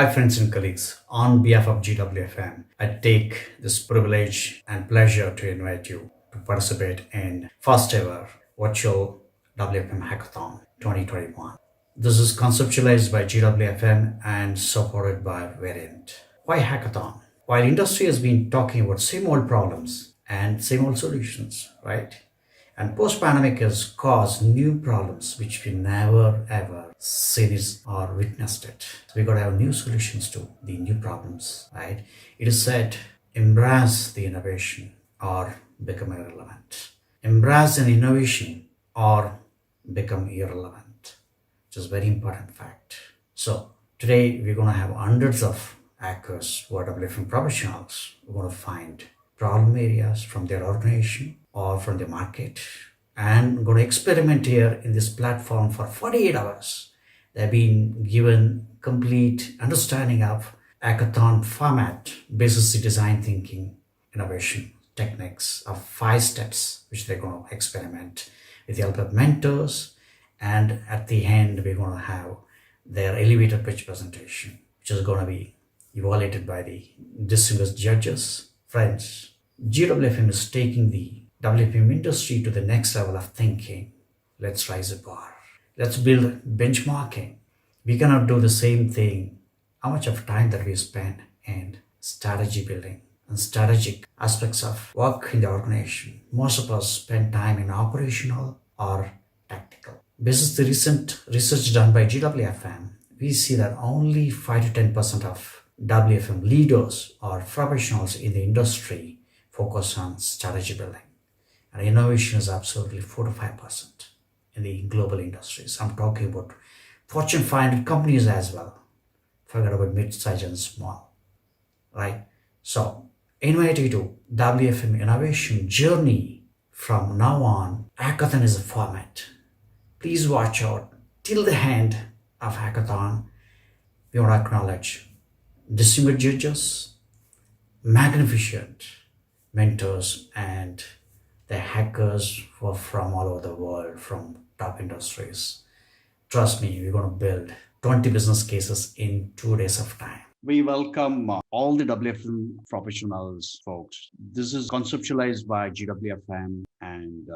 Hi, friends and colleagues. On behalf of GWFM, I take this privilege and pleasure to invite you to participate in first ever virtual WFM Hackathon 2021. This is conceptualized by GWFM and supported by Verint. Why hackathon? While industry has been talking about same old problems and same old solutions, right? And post-pandemic has caused new problems which we never ever seen it or witnessed it. So we got to have new solutions to the new problems, right? It is said, embrace the innovation or become irrelevant. Embrace an innovation or become irrelevant, which is a very important fact. So today we're going to have hundreds of hackers who are WFM professionals. We're going to find problem areas from their organization or from the market, and we're going to experiment here in this platform for 48 hours. They've been given complete understanding of hackathon format, business design thinking, innovation techniques of 5 steps, which they're going to experiment with the help of mentors. And at the end, we're going to have their elevator pitch presentation, which is going to be evaluated by the distinguished judges. Friends, GWFM is taking the WFM industry to the next level of thinking. Let's raise the bar. Let's build benchmarking. We cannot do the same thing. How much of time that we spend in strategy building and strategic aspects of work in the organization. Most of us spend time in operational or tactical. This is the recent research done by GWFM. We see that only 5 to 10% of WFM leaders or professionals in the industry focus on strategy building. And innovation is absolutely 4 to 5% in the global industries. I'm talking about Fortune 500 companies as well. Forget about mid-size and small, right? So, invite you to WFM innovation journey from now on. Hackathon is a format. Please watch out till the end of Hackathon. We want to acknowledge distinguished judges, magnificent mentors, and the hackers who are from all over the world, from top industries. Trust me, we're going to build 20 business cases in 2 days of time. We welcome all the WFM professionals, folks. This is conceptualized by GWFM and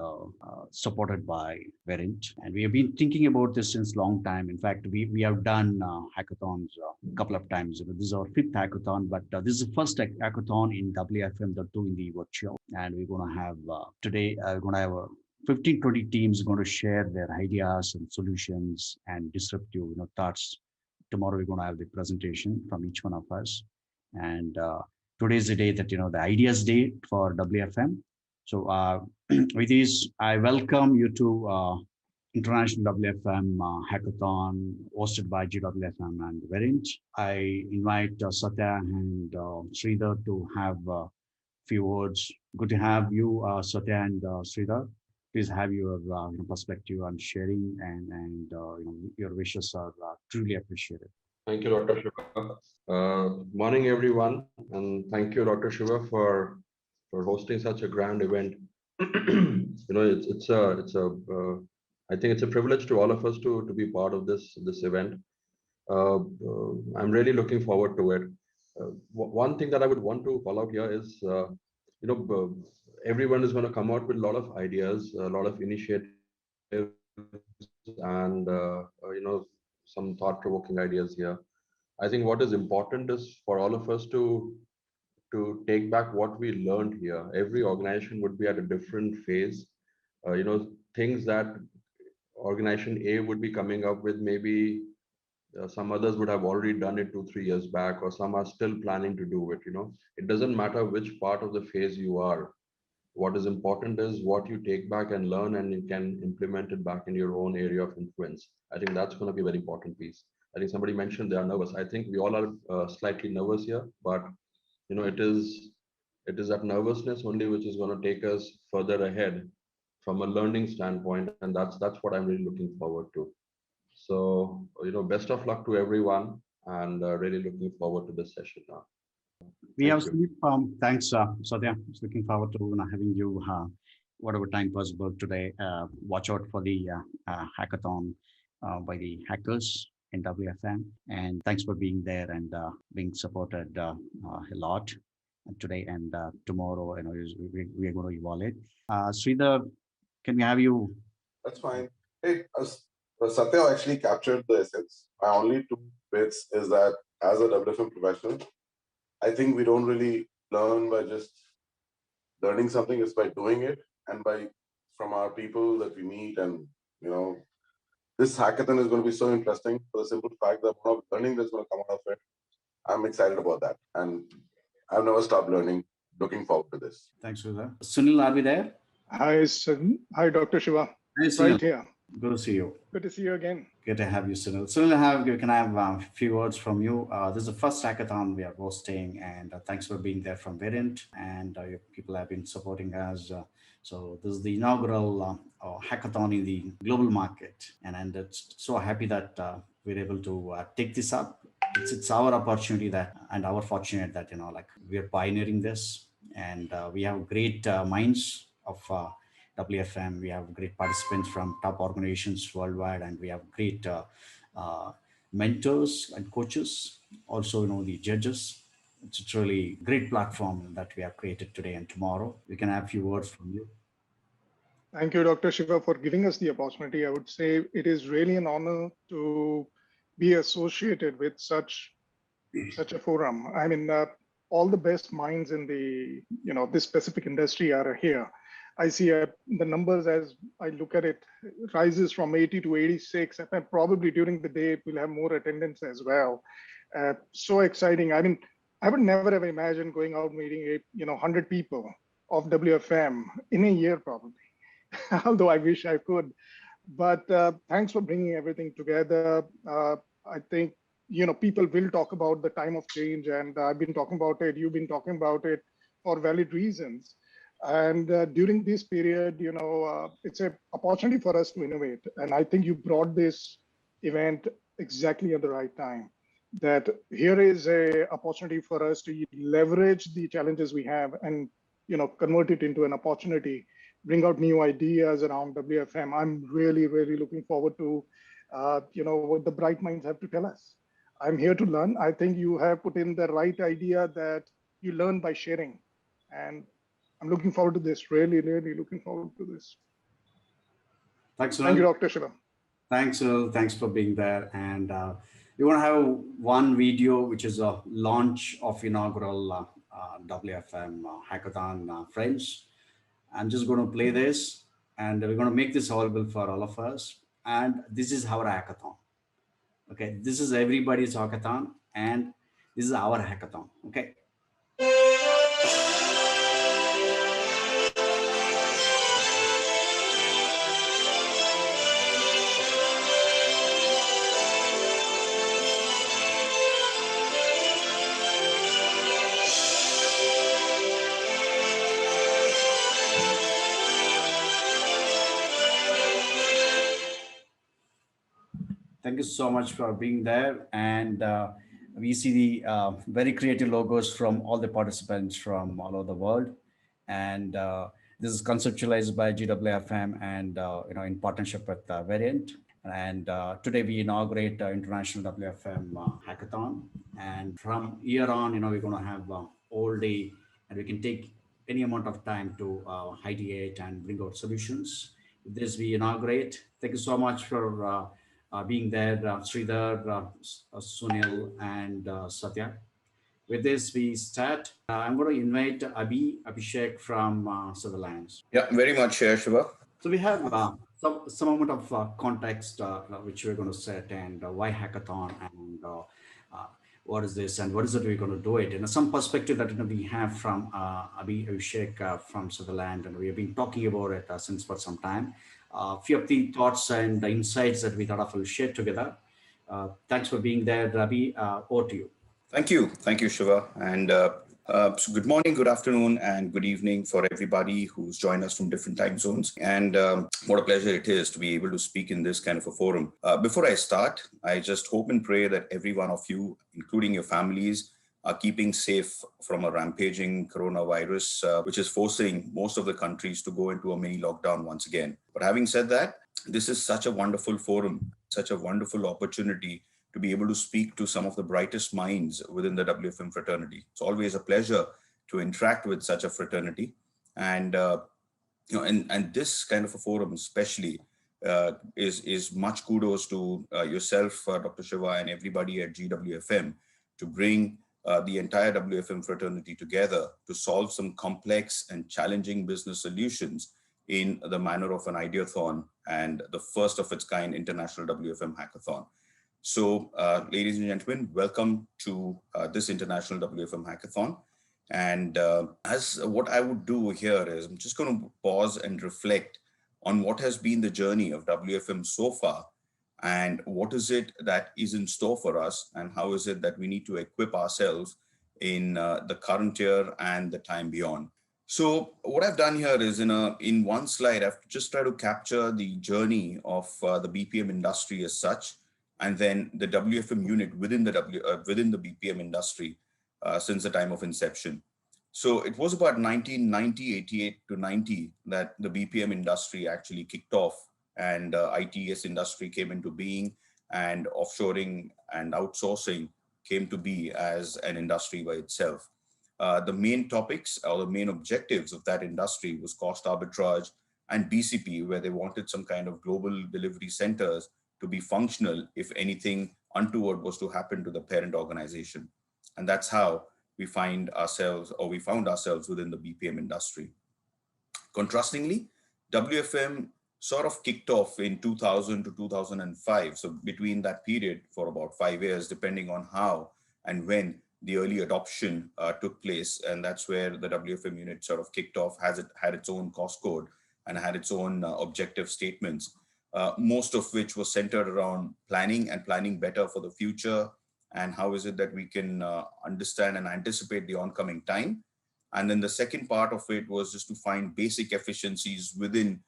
supported by Verint. And we have been thinking about this since long time. In fact, we have done hackathons a couple of times. This is our 5th hackathon, but this is the first hackathon in WFM.2 in the virtual. And we're going to have today, we're going to have a 15-20 teams going to share their ideas and solutions and disruptive thoughts. Tomorrow we're going to have the presentation from each one of us, and today is the day that the ideas day for WFM. So with this, I welcome you to International WFM Hackathon hosted by GWFM and Verint. I invite Satya and Sridhar to have a few words. Good to have you, Satya and Sridhar. Please have your perspective on sharing, and your wishes are truly appreciated. Thank you, Dr. Shiva. Morning, everyone, and thank you, Dr. Shiva, for hosting such a grand event. I think it's a privilege to all of us to be part of this event. I'm really looking forward to it. One thing that I would want to call out here is, everyone is going to come out with a lot of ideas, a lot of initiatives, and some thought-provoking ideas here. I think what is important is for all of us to take back what we learned here. Every organization would be at a different phase. Things that organization A would be coming up with, maybe some others would have already done it 2-3 years back, or some are still planning to do it. It doesn't matter which part of the phase you are. What is important is what you take back and learn, and you can implement it back in your own area of influence. I think that's going to be a very important piece. I think somebody mentioned they are nervous. I think we all are slightly nervous here, but it is that nervousness only which is going to take us further ahead from a learning standpoint, and that's what I'm really looking forward to. So best of luck to everyone, and really looking forward to this session now. We have thanks, Satya. Looking forward to having you whatever time possible today. Watch out for the hackathon by the hackers in WFM. And thanks for being there and being supported a lot today and tomorrow. We are going to evolve it. Sridhar, can we have you? That's fine. Hey, Satya actually captured the essence. My only two bits is that as a WFM professional, I think we don't really learn by just learning something, it's by doing it and by from our people that we meet. And, you know, this hackathon is going to be so interesting for the simple fact that one of learning that's going to come out of it. I'm excited about that. And I've never stopped learning. Looking forward to this. Thanks, Sridhar. Sunil, are we there? Hi, Hi, Dr. Shiva. Hi, Right Sunil. here. Good to see you. Good to see you again. Good to have you, Sunil. Sunil, can I have a few words from you? This is the first hackathon we are hosting, and thanks for being there from Verint. And your people have been supporting us. So this is the inaugural hackathon in the global market, and it's so happy that we're able to take this up. It's our opportunity that, and our fortunate that like we are pioneering this, and we have great minds of. WFM. We have great participants from top organizations worldwide, and we have great uh, mentors and coaches. Also, the judges. It's a really great platform that we have created today and tomorrow. We can have a few words from you. Thank you, Dr. Shiva, for giving us the opportunity. I would say it is really an honor to be associated with such a forum. I mean, all the best minds in the this specific industry are here. I see the numbers as I look at it rises from 80 to 86, and probably during the day we'll have more attendance as well. So exciting! I mean, I would never have imagined going out meeting 100 people of WFM in a year, probably. Although I wish I could. But thanks for bringing everything together. I think people will talk about the time of change, and I've been talking about it. You've been talking about it for valid reasons. And during this period, it's an opportunity for us to innovate. And I think you brought this event exactly at the right time. That here is a opportunity for us to leverage the challenges we have and convert it into an opportunity, bring out new ideas around WFM. I'm really, really looking forward to what the bright minds have to tell us. I'm here to learn. I think you have put in the right idea that you learn by sharing. And I'm looking forward to this. Really, really looking forward to this. Thanks, Sunil. Thank you, Dr. Shiva. Thanks, Sunil. Thanks for being there. And we want to have one video, which is a launch of inaugural WFM Hackathon Friends. I'm just going to play this, and we're going to make this available for all of us. And this is our hackathon. Okay, this is everybody's hackathon, and this is our hackathon. Okay. Thank you so much for being there. And we see the very creative logos from all the participants from all over the world. And this is conceptualized by GWFM and in partnership with Verint. And today we inaugurate International WFM Hackathon. And from here on, we're going to have all day, and we can take any amount of time to ideate and bring out solutions. With this, we inaugurate. Thank you so much for being there, Sridhar, Sunil, and Satya. With this, we start. I'm going to invite Abhishek from Sutherland. Yeah, very much, Shiva. So we have some amount of context which we're going to set, and why hackathon, and what is this, and what is it we're going to do it, and some perspective that we have from Abhishek from Sutherland, and we have been talking about it since for some time. Few of the thoughts and the insights that we thought of will share together. Thanks for being there, Ravi. Over to you. Thank you, Shiva. And so good morning, good afternoon, and good evening for everybody who's joined us from different time zones. And what a pleasure it is to be able to speak in this kind of a forum. Before I start, I just hope and pray that every one of you, including your families, are keeping safe from a rampaging coronavirus, which is forcing most of the countries to go into a mini lockdown once again. But having said that, this is such a wonderful forum, such a wonderful opportunity to be able to speak to some of the brightest minds within the WFM fraternity. It's always a pleasure to interact with such a fraternity. And and this kind of a forum especially is much kudos to yourself, Dr. Shiva, and everybody at GWFM to bring the entire WFM fraternity together to solve some complex and challenging business solutions in the manner of an ideathon and the first of its kind international WFM hackathon. So, ladies and gentlemen, welcome to this international WFM hackathon. And as what I would do here is I'm just going to pause and reflect on what has been the journey of WFM so far, and what is it that is in store for us, and how is it that we need to equip ourselves in the current year and the time beyond. So what I've done here is in one slide, I've just tried to capture the journey of the BPM industry as such, and then the WFM unit within the BPM industry since the time of inception. So it was about 1990, 88 to 90 that the BPM industry actually kicked off, and ITS industry came into being, and offshoring and outsourcing came to be as an industry by itself. The main topics or the main objectives of that industry was cost arbitrage and BCP, where they wanted some kind of global delivery centers to be functional if anything untoward was to happen to the parent organization. And that's how we found ourselves within the BPM industry. Contrastingly, WFM sort of kicked off in 2000 to 2005. So between that period for about 5 years, depending on how and when the early adoption took place. And that's where the WFM unit sort of kicked off, had its own cost code and had its own objective statements, most of which was centered around planning and planning better for the future, and how is it that we can understand and anticipate the oncoming time. And then the second part of it was just to find basic efficiencies within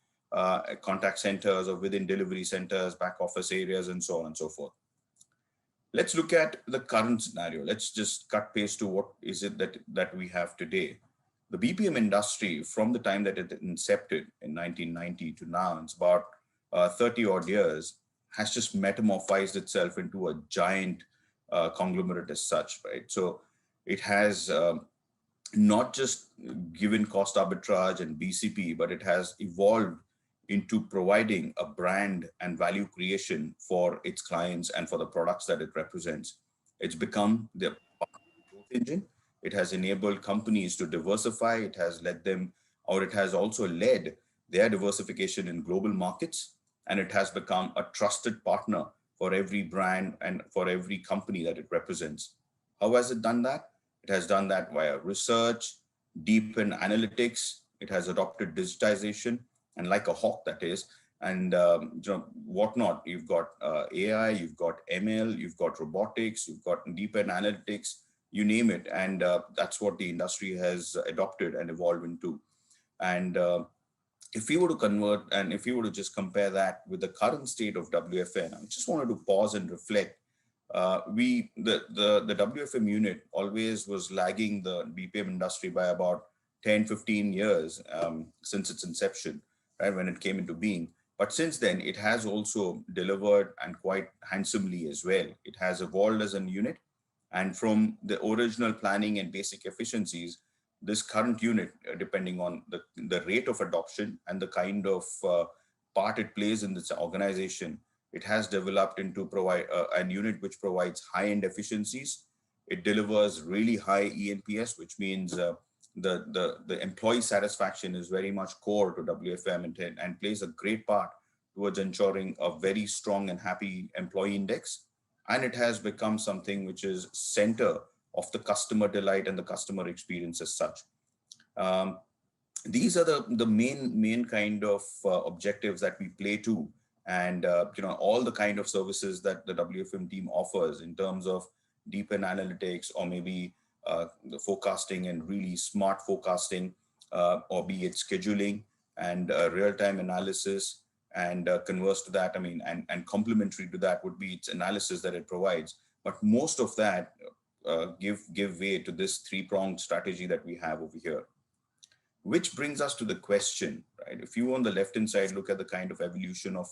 contact centers or within delivery centers, back office areas, and so on and so forth. Let's look at the current scenario. Let's just cut paste to what is it that we have today. The BPM industry, from the time that it incepted in 1990 to now, it's about 30 odd years, has just metamorphosed itself into a giant conglomerate as such, right? So it has not just given cost arbitrage and BCP, but it has evolved into providing a brand and value creation for its clients and for the products that it represents. It's become the growth engine. It has enabled companies to diversify. It has led them, or it has also led their diversification in global markets. And it has become a trusted partner for every brand and for every company that it represents. How has it done that? It has done that via research, deepened analytics. It has adopted digitization, and like a hawk that is, and whatnot. You've got AI, you've got ML, you've got robotics, you've got deepened analytics, you name it. And that's what the industry has adopted and evolved into. And if we were to convert, and if we were to just compare that with the current state of WFM, I just wanted to pause and reflect. The WFM unit always was lagging the BPM industry by about 10, 15 years since its inception, right, when it came into being. But since then, it has also delivered, and quite handsomely as well. It has evolved as a unit. And from the original planning and basic efficiencies, this current unit, depending on the rate of adoption and the kind of part it plays in this organization, it has developed into provide a unit which provides high-end efficiencies. It delivers really high ENPS, which means the employee satisfaction is very much core to WFM, and plays a great part towards ensuring a very strong and happy employee index. And it has become something which is center of the customer delight and the customer experience as such. These are the main kind of objectives that we play to, and all the kind of services that the WFM team offers in terms of deepen analytics, or maybe the forecasting and really smart forecasting, or be it scheduling and real-time analysis, and converse to that, and complementary to that would be its analysis that it provides. But most of that give way to this three-pronged strategy that we have over here. Which brings us to the question, right? If you on the left-hand side look at the kind of evolution of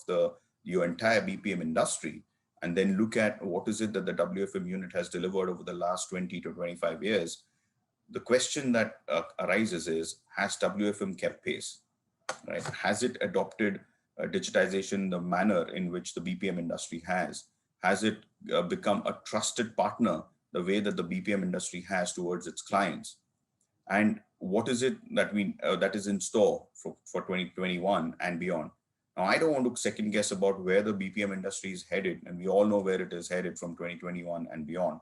your entire BPM industry, and then look at what is it that the WFM unit has delivered over the last 20 to 25 years, the question that arises is, has WFM kept pace, right? Has it adopted digitization the manner in which the BPM industry has? Has it become a trusted partner the way that the BPM industry has towards its clients? And what is it that that is in store for 2021 and beyond? Now, I don't want to second guess about where the BPM industry is headed, and we all know where it is headed from 2021 and beyond.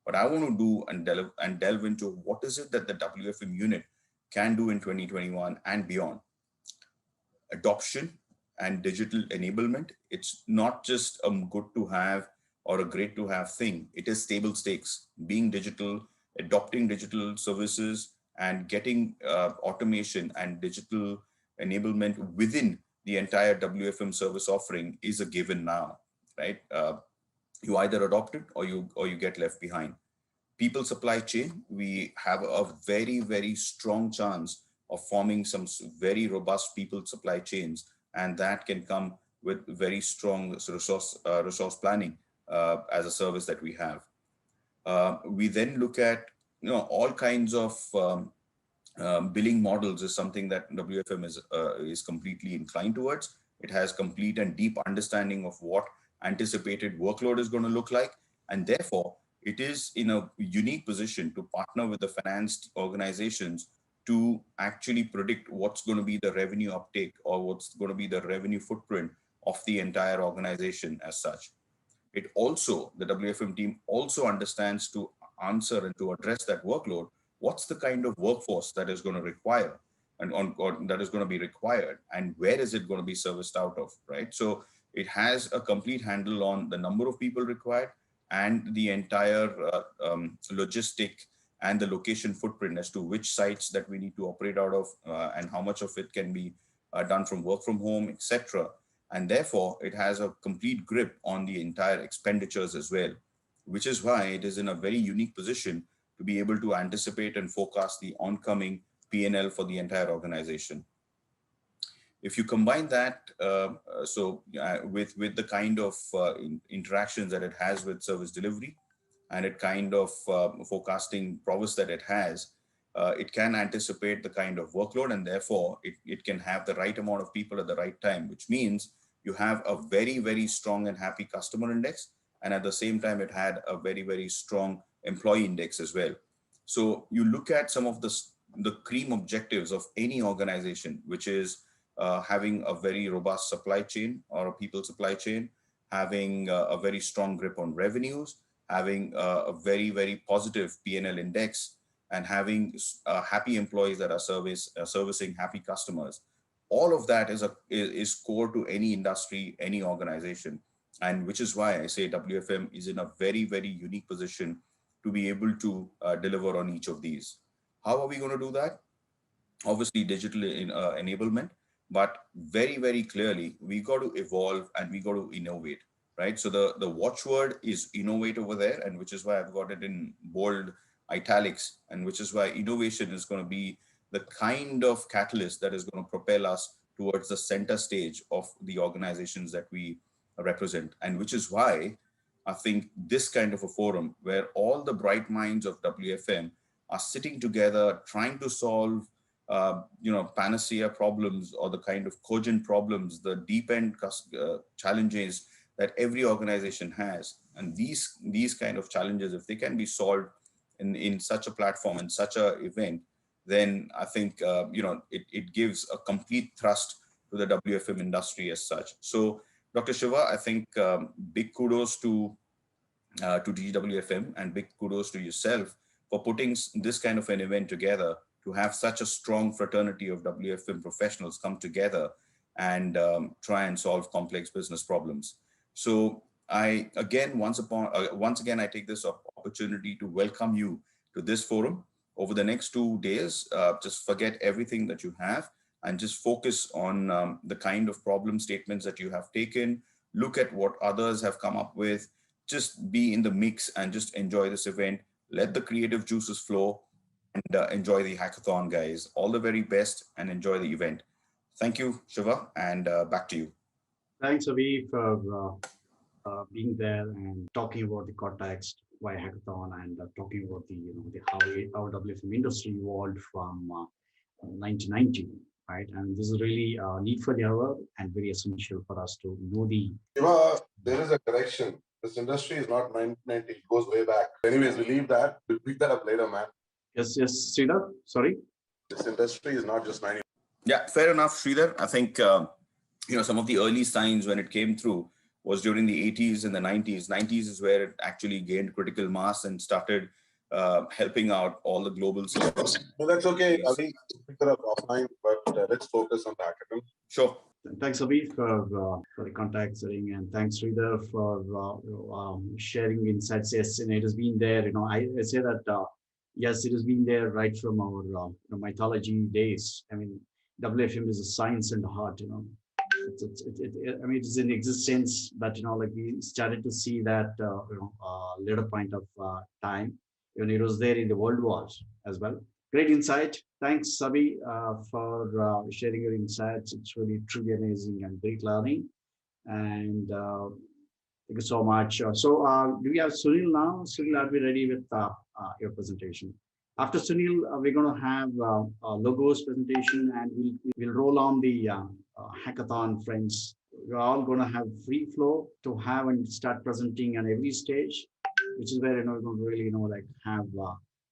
But I want to do and delve into what is it that the WFM unit can do in 2021 and beyond. Adoption and digital enablement. It's not just a good to have or a great to have thing. It is table stakes. Being digital, adopting digital services, and getting automation and digital enablement within the entire WFM service offering is a given now, right? You either adopt it or you get left behind. People supply chain, we have a very, very strong chance of forming some very robust people supply chains, and that can come with very strong resource planning as a service that we have. We then look at all kinds of billing models is something that WFM is completely inclined towards. It has complete and deep understanding of what anticipated workload is going to look like, and therefore it is in a unique position to partner with the finance organizations to actually predict what's going to be the revenue uptake or what's going to be the revenue footprint of the entire organization as such. It also, the WFM team also understands to answer and to address that workload, what's the kind of workforce that is going to require or that is going to be required, and where is it going to be serviced out of, right? So it has a complete handle on the number of people required and the entire logistic and the location footprint as to which sites that we need to operate out of and how much of it can be done from work from home, etc. And therefore, it has a complete grip on the entire expenditures as well, which is why it is in a very unique position to be able to anticipate and forecast the oncoming P&L for the entire organization. If you combine that with the kind of interactions that it has with service delivery and it kind of forecasting prowess that it has, it can anticipate the kind of workload, and therefore it can have the right amount of people at the right time, which means you have a very, very strong and happy customer index. And at the same time, it had a very, very strong employee index as well. So you look at some of the cream objectives of any organization, which is having a very robust supply chain or a people supply chain, having a very strong grip on revenues, having a very, very positive P&L index, and having happy employees that are servicing happy customers. All of that is core to any industry, any organization. And which is why I say WFM is in a very, very unique position to be able to deliver on each of these. How are we going to do that? Obviously, digital enablement, but very, very clearly, we got to evolve and we got to innovate, right? So the watchword is innovate over there, and which is why I've got it in bold italics, and which is why innovation is going to be the kind of catalyst that is going to propel us towards the center stage of the organizations that we represent. And which is why I think this kind of a forum where all the bright minds of WFM are sitting together, trying to solve panacea problems or the kind of cogent problems, the deep end challenges that every organization has. And these kind of challenges, if they can be solved in such a platform, in such a event, then I think it gives a complete thrust to the WFM industry as such. So Dr. Shiva, I think big kudos to GWFM and big kudos to yourself for putting this kind of an event together, to have such a strong fraternity of WFM professionals come together and try and solve complex business problems. So I again, once again, I take this opportunity to welcome you to this forum. Over the next 2 days, just forget everything that you have and just focus on the kind of problem statements that you have taken. Look at what others have come up with. Just be in the mix and just enjoy this event. Let the creative juices flow and enjoy the hackathon, guys. All the very best and enjoy the event. Thank you, Shiva, and back to you. Thanks, Avi, for being there and talking about the context why hackathon and talking about the how WFM industry evolved from 1990, right? And this is really need for the hour and very essential for us to know the. There is a correction. This industry is not 1990. It goes way back. Anyways, we leave that. We'll pick that up later, man. Yes, Sridhar. Sorry. This industry is not just 90. Yeah, fair enough, Sridhar. I think some of the early signs when it came through was during the 80s and the 90s. 90s is where it actually gained critical mass and started helping out all the global systems. No, that's okay. I think we'll pick that up offline, but let's focus on the hackathon. Sure. Thanks, Abhi, for the contact setting, and thanks, Sridhar, for sharing insights. Yes, and it has been there. I say that yes, it has been there right from our mythology days. I mean, WFM is a science and art. I mean, it is in existence, but like we started to see that later point of time. It was there in the world wars as well. Great insight. Thanks, Sabi, for sharing your insights. It's really truly amazing and great learning. And thank you so much. Do we have Sunil now? Sunil, are we ready with your presentation? After Sunil, we're going to have logos presentation, and we'll roll on the hackathon friends. We're all going to have free flow to have and start presenting on every stage, which is where we're going to really have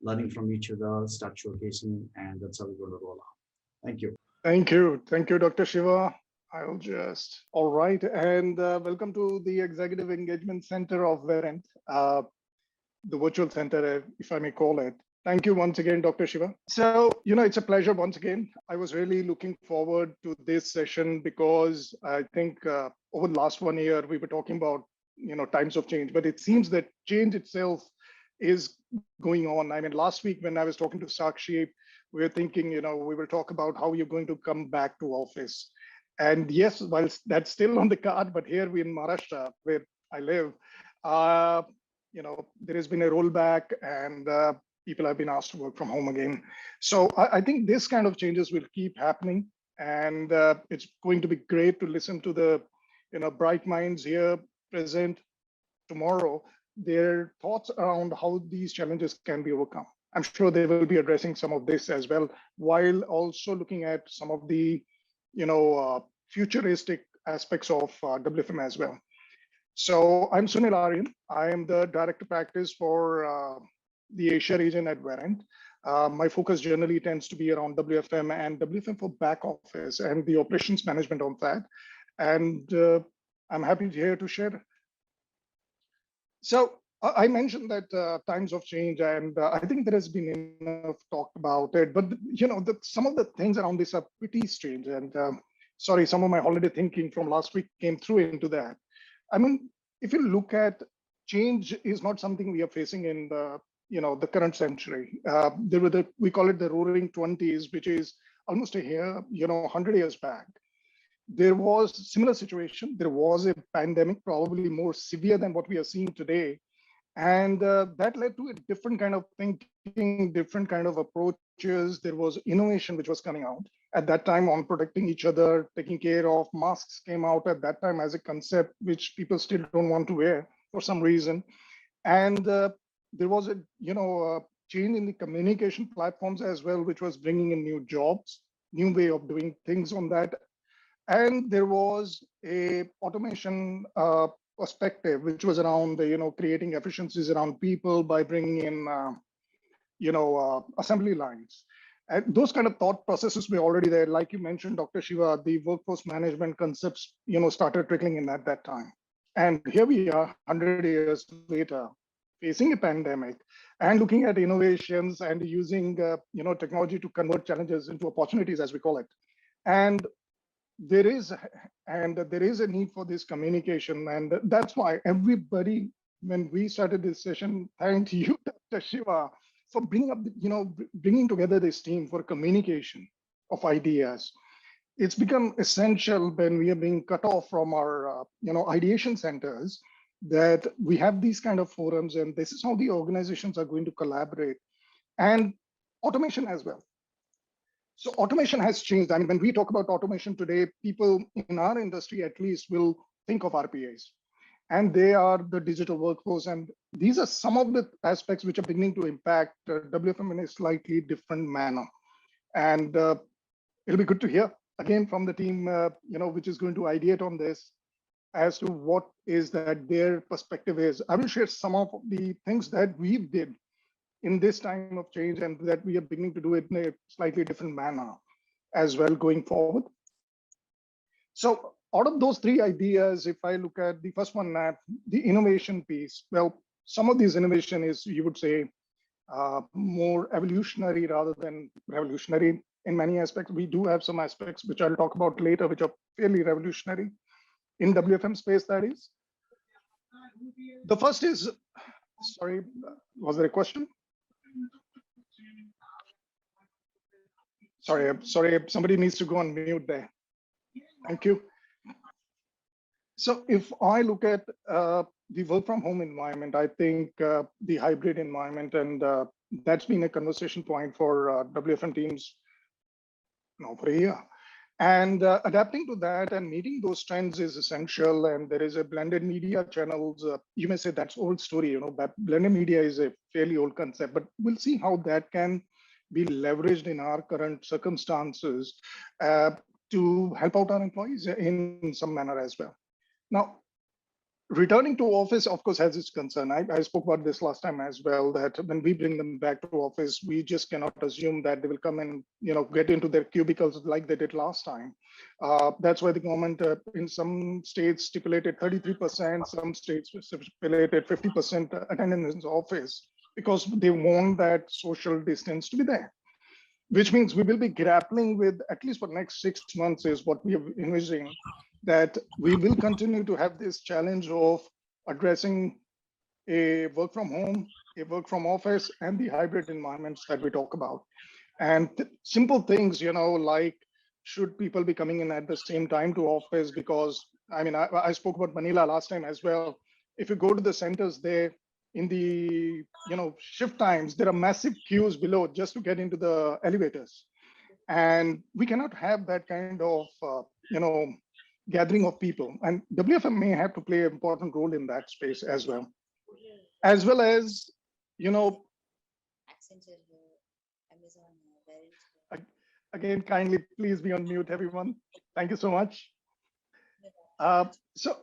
learning from each other, start showcasing, and that's how we're going to roll on. Thank you. Thank you, Dr. Shiva. I'll just, all right, and welcome to the Executive Engagement Center of Verint, the virtual center, if I may call it. Thank you once again, Dr. Shiva. So, it's a pleasure once again. I was really looking forward to this session because I think over the last 1 year, we were talking about, times of change, but it seems that change itself is going on. I mean, last week when I was talking to Sakshi, we were thinking, we will talk about how you're going to come back to office. And yes, while that's still on the card, but here we in Maharashtra, where I live, there has been a rollback and people have been asked to work from home again. So I think this kind of changes will keep happening. And it's going to be great to listen to the bright minds here present tomorrow, their thoughts around how these challenges can be overcome. I'm sure they will be addressing some of this as well, while also looking at some of the futuristic aspects of WFM as well. So I'm Sunil Aryan. I am the Director of Practice for the Asia region at Verint. My focus generally tends to be around WFM and WFM for back office and the operations management on that. And I'm happy here to share. So I mentioned that times of change, and I think there has been enough talk about it. But some of the things around this are pretty strange. And sorry, some of my holiday thinking from last week came through into that. I mean, if you look at change, is not something we are facing in the current century. We call it the Roaring 20s, which is almost 100 years back. There was similar situation. There was a pandemic, probably more severe than what we are seeing today. And that led to a different kind of thinking, different kind of approaches. There was innovation which was coming out at that time on protecting each other, taking care of. Masks came out at that time as a concept, which people still don't want to wear for some reason. And there was a change in the communication platforms as well, which was bringing in new jobs, new way of doing things on that. And there was a automation perspective, which was around creating efficiencies around people by bringing in assembly lines. And those kind of thought processes were already there. Like you mentioned, Dr. Shiva, the workforce management concepts started trickling in at that time. And here we are 100 years later, facing a pandemic and looking at innovations and using technology to convert challenges into opportunities, as we call it. And there is a need for this communication, and that's why everybody, when we started this session, thanked you, Dr. Shiva, for bringing together this team for communication of ideas. It's become essential when we are being cut off from our ideation centers, that we have these kind of forums, and this is how the organizations are going to collaborate, and automation as well. So automation has changed. I mean, when we talk about automation today, people in our industry at least will think of RPAs. and they are the digital workforce. And these are some of the aspects which are beginning to impact WFM in a slightly different manner. And it'll be good to hear again from the team, which is going to ideate on this as to what is that their perspective is. I will share some of the things that we did in this time of change and that we are beginning to do it in a slightly different manner as well going forward. So out of those three ideas, if I look at the first one, that the innovation piece, well, some of these innovation is, you would say, more evolutionary rather than revolutionary in many aspects. We do have some aspects which I'll talk about later, which are fairly revolutionary in WFM space, that is. The first is, sorry, was there a question? Sorry, somebody needs to go on mute there. Thank you. So if I look at the work from home environment, I think the hybrid environment, and that's been a conversation point for WFM teams now for a year. And adapting to that and meeting those trends is essential. And there is a blended media channels. You may say that's old story, but blended media is a fairly old concept, but we'll see how that can be leveraged in our current circumstances to help out our employees in some manner as well. Now, returning to office, of course, has its concern. I spoke about this last time as well, that when we bring them back to office, we just cannot assume that they will come and get into their cubicles like they did last time. That's why the government in some states stipulated 33%, some states stipulated 50% attendance in the office, because they want that social distance to be there. Which means we will be grappling with, at least for the next 6 months, is what we are envisioning, that we will continue to have this challenge of addressing a work from home, a work from office, and the hybrid environments that we talk about. And simple things, like should people be coming in at the same time to office? Because I spoke about Manila last time as well. If you go to the centers there, in the shift times, there are massive queues below just to get into the elevators, and we cannot have that kind of gathering of people. And WFM may have to play an important role in that space as well as Amazon. Again, kindly please be on mute, everyone. Thank you so much. So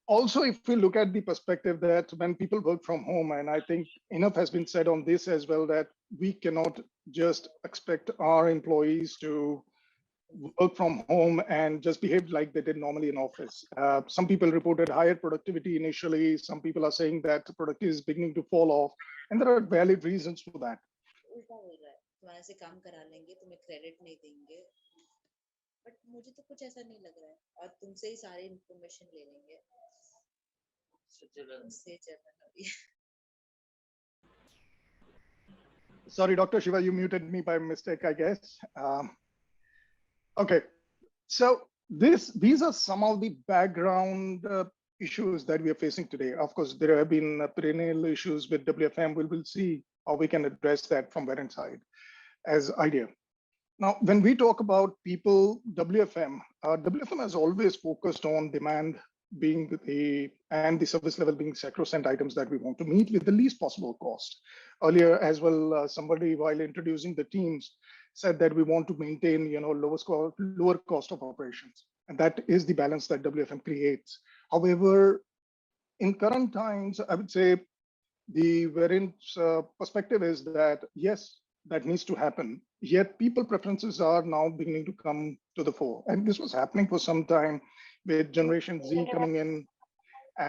also, if we look at the perspective that when people work from home, and I think enough has been said on this as well, that we cannot just expect our employees to work from home and just behave like they did normally in office. Some people reported higher productivity initially. Some people are saying that productivity is beginning to fall off, and there are valid reasons for that. But मुझे तो कुछ ऐसा नहीं लग रहा है और तुमसे ही सारी इंफॉर्मेशन ले लेंगे. Sorry, Dr. Shiva, you muted me by mistake, I guess. Okay, so these are some of the background issues that we are facing today. Of course, there have been perennial issues with WFM. We will see how we can address that from Verint side as idea. Now, when we talk about people, WFM has always focused on demand being and the service level being sacrosanct items that we want to meet with the least possible cost. Earlier as well, somebody while introducing the teams said that we want to maintain, lower cost of operations. And that is the balance that WFM creates. However, in current times, I would say the Verint's perspective is that, yes, that needs to happen. Yet people preferences are now beginning to come to the fore. And this was happening for some time with Generation Z coming in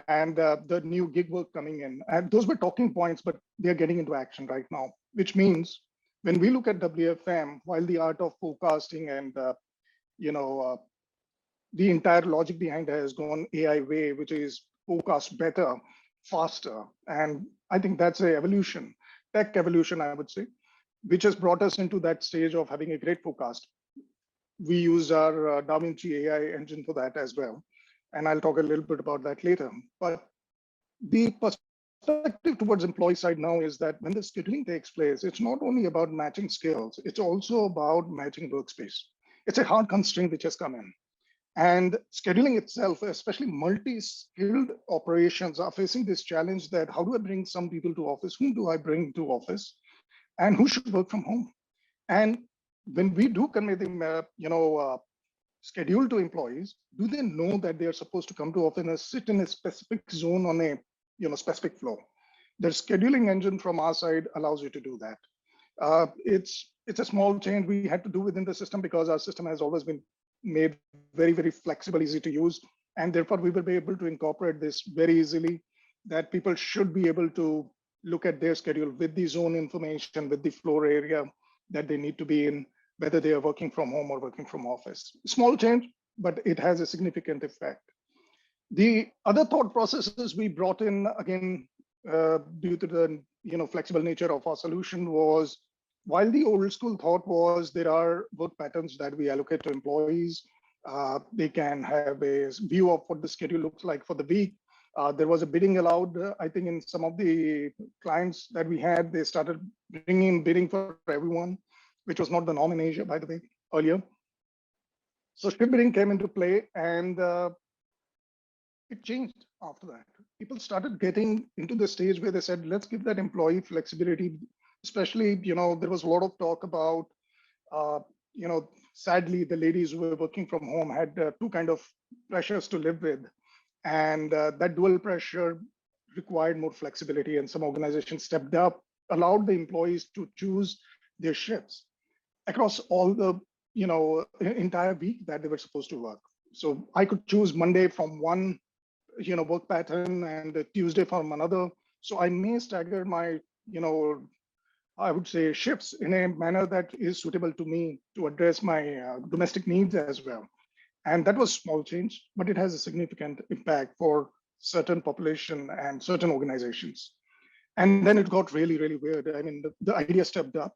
and the new gig work coming in. And those were talking points, but they're getting into action right now, which means when we look at WFM, while the art of forecasting and, the entire logic behind it has gone AI way, which is forecast better, faster. And I think that's a evolution, tech evolution, I would say, which has brought us into that stage of having a great forecast. We use our DaVinci AI engine for that as well. And I'll talk a little bit about that later. But the perspective towards employee side now is that when the scheduling takes place, it's not only about matching skills, it's also about matching workspace. It's a hard constraint which has come in. And scheduling itself, especially multi-skilled operations, are facing this challenge that how do I bring some people to office? Whom do I bring to office? And who should work from home? And when we do convey the schedule to employees, do they know that they are supposed to come to office and sit in a specific zone on a specific floor? The scheduling engine from our side allows you to do that. It's a small change we had to do within the system because our system has always been made very, very flexible, easy to use. And therefore, we will be able to incorporate this very easily, that people should be able to look at their schedule with the zone information, with the floor area that they need to be in, whether they are working from home or working from office. Small change, but it has a significant effect. The other thought processes we brought in, again, due to the flexible nature of our solution, was while the old school thought was there are work patterns that we allocate to employees, they can have a view of what the schedule looks like for the week. There was a bidding allowed. I think in some of the clients that we had, they started bringing in bidding for everyone, which was not the norm in Asia, by the way, earlier. So shift bidding came into play, and it changed after that. People started getting into the stage where they said, let's give that employee flexibility. Especially, there was a lot of talk about, sadly, the ladies who were working from home had two kind of pressures to live with. And that dual pressure required more flexibility, and some organizations stepped up, allowed the employees to choose their shifts across all the entire week that they were supposed to work. So I could choose Monday from one work pattern and Tuesday from another. So I may stagger my I would say shifts in a manner that is suitable to me to address my domestic needs as well. And that was small change, but it has a significant impact for certain population and certain organizations. And then it got really, really weird. I mean, the idea stepped up,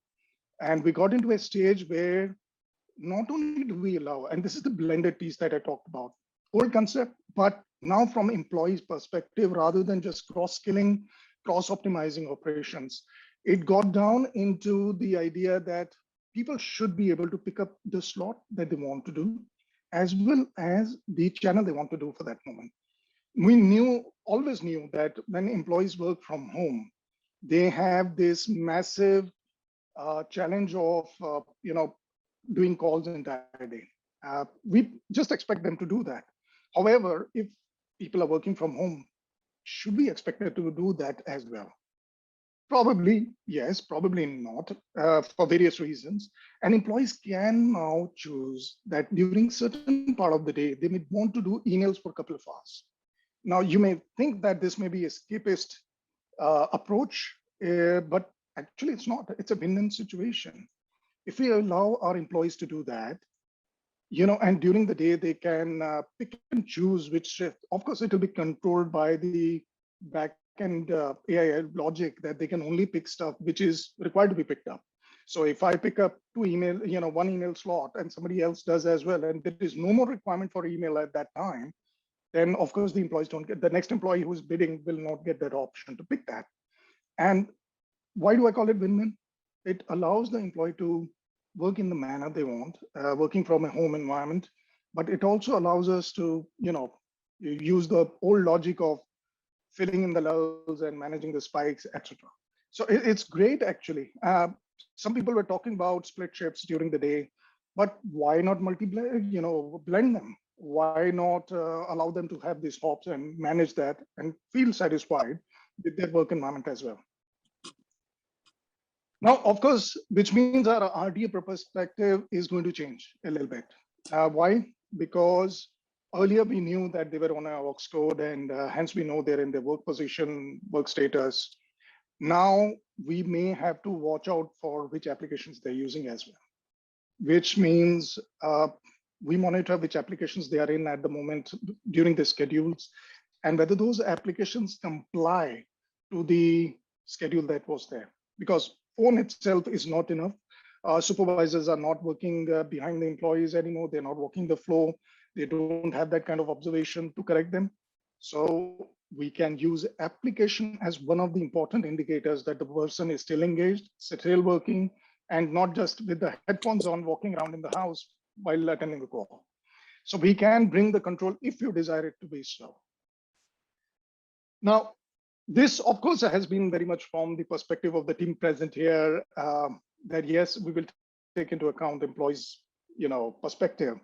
and we got into a stage where not only do we allow, and this is the blended piece that I talked about, old concept, but now from employees' perspective, rather than just cross-skilling, cross-optimizing operations, it got down into the idea that people should be able to pick up the slot that they want to do, as well as the channel they want to do for that moment. We always knew that when employees work from home, they have this massive challenge of, doing calls the entire day. We just expect them to do that. However, if people are working from home, should we expect them to do that as well? Probably yes, probably not, for various reasons. And employees can now choose that during certain part of the day, they may want to do emails for a couple of hours. Now, you may think that this may be a escapist approach, but actually it's not. It's a win-win situation. If we allow our employees to do that, and during the day they can pick and choose which shift. Of course, it will be controlled by the back-end AI logic that they can only pick stuff which is required to be picked up. So if I pick up one email slot and somebody else does as well, and there is no more requirement for email at that time, then of course the employees don't get, the next employee who's bidding will not get that option to pick that. And why do I call it win-win? It allows the employee to work in the manner they want, working from a home environment, but it also allows us to, use the old logic of filling in the lulls and managing the spikes, etc. So it's great, actually. Some people were talking about split shifts during the day, but why not blend them? Why not allow them to have these hops and manage that and feel satisfied with their work environment as well? Now, of course, which means our RDA perspective is going to change a little bit. Why? Because earlier we knew that they were on our Ox code, and hence we know they're in their work position, work status. Now we may have to watch out for which applications they're using as well, which means we monitor which applications they are in at the moment during the schedules, and whether those applications comply to the schedule that was there. Because phone itself is not enough. Supervisors are not working behind the employees anymore. They're not walking the floor. They don't have that kind of observation to correct them. So we can use application as one of the important indicators that the person is still engaged, still working, and not just with the headphones on walking around in the house while attending the call. So we can bring the control if you desire it to be so. Now, this, of course, has been very much from the perspective of the team present here, that yes, we will take into account employees, perspective.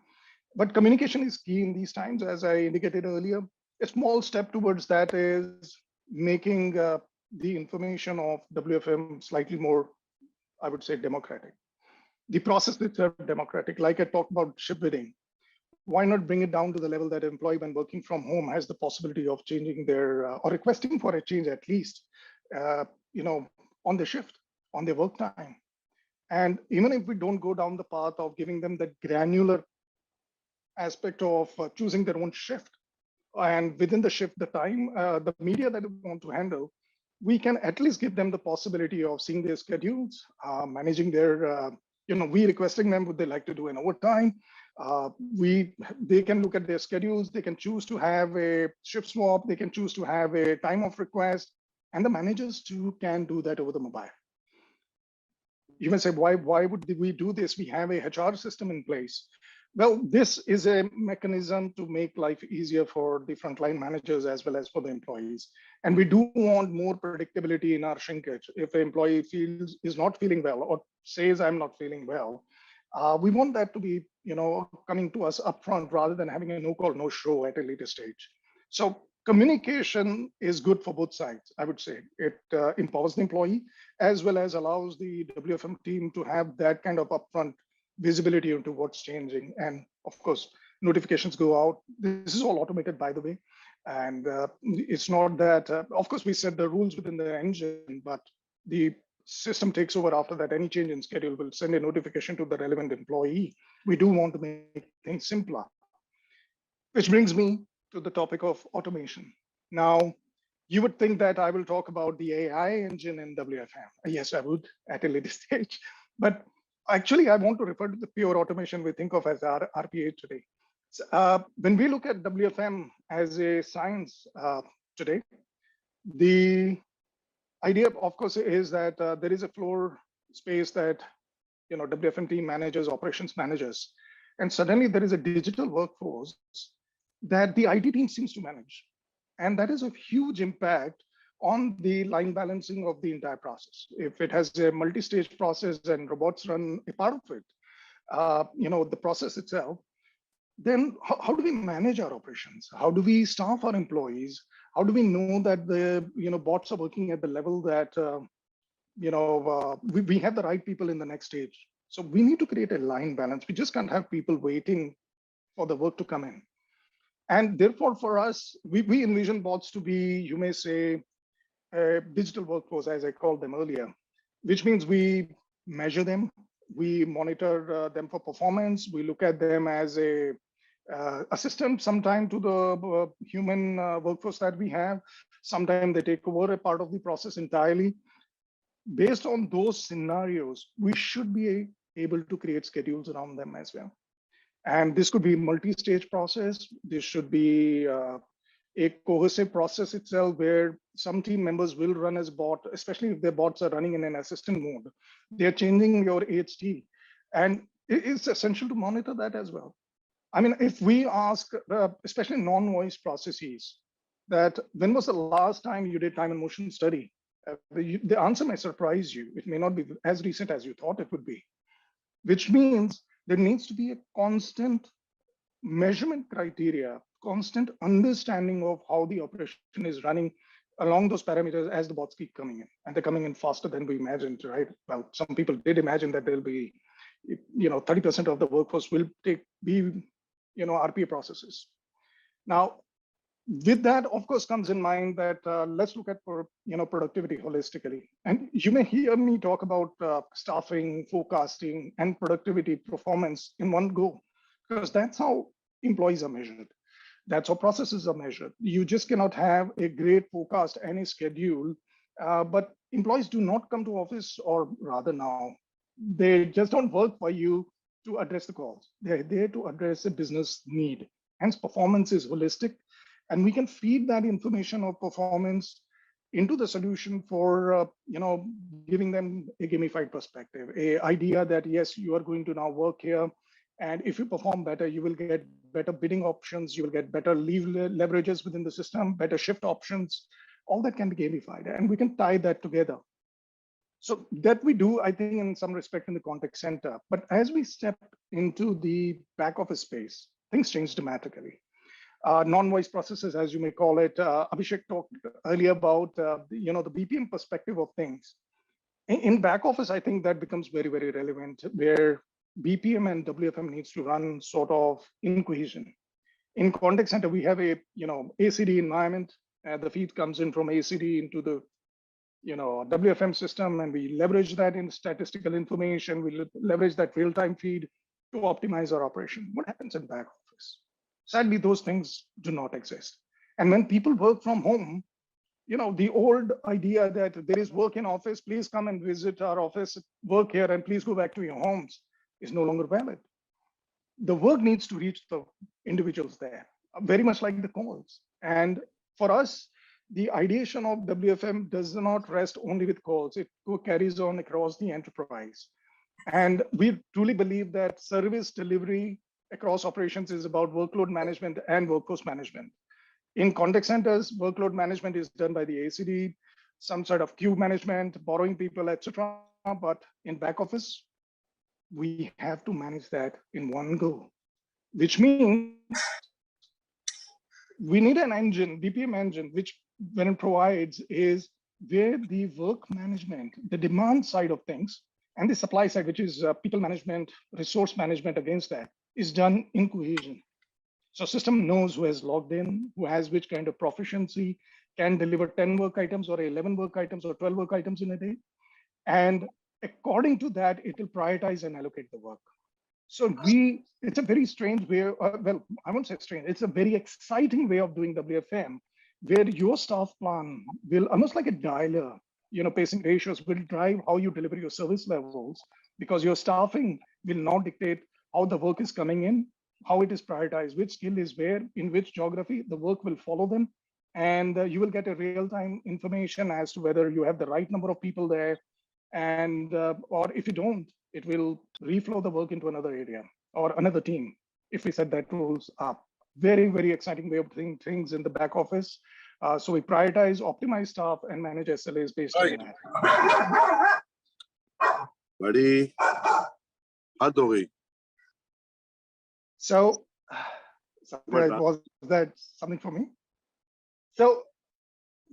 But communication is key in these times, as I indicated earlier. A small step towards that is making the information of WFM slightly more, I would say, democratic. The process itself democratic. Like I talked about shift bidding, why not bring it down to the level that an employee, when working from home, has the possibility of changing their or requesting for a change at least, uh, on the shift, on their work time. And even if we don't go down the path of giving them that granular aspect of choosing their own shift, and within the shift, the time, the media that we want to handle, we can at least give them the possibility of seeing their schedules, managing their, we requesting them, would they like to do an overtime? They can look at their schedules, they can choose to have a shift swap, they can choose to have a time of request, and the managers too can do that over the mobile. You may say, why would we do this? We have a HR system in place. Well, this is a mechanism to make life easier for the frontline managers as well as for the employees. And we do want more predictability in our shrinkage. If an employee is not feeling well or says, I'm not feeling well, we want that to be, coming to us upfront rather than having a no call, no show at a later stage. So communication is good for both sides, I would say. It empowers the employee as well as allows the WFM team to have that kind of upfront visibility into what's changing. And of course, notifications go out. This is all automated, by the way. And it's not that, of course, we set the rules within the engine, but the system takes over after that. Any change in schedule will send a notification to the relevant employee. We do want to make things simpler, which brings me to the topic of automation. Now, you would think that I will talk about the AI engine in WFM. Yes, I would at a later stage, but actually, I want to refer to the pure automation we think of as our RPA today. So, when we look at WFM as a science today, the idea, of course, is that there is a floor space that WFM team managers, operations managers, and suddenly there is a digital workforce that the IT team seems to manage, and that is a huge impact on the line balancing of the entire process. If it has a multi-stage process and robots run a part of it, the process itself, then how do we manage our operations? How do we staff our employees? How do we know that the bots are working at the level that we have the right people in the next stage? So we need to create a line balance. We just can't have people waiting for the work to come in. And therefore, for us, we envision bots to be, you may say, a digital workforce, as I called them earlier, which means we measure them, we monitor them for performance, we look at them as a assistant sometime to the human workforce that we have. Sometimes they take over a part of the process entirely. Based on those scenarios, we should be able to create schedules around them as well. And this could be a multi-stage process. This should be a cohesive process itself where some team members will run as bot, especially if their bots are running in an assistant mode. They're changing your AHT. And it's essential to monitor that as well. I mean, if we ask, especially non-voice processes, that when was the last time you did time and motion study? The answer may surprise you. It may not be as recent as you thought it would be, which means there needs to be a constant measurement criteria, constant understanding of how the operation is running along those parameters as the bots keep coming in. And they're coming in faster than we imagined, right? Well, some people did imagine that there'll be, 30% of the workforce will be RPA processes. Now, with that, of course, comes in mind that let's look at productivity holistically. And you may hear me talk about staffing, forecasting, and productivity performance in one go, because that's how employees are measured. That's how processes are measured. You just cannot have a great forecast and a schedule, but employees do not come to office, or rather now, they just don't work for you to address the calls. They're there to address a business need. Hence, performance is holistic. And we can feed that information of performance into the solution for, giving them a gamified perspective, a idea that, yes, you are going to now work here And if you perform better, you will get better bidding options, you will get better leave leverages within the system, better shift options. All that can be gamified, and we can tie that together. So that we do, I think, in some respect in the contact center. But as we step into the back office space, things change dramatically. Non-voice processes, as you may call it. Abhishek talked earlier about the BPM perspective of things. In back office, I think that becomes very, very relevant, where BPM and WFM needs to run sort of in cohesion. In contact center, we have a ACD environment. The feed comes in from ACD into the WFM system, and we leverage that in statistical information. We leverage that real-time feed to optimize our operation. What happens in back office? Sadly, those things do not exist. And when people work from home, the old idea that there is work in office, please come and visit our office, work here, and please go back to your homes is no longer valid. The work needs to reach the individuals there, very much like the calls. And for us, the ideation of WFM does not rest only with calls. It carries on across the enterprise. And we truly believe that service delivery across operations is about workload management and workforce management. In contact centers, workload management is done by the ACD, some sort of queue management, borrowing people, etc. But in back office, we have to manage that in one go, which means we need an engine, BPM engine, which when it provides is where the work management, the demand side of things, and the supply side, which is people management, resource management against that, is done in cohesion. So system knows who has logged in, who has which kind of proficiency, can deliver 10 work items or 11 work items or 12 work items in a day. And according to that, it will prioritize and allocate the work. So it's a very strange way, well, I won't say strange, it's a very exciting way of doing WFM, where your staff plan will, almost like a dialer, pacing ratios will drive how you deliver your service levels, because your staffing will now dictate how the work is coming in, how it is prioritized, which skill is where, in which geography, the work will follow them. And you will get a real-time information as to whether you have the right number of people there. And, or if you don't, it will reflow the work into another area or another team if we set that rules up. Very, very exciting way of doing things in the back office. So we prioritize, optimize staff, and manage SLAs based on that. Buddy, Adori. So, was that something for me? So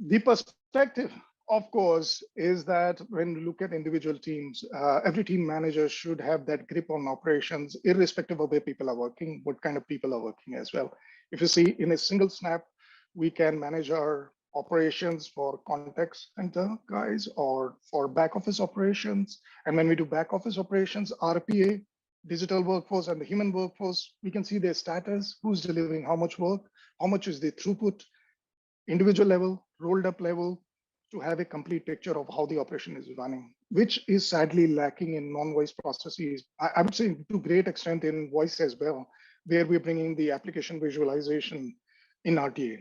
the perspective, of course, is that when you look at individual teams, every team manager should have that grip on operations, irrespective of where people are working, what kind of people are working as well. If you see in a single snap, we can manage our operations for contact center guys or for back office operations. And when we do back office operations, RPA, digital workforce, and the human workforce, we can see their status, who's delivering how much work, how much is the throughput, individual level, rolled up level, to have a complete picture of how the operation is running, which is sadly lacking in non-voice processes. I would say to great extent in voice as well, where we're bringing the application visualization in RTA.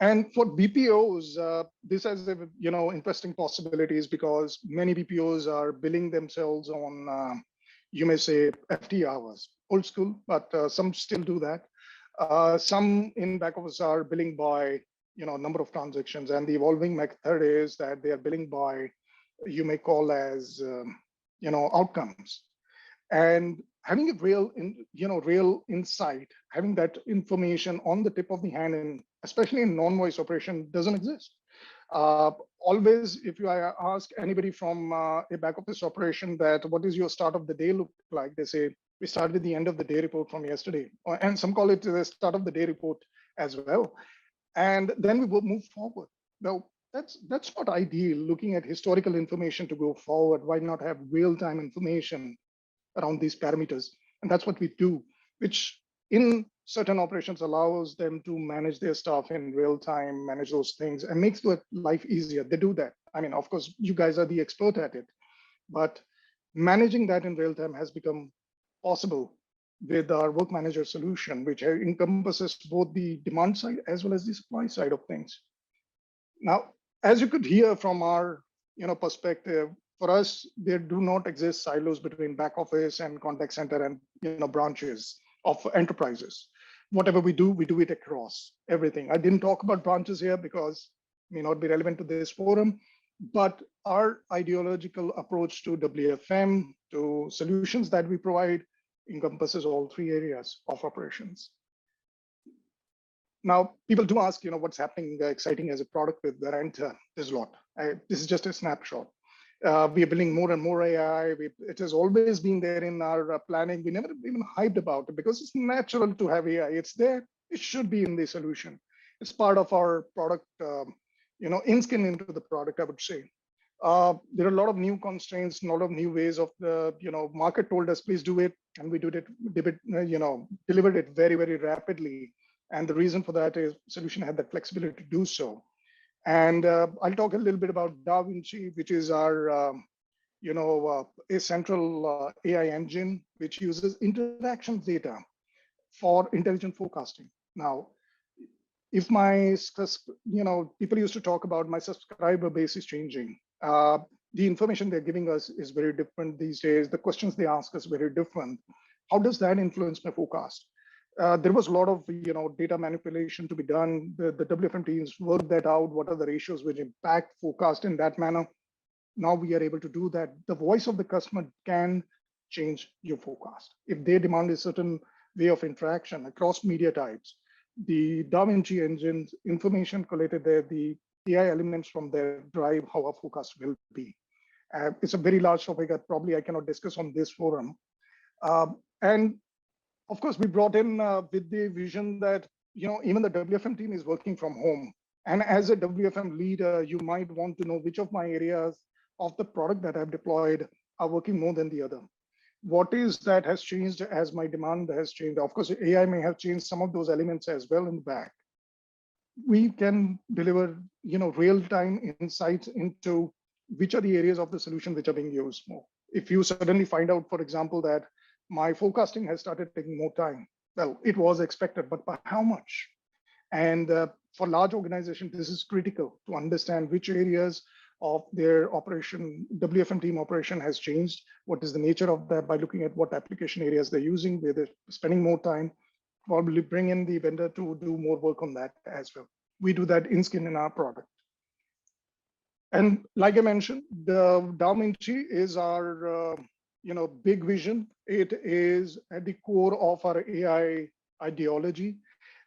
And for BPOs, this has interesting possibilities, because many BPOs are billing themselves on, you may say, FT hours, old school, but some still do that. Some in back office are billing by number of transactions, and the evolving method is that they are billing by, you may call as outcomes. And having a real insight, having that information on the tip of the hand, and especially in non-voice operation, doesn't exist. Always, if you ask anybody from a back office operation that what is your start of the day look like, they say we start with the end of the day report from yesterday, and some call it the start of the day report as well. And then we will move forward. Now, that's not ideal, looking at historical information to go forward. Why not have real-time information around these parameters? And that's what we do, which in certain operations allows them to manage their staff in real time, manage those things, and makes life easier. They do that. I mean, of course, you guys are the expert at it, but managing that in real time has become possible with our work manager solution, which encompasses both the demand side as well as the supply side of things. Now, as you could hear from our perspective, for us, there do not exist silos between back office and contact center and branches of enterprises. Whatever we do it across everything. I didn't talk about branches here because it may not be relevant to this forum, but our ideological approach to WFM, to solutions that we provide, encompasses all three areas of operations. Now, people do ask, what's happening exciting as a product with Verint? There's a lot. This is just a snapshot. We are building more and more AI. It has always been there in our planning. We never even hyped about it because it's natural to have AI. It's there. It should be in the solution. It's part of our product, in-skin into the product, I would say. There are a lot of new constraints, a lot of new ways of the, market told us, please do it. And we delivered it very, very rapidly. And the reason for that is solution had the flexibility to do so. And I'll talk a little bit about DaVinci, which is our, a central AI engine, which uses interaction data for intelligent forecasting. Now, if people used to talk about my subscriber base is changing, the information they're giving us is very different these days. The questions they ask us very different. How does that influence my forecast? There was a lot of data manipulation to be done. The WFM teams worked that out. What are the ratios which impact forecast in that manner? Now we are able to do that. The voice of the customer can change your forecast. If they demand a certain way of interaction across media types, the DaVinci engine's information collated there, the AI elements from there drive how our forecast will be. It's a very large topic that probably I cannot discuss on this forum. And of course, we brought in with the vision that, even the WFM team is working from home. And as a WFM leader, you might want to know which of my areas of the product that I've deployed are working more than the other. What is that has changed as my demand has changed? Of course, AI may have changed some of those elements as well in the back. We can deliver, real-time insights into which are the areas of the solution which are being used more. If you suddenly find out, for example, that my forecasting has started taking more time, well, it was expected, but by how much? And for large organizations, this is critical to understand which areas of their operation, WFM team operation has changed. What is the nature of that by looking at what application areas they're using, where they're spending more time, probably bring in the vendor to do more work on that as well. We do that in-skin in our product. And like I mentioned, the DaVinci is our big vision. It is at the core of our AI ideology.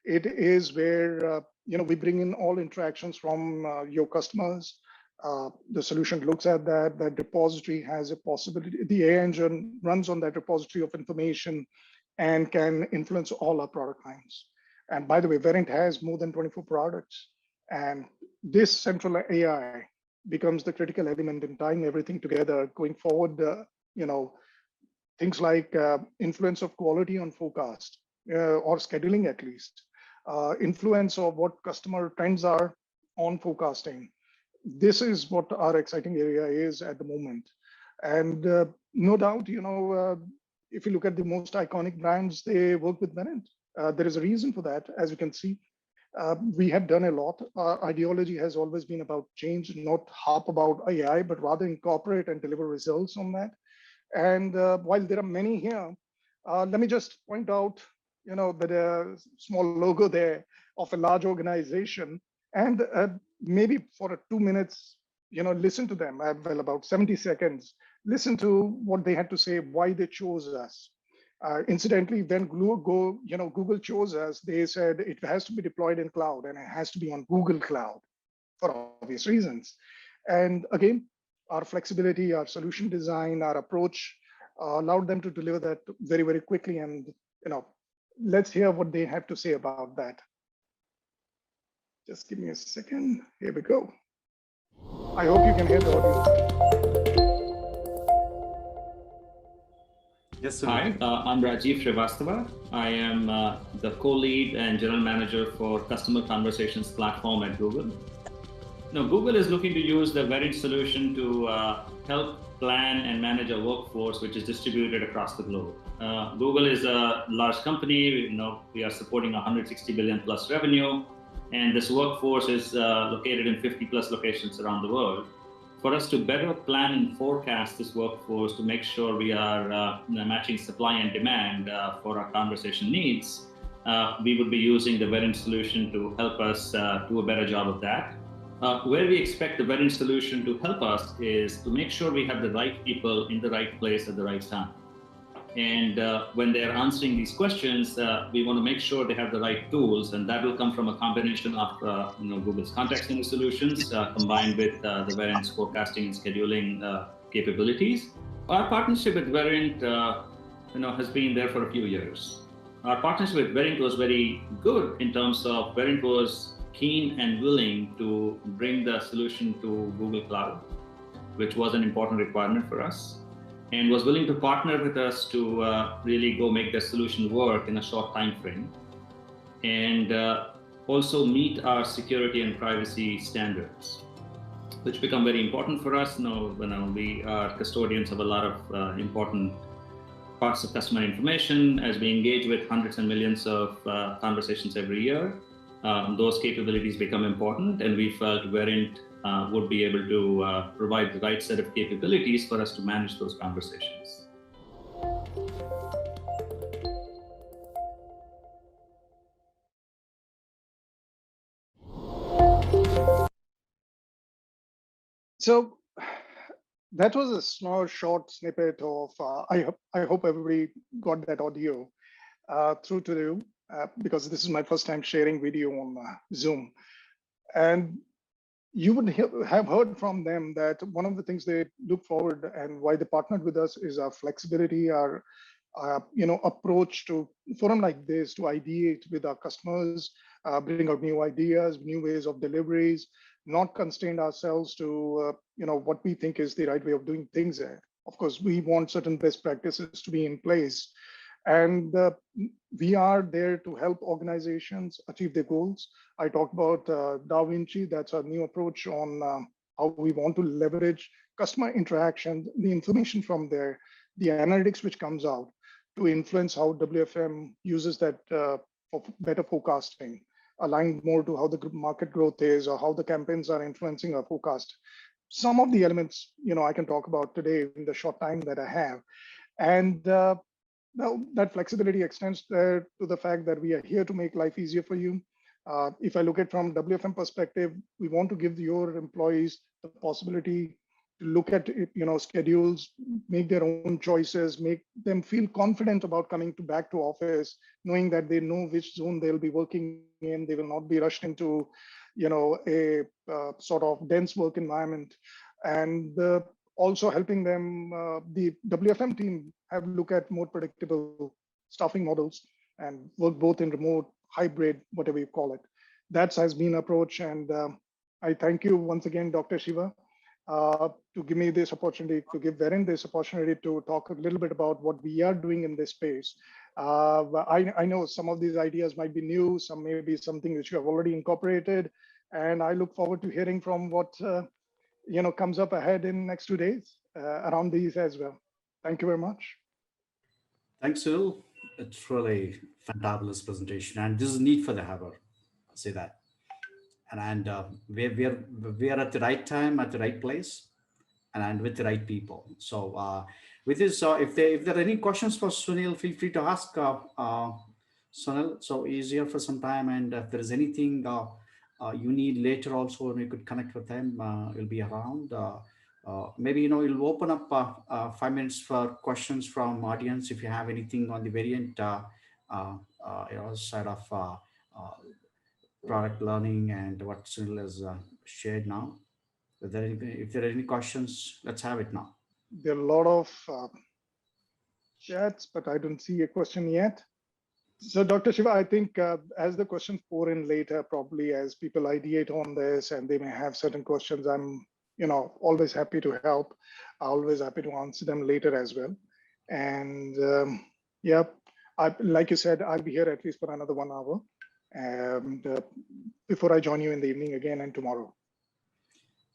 It is where we bring in all interactions from your customers. The solution looks at that. That repository has a possibility. The AI engine runs on that repository of information and can influence all our product lines. And by the way, Verint has more than 24 products. And this central AI becomes the critical element in tying everything together going forward. Things like influence of quality on forecast or scheduling at least, influence of what customer trends are on forecasting. This is what our exciting area is at the moment. And no doubt, if you look at the most iconic brands, they work with Verint. There is a reason for that, as you can see. We have done a lot. Our ideology has always been about change, not harp about AI, but rather incorporate and deliver results on that. And while there are many here, let me just point out, that a small logo there of a large organization, and maybe for 2 minutes, listen to them. Well, about 70 seconds. Listen to what they had to say, why they chose us. Incidentally, when Google chose us, they said it has to be deployed in cloud and it has to be on Google Cloud for obvious reasons. And again, our flexibility, our solution design, our approach allowed them to deliver that very, very quickly. And let's hear what they have to say about that. Just give me a second. Here we go. I hope you can hear the audio. Yes, hi, I'm Rajiv Srivastava. I am the co-lead and general manager for Customer Conversations platform at Google. Now, Google is looking to use the Verint solution to help plan and manage a workforce which is distributed across the globe. Google is a large company. We are supporting 160 billion plus revenue, and this workforce is located in 50 plus locations around the world. for us to better plan and forecast this workforce to make sure we are matching supply and demand for our conversation needs, we would be using the Verint solution to help us do a better job of that. Where we expect the Verint solution to help us is to make sure we have the right people in the right place at the right time. And when they're answering these questions, we want to make sure they have the right tools, and that will come from a combination of Google's contact center solutions combined with the Verint's forecasting and scheduling capabilities. Our partnership with Verint has been there for a few years. Our partnership with Verint was very good in terms of Verint was keen and willing to bring the solution to Google Cloud, which was an important requirement for us, and was willing to partner with us to really go make the solution work in a short time frame, and also meet our security and privacy standards, which become very important for us. We are custodians of a lot of important parts of customer information as we engage with hundreds and millions of conversations every year. Those capabilities become important, and we felt Verint would be able to provide the right set of capabilities for us to manage those conversations. So that was a small, short snippet of, I hope everybody got that audio through to you, because this is my first time sharing video on Zoom. And you would have heard from them that one of the things they look forward and why they partnered with us is our flexibility, our approach to forum like this to ideate with our customers, bring out new ideas, new ways of deliveries, not constrain ourselves to what we think is the right way of doing things there. Of course, we want certain best practices to be in place, and we are there to help organizations achieve their goals. I talked about Da Vinci. That's our new approach on how we want to leverage customer interaction, the information from there, the analytics which comes out to influence how WFM uses that for better forecasting, aligned more to how the market growth is or how the campaigns are influencing our forecast. Some of the elements, I can talk about today in the short time that I have. And now that flexibility extends to the fact that we are here to make life easier for you. If I look at from WFM perspective, we want to give your employees the possibility to look at schedules, make their own choices, make them feel confident about coming back to office, knowing that they know which zone they'll be working in. They will not be rushed into a sort of dense work environment. And also helping them, the WFM team have look at more predictable staffing models and work both in remote, hybrid, whatever you call it. That has been approach. And I thank you once again, Dr. Shiva, to give me this opportunity, to give Verint this opportunity to talk a little bit about what we are doing in this space. I know some of these ideas might be new, some may be something that you have already incorporated, and I look forward to hearing from what comes up ahead in next 2 days around these as well. Thank you very much. Thanks, Sunil. It's really fantabulous presentation, and this is neat for the Haber. I'll say that. And we are at the right time, at the right place, and with the right people. So with this, if there are any questions for Sunil, feel free to ask Sunil. So he's here for some time, and if there is anything you need later, also you could connect with him. He'll be around. Maybe we'll open up 5 minutes for questions from audience. If you have anything on the Verint side of product learning and what Sunil has shared now. If there are any questions, let's have it now. There are a lot of chats, but I don't see a question yet. So Dr. Shiva, I think as the questions pour in later, probably as people ideate on this and they may have certain questions, I'm always happy to help, always happy to answer them later as well. And like you said, I'll be here at least for another 1 hour. And before I join you in the evening again and tomorrow.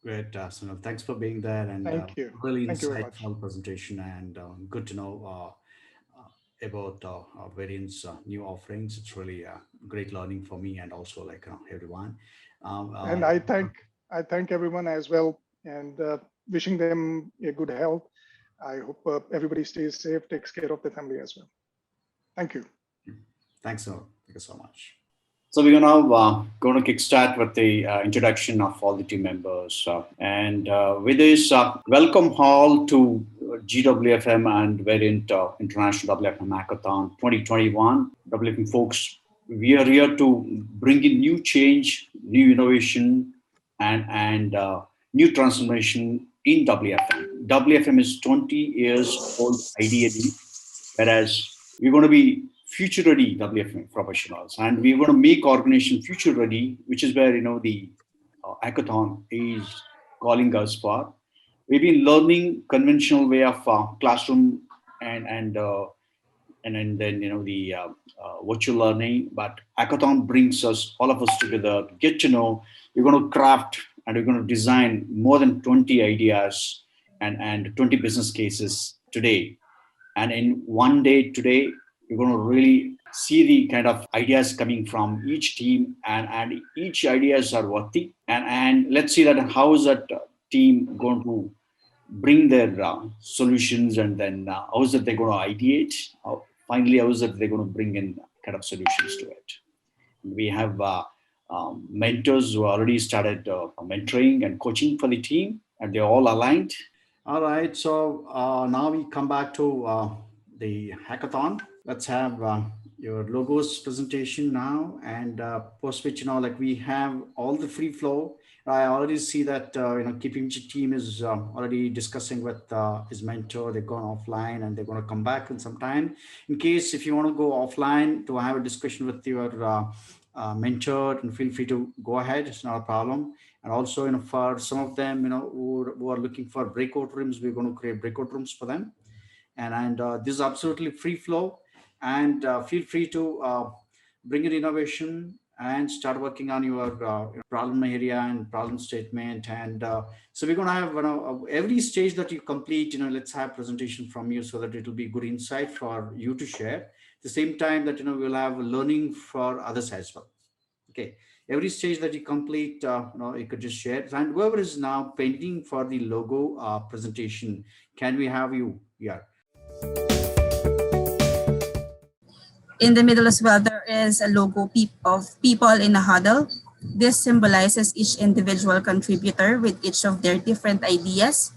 Great, Sunil. Thanks for being there, and thank you. Really thank insightful presentation, and good to know about Verint's new offerings. It's really great learning for me, and also like everyone. And I thank everyone as well. And wishing them a good health. I hope everybody stays safe, takes care of the family as well. Thank you. Thanks, Noor. Thank you so much. So we're now going to kickstart with the introduction of all the team members. And with this, welcome all to GWFM and Verint International WFM Hackathon 2021. WFM folks, we are here to bring in new change, new innovation, and new transformation in WFM. WFM is 20 years old ideally, whereas we're going to be future ready WFM professionals, and we're going to make organization future ready, which is where the hackathon is calling us for. We've been learning conventional way of classroom and then the virtual learning, but hackathon brings us all of us together, get to know. We're going to craft and we're going to design more than 20 ideas and 20 business cases today. And in one day today, you're going to really see the kind of ideas coming from each team, and each ideas are worthy. And let's see that how is that team going to bring their solutions, and then how is that they're going to ideate. Finally, how is that they're going to bring in kind of solutions to it. We have mentors who already started mentoring and coaching for the team, and they're all aligned. All right, so now we come back to the hackathon. Let's have your logos presentation now, and post which like we have all the free flow. I already see that KPMG team is already discussing with his mentor. They're going offline and they're going to come back in some time. In case if you want to go offline to have a discussion with your mentor, and feel free to go ahead. It's not a problem. And also, for some of them, who are looking for breakout rooms, we're going to create breakout rooms for them. And this is absolutely free flow. And feel free to bring your innovation and start working on your problem area and problem statement. And so we're going to have every stage that you complete. Let's have presentation from you so that it will be good insight for you to share. At the same time that we'll have learning for others as well. Okay, every stage that you complete, you could just share. And whoever is now painting for the logo presentation, can we have you here? In the middle as well, there is a logo of people in a huddle. This symbolizes each individual contributor with each of their different ideas,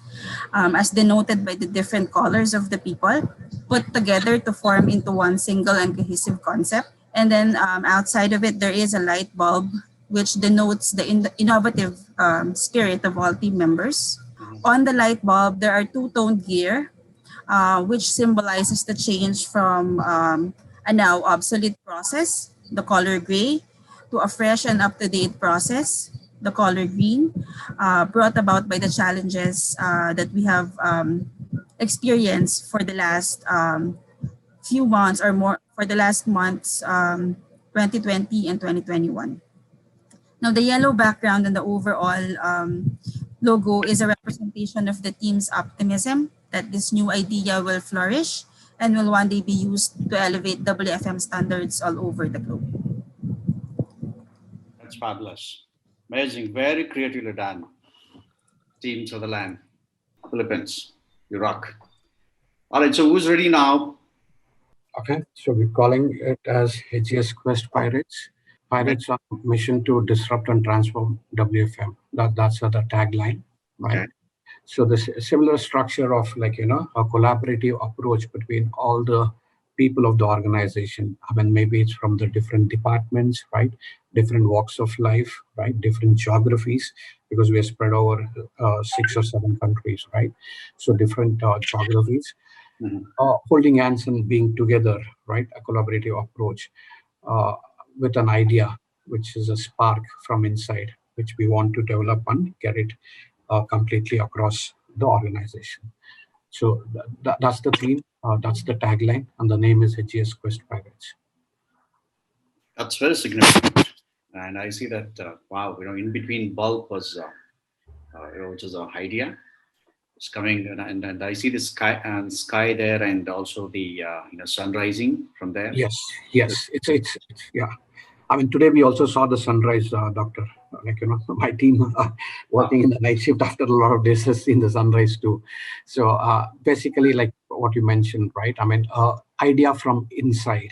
as denoted by the different colors of the people, put together to form into one single and cohesive concept. And then outside of it, there is a light bulb, which denotes the innovative spirit of all team members. On the light bulb, there are two-toned gear, which symbolizes the change from a now obsolete process, the color gray, to a fresh and up-to-date process, the color green, brought about by the challenges that we have experienced for the last few months or more, for the last months, 2020 and 2021. Now, the yellow background and the overall logo is a representation of the team's optimism that this new idea will flourish and will one day be used to elevate WFM standards all over the globe. That's fabulous. Amazing. Very creatively done. Team Sutherland, Philippines. You rock. All right, so who's ready now? Okay, so we're calling it as HGS Quest Pirates. Pirates are mission to disrupt and transform WFM. That's the tagline, right? Okay. So this similar structure of a collaborative approach between all the people of the organization. I mean, maybe it's from the different departments, right? Different walks of life, right? Different geographies, because we are spread over 6 or 7 countries, right? So different geographies. Mm-hmm. Holding hands and being together, right? A collaborative approach with an idea, which is a spark from inside, which we want to develop and get it completely across the organization. So that's the theme, that's the tagline, and the name is HGS Quest Pirates. That's very significant. And I see that, wow, in between bulb was, which is an idea. It's coming, and I see the sky there, and also the sun rising from there. Yes, it's yeah. I mean, today we also saw the sunrise, doctor. Like, my team working in the night shift after a lot of days has seen the sunrise too. So basically, like what you mentioned, right? I mean, idea from inside,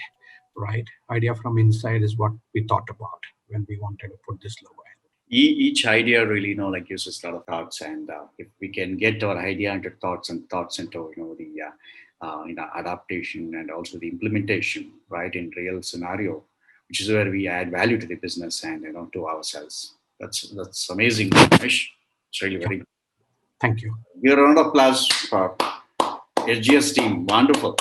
right? Idea from inside is what we thought about when we wanted to put this logo in. Each idea really, like uses a lot of thoughts, and if we can get our idea into thoughts and thoughts into, the adaptation and also the implementation, right, in real scenario, which is where we add value to the business and, to ourselves. That's amazing, Ramesh. It's really very good. Thank you. Give a round of applause for SGS team. Wonderful.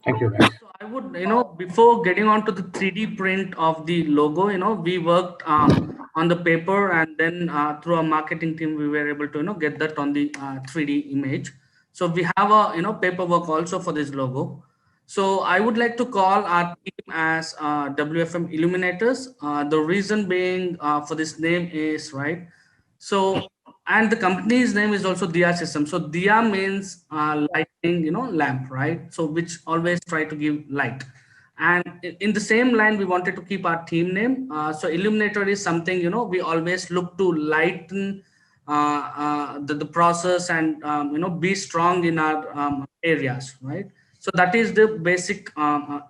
Thank you, guys. So I would, before getting on to the 3D print of the logo, we worked on the paper, and then through our marketing team, we were able to, get that on the 3D image. So we have a, paperwork also for this logo. So I would like to call our team as WFM Illuminators. The reason being for this name is, right, so, and the company's name is also Diya System. So Diya means lighting, lamp, right? So which always try to give light. And in the same line, we wanted to keep our team name. So Illuminator is something, we always look to lighten the process and, be strong in our areas, right? So that is the basic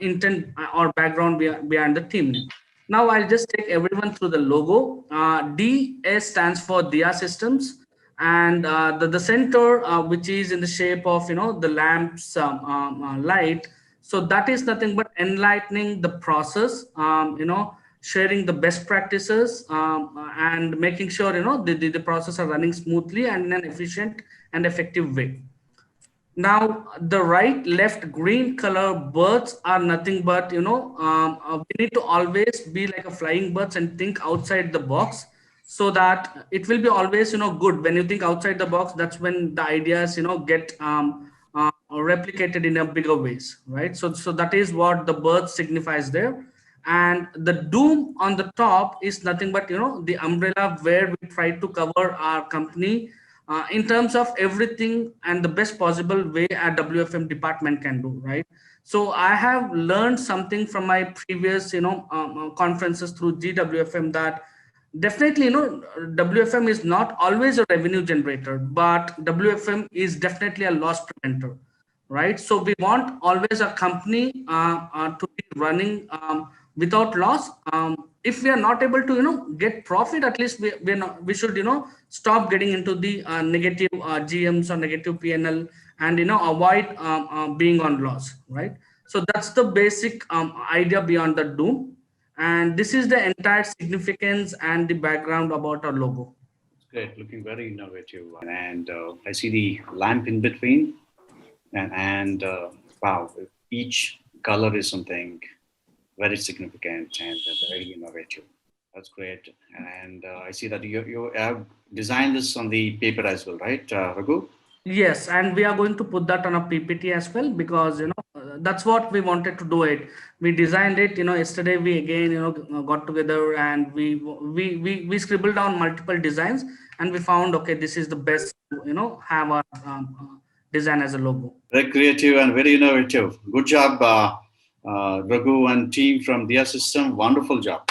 intent or background behind the team name. Now I'll just take everyone through the logo. DS stands for Diya Systems, and the center, which is in the shape of the lamp's light. So that is nothing but enlightening the process. Sharing the best practices and making sure the process are running smoothly and in an efficient and effective way. Now, the right, left, green color birds are nothing but, we need to always be like a flying birds and think outside the box, so that it will be always, good. When you think outside the box, that's when the ideas, get replicated in a bigger ways, right? So that is what the bird signifies there. And the doom on the top is nothing but, the umbrella where we try to cover our company in terms of everything and the best possible way a WFM department can do, right? So I have learned something from my previous, conferences through GWFM, that definitely, WFM is not always a revenue generator, but WFM is definitely a loss preventer, right? So we want always a company to be running without loss. If we are not able to get profit, at least we should stop getting into the negative GMs or negative PNL, and avoid being on loss, right? So that's the basic idea beyond the doom, and this is the entire significance and the background about our logo. Great, looking very innovative, and I see the lamp in between, and wow, each color is something very significant and very innovative. That's great. And I see that you have designed this on the paper as well, right, Raghu? Yes, and we are going to put that on a PPT as well, because that's what we wanted to do it. We designed it. Yesterday we again got together, and we scribbled down multiple designs, and we found, okay, this is the best. Have our design as a logo. Very creative and very innovative. Good job, Raghu and team from Diya System. Wonderful job.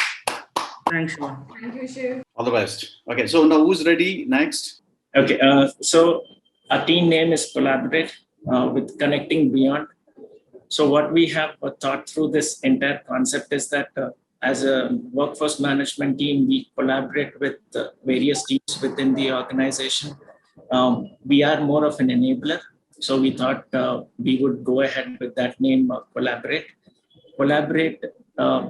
Thanks, Shiva. Thank you, Shiv. All the best. Okay, so now who's ready next? Okay, so our team name is Collaborate with Connecting Beyond. So what we have thought through this entire concept is that as a workforce management team, we collaborate with various teams within the organization. We are more of an enabler. So we thought we would go ahead with that name, Collaborate. Collaborate,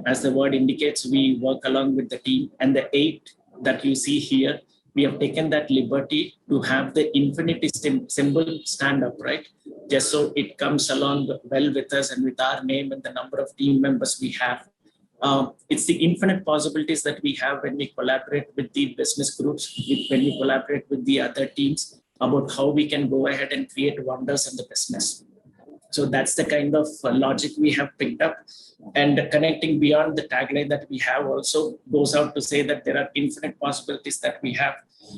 as the word indicates, we work along with the team. And the 8 that you see here, we have taken that liberty to have the infinity symbol stand up, right? Just so it comes along well with us and with our name and the number of team members we have. It's the infinite possibilities that we have when we collaborate with the business groups, when we collaborate with the other teams about how we can go ahead and create wonders in the business. So that's the kind of logic we have picked up. And Connecting Beyond, the tagline that we have, also goes out to say that there are infinite possibilities that we have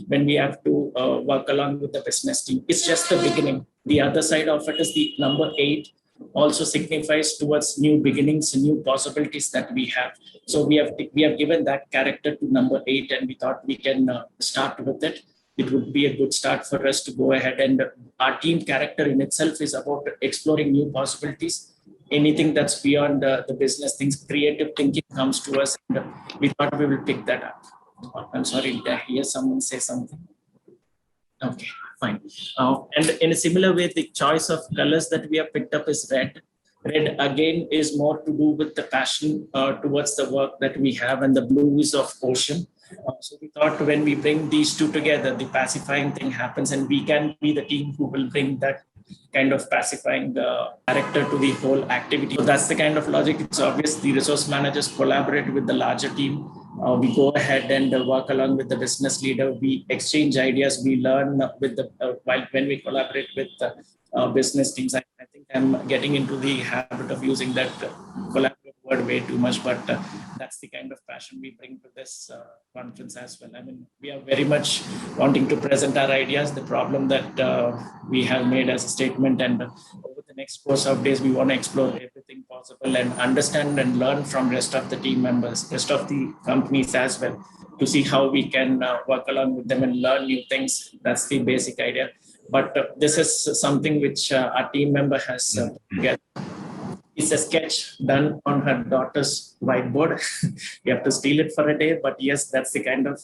when we have to work along with the business team. It's just the beginning. The other side of it is the number 8, also signifies towards new beginnings, new possibilities that we have. So we have given that character to number 8, and we thought we can start with it. It would be a good start for us to go ahead, and our team character in itself is about exploring new possibilities. Anything that's beyond the business things, creative thinking comes to us, and we thought we will pick that up. I'm sorry, did I hear someone say something? Okay, fine. And in a similar way, the choice of colors that we have picked up is red. Red again is more to do with the passion towards the work that we have, and the blue is of ocean. So we thought when we bring these two together, the pacifying thing happens, and we can be the team who will bring that kind of pacifying character to the whole activity. So that's the kind of logic. It's obvious the resource managers collaborate with the larger team. We go ahead and work along with the business leader. We exchange ideas. We learn with the when we collaborate with business teams. I think I'm getting into the habit of using that collaborative word way too much, but that's the kind of passion we bring to this conference as well. I mean, we are very much wanting to present our ideas, the problem that we have made as a statement, and over the next course of days, we want to explore everything possible and understand and learn from rest of the team members, rest of the companies as well, to see how we can work along with them and learn new things. That's the basic idea. But this is something which our team member has together. It's a sketch done on her daughter's whiteboard. You have to steal it for a day, but yes, that's the kind of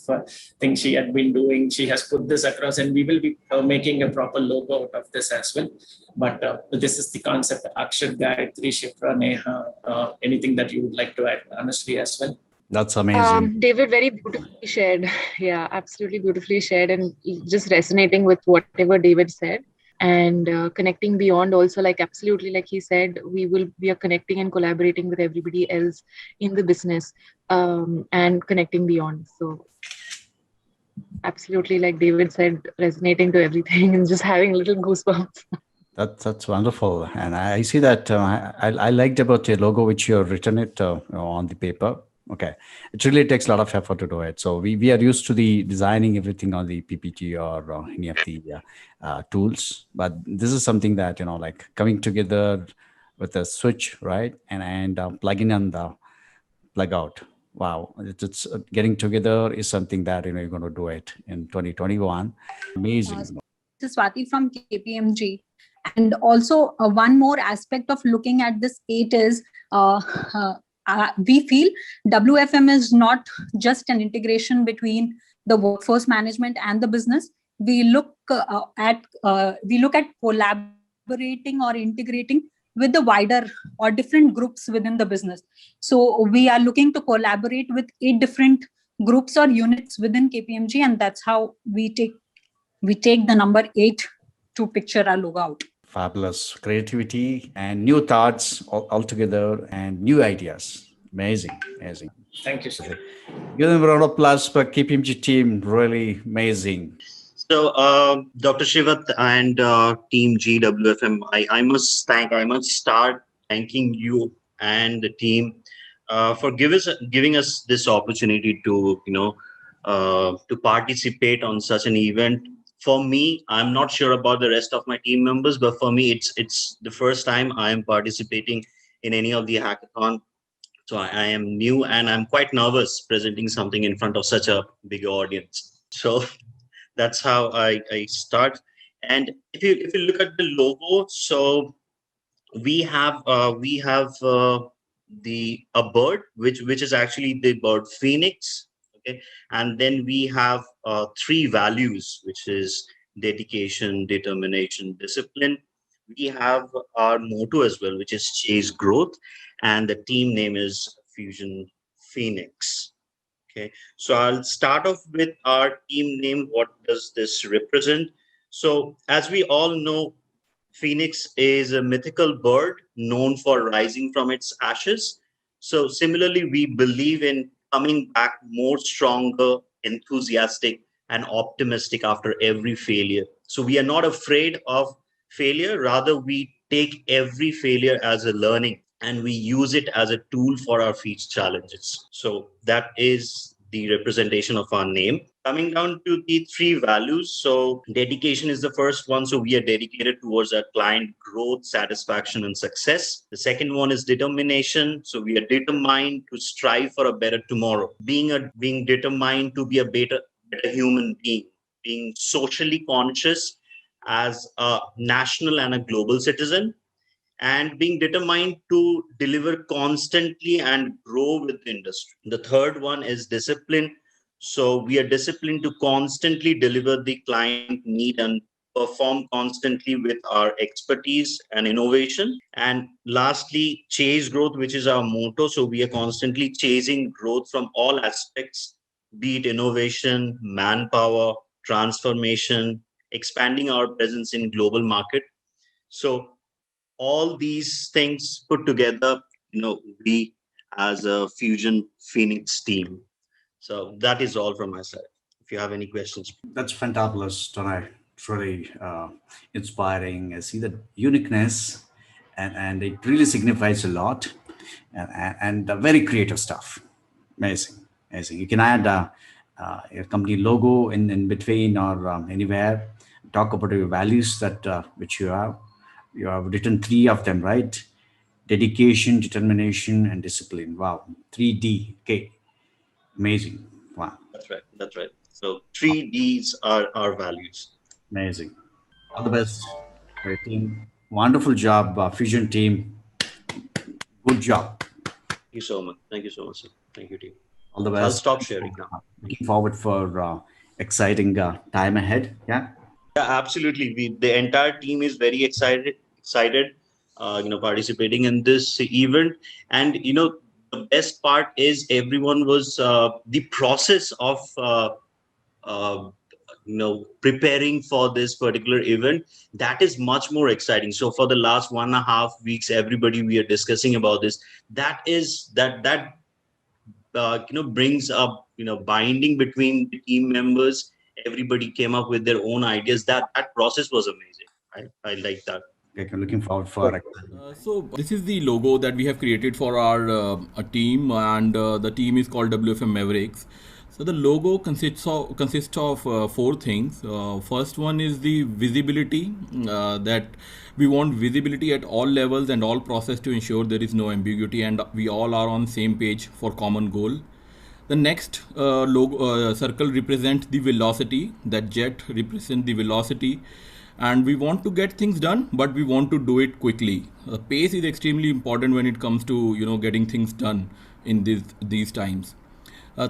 thing she had been doing. She has put this across, and we will be making a proper logo out of this as well. But this is the concept. Akshat, Gayatri, Shifra, Neha, anything that you would like to add, honestly, as well? That's amazing. David, very beautifully shared. Yeah, absolutely beautifully shared, and just resonating with whatever David said. And connecting beyond also, like absolutely, like he said, we are connecting and collaborating with everybody else in the business, and connecting beyond. So absolutely, like David said, resonating to everything and just having little goosebumps. That's wonderful, and I see that I liked about your logo, which you have written it on the paper. Okay, it really takes a lot of effort to do it. So we are used to the designing everything on the PPT or any of the tools, but this is something that like coming together with a switch, right, and plugging in the plug out. Wow, it's getting together is something that you're going to do it in 2021. Amazing. This is Swati from KPMG. And also one more aspect of looking at this 8 is we feel WFM is not just an integration between the workforce management and the business. We look at collaborating or integrating with the wider or different groups within the business. So we are looking to collaborate with 8 different groups or units within KPMG, and that's how we take the number 8 to picture our logo out. Fabulous creativity and new thoughts all together and new ideas. Amazing. Thank you, sir. Give them a round of applause for KPMG team. Really amazing. So, Dr. Shivat and team GWFM, I must start thanking you and the team for giving us this opportunity to to participate on such an event. For me, I'm not sure about the rest of my team members, but for me, it's the first time I am participating in any of the hackathon. So I am new and I'm quite nervous presenting something in front of such a big audience. So that's how I start. And if you look at the logo, so we have a bird which is actually the bird phoenix. Okay, and then we have 3 values, which is dedication, determination, discipline. We have our motto as well, which is chase growth, and the team name is Fusion Phoenix. Okay, so I'll start off with our team name. What does this represent? So as we all know, Phoenix is a mythical bird known for rising from its ashes. So similarly, we believe in coming back more stronger, enthusiastic, and optimistic after every failure. So we are not afraid of failure. Rather, we take every failure as a learning and we use it as a tool for our future challenges. So that is the representation of our name. Coming down to the three values. So dedication is the first one. So we are dedicated towards our client growth, satisfaction, and success. The second one is determination. So we are determined to strive for a better tomorrow. Being determined to be a better human being, being socially conscious as a national and a global citizen, and being determined to deliver constantly and grow with the industry. The third one is discipline. So we are disciplined to constantly deliver the client need and perform constantly with our expertise and innovation. And lastly, chase growth, which is our motto. So we are constantly chasing growth from all aspects, be it innovation, manpower, transformation, expanding our presence in global market. So all these things put together, we as a Fusion Phoenix team. So that is all from my side. If you have any questions. That's fantabulous, Tanay. Truly inspiring. I see the uniqueness, and it really signifies a lot, and very creative stuff. Amazing, amazing. You can add your company logo in between or anywhere. Talk about your values that which you have. You have written three of them, right? Dedication, determination, and discipline. Wow, 3D. Okay, amazing. Wow. That's right. That's right. So 3Ds are our values. Amazing. All the best for your team. Wonderful job, Fusion team. Good job. Thank you so much. Thank you so much, sir. Thank you, team. All the So best. I'll stop sharing now. Looking forward for exciting time ahead. Yeah. Yeah, absolutely. The entire team is very excited, participating in this event. And, the best part is everyone was the process of, preparing for this particular event. That is much more exciting. So for the last 1.5 weeks, everybody, we are discussing about this. That brings up, binding between the team members. Everybody came up with their own ideas. That process was amazing. I like that. Okay, looking forward for So this is the logo that we have created for our team, and the team is called WFM Mavericks. So the logo consists of four things. First one is the visibility, that we want visibility at all levels and all process to ensure there is no ambiguity and we all are on same page for common goal. The next logo circle represents the velocity. That jet represents the velocity, and we want to get things done, but we want to do it quickly. Pace is extremely important when it comes to getting things done in these times.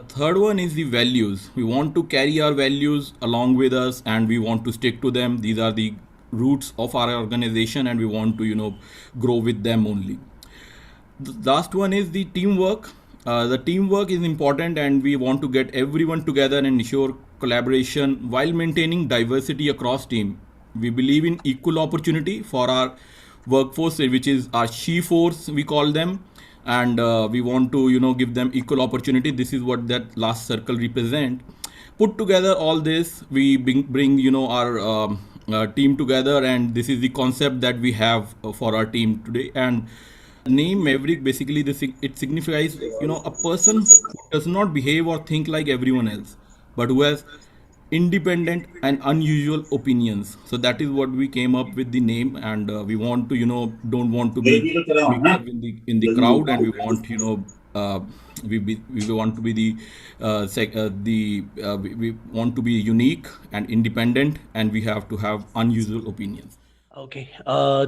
Third one is the values. We want to carry our values along with us, and we want to stick to them. These are the roots of our organization, and we want to grow with them only. The last one is the teamwork. The teamwork is important, and we want to get everyone together and ensure collaboration while maintaining diversity across team. We believe in equal opportunity for our workforce, which is our she force, we call them, and we want to give them equal opportunity. This is what that last circle represent. Put together all this, we bring our team together, and this is the concept that we have for our team today. And name Maverick, basically it signifies a person who does not behave or think like everyone else, but who has independent and unusual opinions. So that is what we came up with the name, and we want to don't want to be mixed up in the crowd, and we want we want to be we want to be unique and independent, and we have to have unusual opinions. Okay,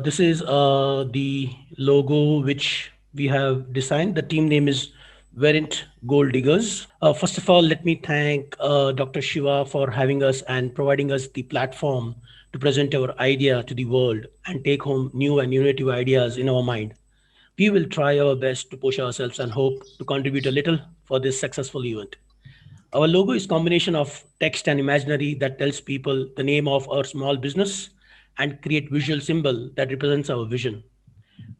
this is the logo which we have designed. The team name is Verint Gold Diggers. First of all, let me thank Dr. Shiva for having us and providing us the platform to present our idea to the world and take home new and innovative ideas in our mind. We will try our best to push ourselves and hope to contribute a little for this successful event. Our logo is a combination of text and imaginary that tells people the name of our small business and create visual symbol that represents our vision.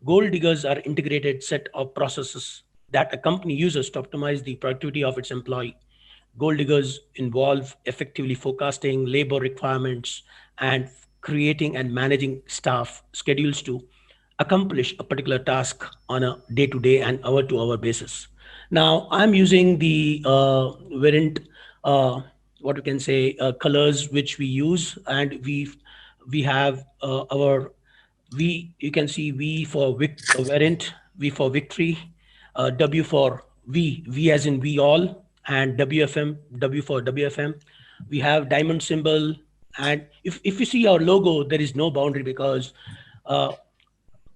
Gold diggers are integrated set of processes that a company uses to optimize the productivity of its employee. Gold diggers involve effectively forecasting labor requirements and creating and managing staff schedules to accomplish a particular task on a day-to-day and hour-to-hour basis. Now I'm using the Verint, what we can say, colors which we use, and we have our V. You can see V for Verint, V for victory, W for V as in we all, and WFM, W for WFM. We have diamond symbol, and if you see our logo, there is no boundary because uh,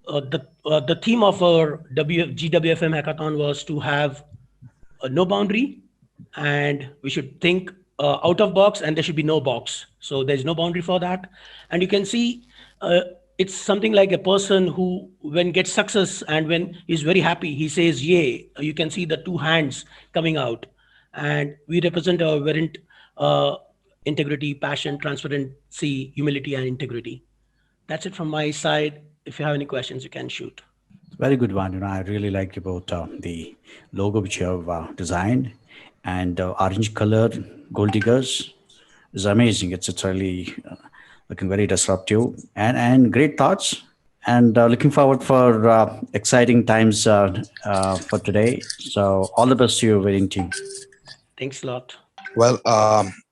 the theme of our GWFM hackathon was to have no boundary, and we should think out of box, and there should be no box. So there's no boundary for that. And you can see it's something like a person who, when gets success and when he's very happy, he says yay. You can see the two hands coming out, and we represent our Verint integrity, passion, transparency, humility, and integrity. That's it from my side. If you have any questions, you can shoot. Very good one. I really like about the logo which you have designed, and orange color gold diggers is amazing. It's really looking very disruptive and great thoughts. And looking forward for exciting times for today. So all the best to your winning team. Thanks a lot. Well,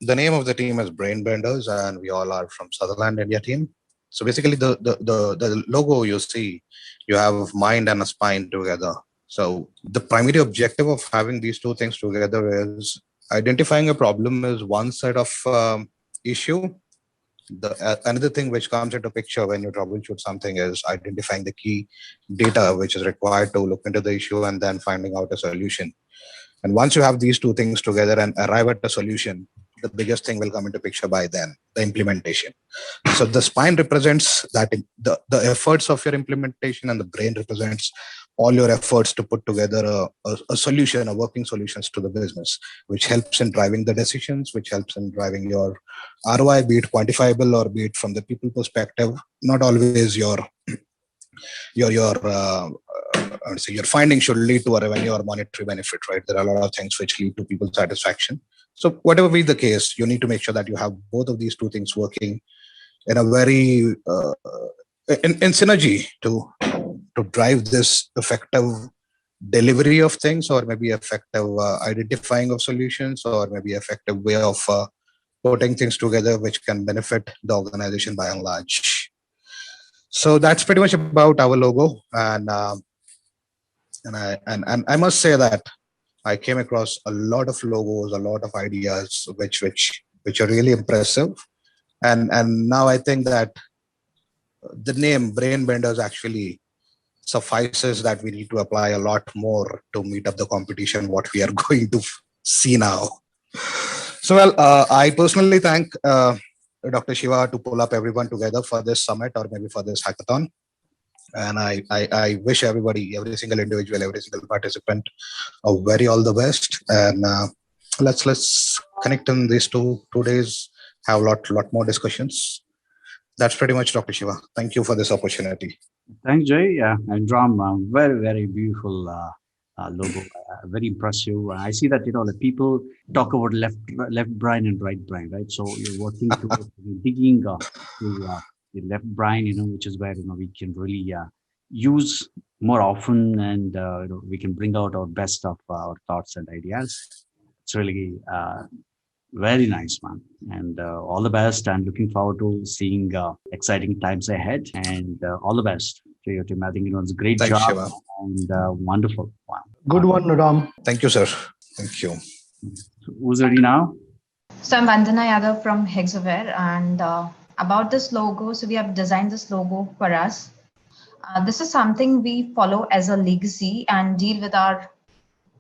the name of the team is Brain Benders, and we all are from Sutherland, India team. So basically, the logo you see, you have mind and a spine together. So the primary objective of having these two things together is identifying a problem is one side of issue. Another thing which comes into picture when you troubleshoot something is identifying the key data which is required to look into the issue and then finding out a solution. And once you have these two things together and arrive at a solution, the biggest thing will come into picture by then, the implementation. So the spine represents that the efforts of your implementation, and the brain represents all your efforts to put together a solution, a working solutions to the business, which helps in driving the decisions, which helps in driving your ROI, be it quantifiable or be it from the people perspective. Not always your findings should lead to a revenue or monetary benefit, right? There are a lot of things which lead to people's satisfaction. So whatever be the case, you need to make sure that you have both of these two things working in a very in synergy to drive this effective delivery of things, or maybe effective identifying of solutions, or maybe effective way of putting things together which can benefit the organization by and large. So that's pretty much about our logo, and I must say that I came across a lot of logos, a lot of ideas, which are really impressive, and now I think that the name Brain Benders actually suffices, that we need to apply a lot more to meet up the competition what we are going to see now. So well, I personally thank Dr. Shiva to pull up everyone together for this summit, or maybe for this hackathon. And I wish everybody, every single individual, every single participant, a very all the best. And let's connect in these two days, have a lot more discussions. That's pretty much, Dr. Shiva. Thank you for this opportunity. Thanks, Jay. And Ram, very beautiful logo, very impressive. I see that the people talk about left brain and right brain, right? So you're working towards digging to the left brain, which is where we can really use more often, and we can bring out our best of our thoughts and ideas. It's really very nice, man, and all the best. And looking forward to seeing exciting times ahead, and all the best to your team. I think it's a great Thanks, job, Shiva. and wonderful. Wow. Good one, Ram. Thank you, sir. Thank you. So who's ready now? So I'm Vandana Yadav from Hexaware, and about this logo, so we have designed this logo for us. This is something we follow as a legacy and deal with our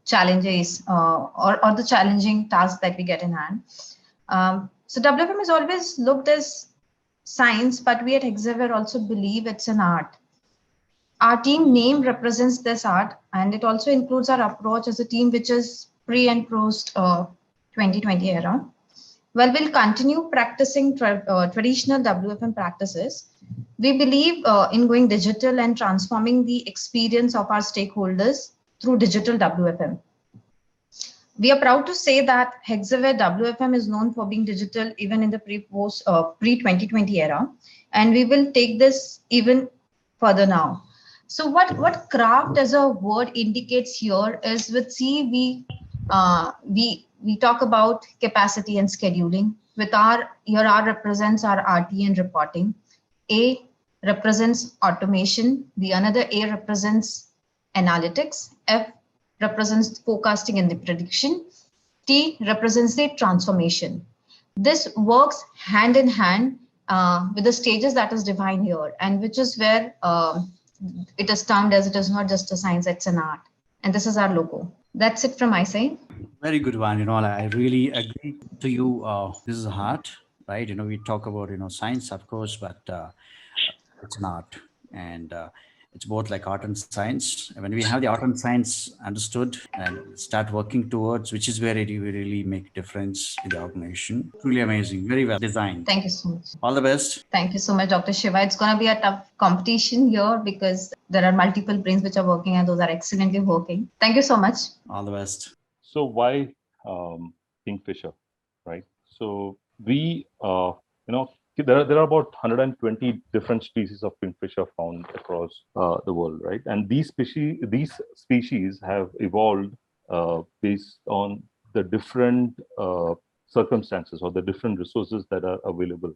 challenges or the challenging tasks that we get in hand. So WFM has always looked as science, but we at Hexaware also believe it's an art. Our team name represents this art, and it also includes our approach as a team which is pre and post 2020 era. Well, we'll continue practicing traditional WFM practices. We believe in going digital and transforming the experience of our stakeholders through digital WFM. We are proud to say that Hexaware WFM is known for being digital even in the pre-2020 era, and we will take this even further now. So what craft as a word indicates here is with C, we talk about capacity and scheduling. With R, here R represents our RT and reporting. A represents automation. The another A represents analytics. F represents forecasting and the prediction. T represents the transformation. This works hand in hand with the stages that is defined here, and which is where it is termed as it is not just a science, it's an art. And this is our logo. That's it from my side. Very good one. I really agree to you. This is art, right? We talk about, science, of course, but it's an art. And it's both like art and science. When we have the art and science understood and start working towards, which is where it will really make difference in the organization. Truly amazing. Very well designed. Thank you so much. All the best. Thank you so much, Dr. Shiva. It's going to be a tough competition here because there are multiple brains which are working and those are excellently working. Thank you so much. All the best. So why Kingfisher, right? So we, there are about 120 different species of kingfisher found across the world, right? And these species have evolved based on the different circumstances or the different resources that are available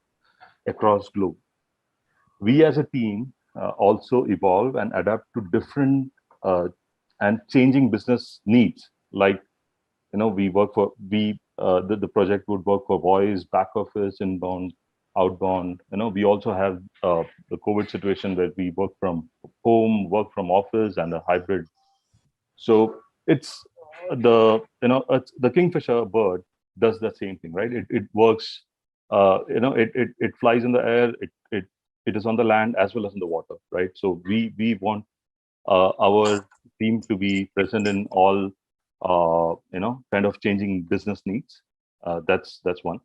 across globe. We as a team also evolve and adapt to different and changing business needs. Like, we work for the project would work for voice, back office, inbound, outbound. We also have the COVID situation where we work from home, work from office, and a hybrid. So it's the kingfisher bird does the same thing, right? It works. It flies in the air. It is on the land as well as in the water, right? So we want our team to be present in all kind of changing business needs. That's one.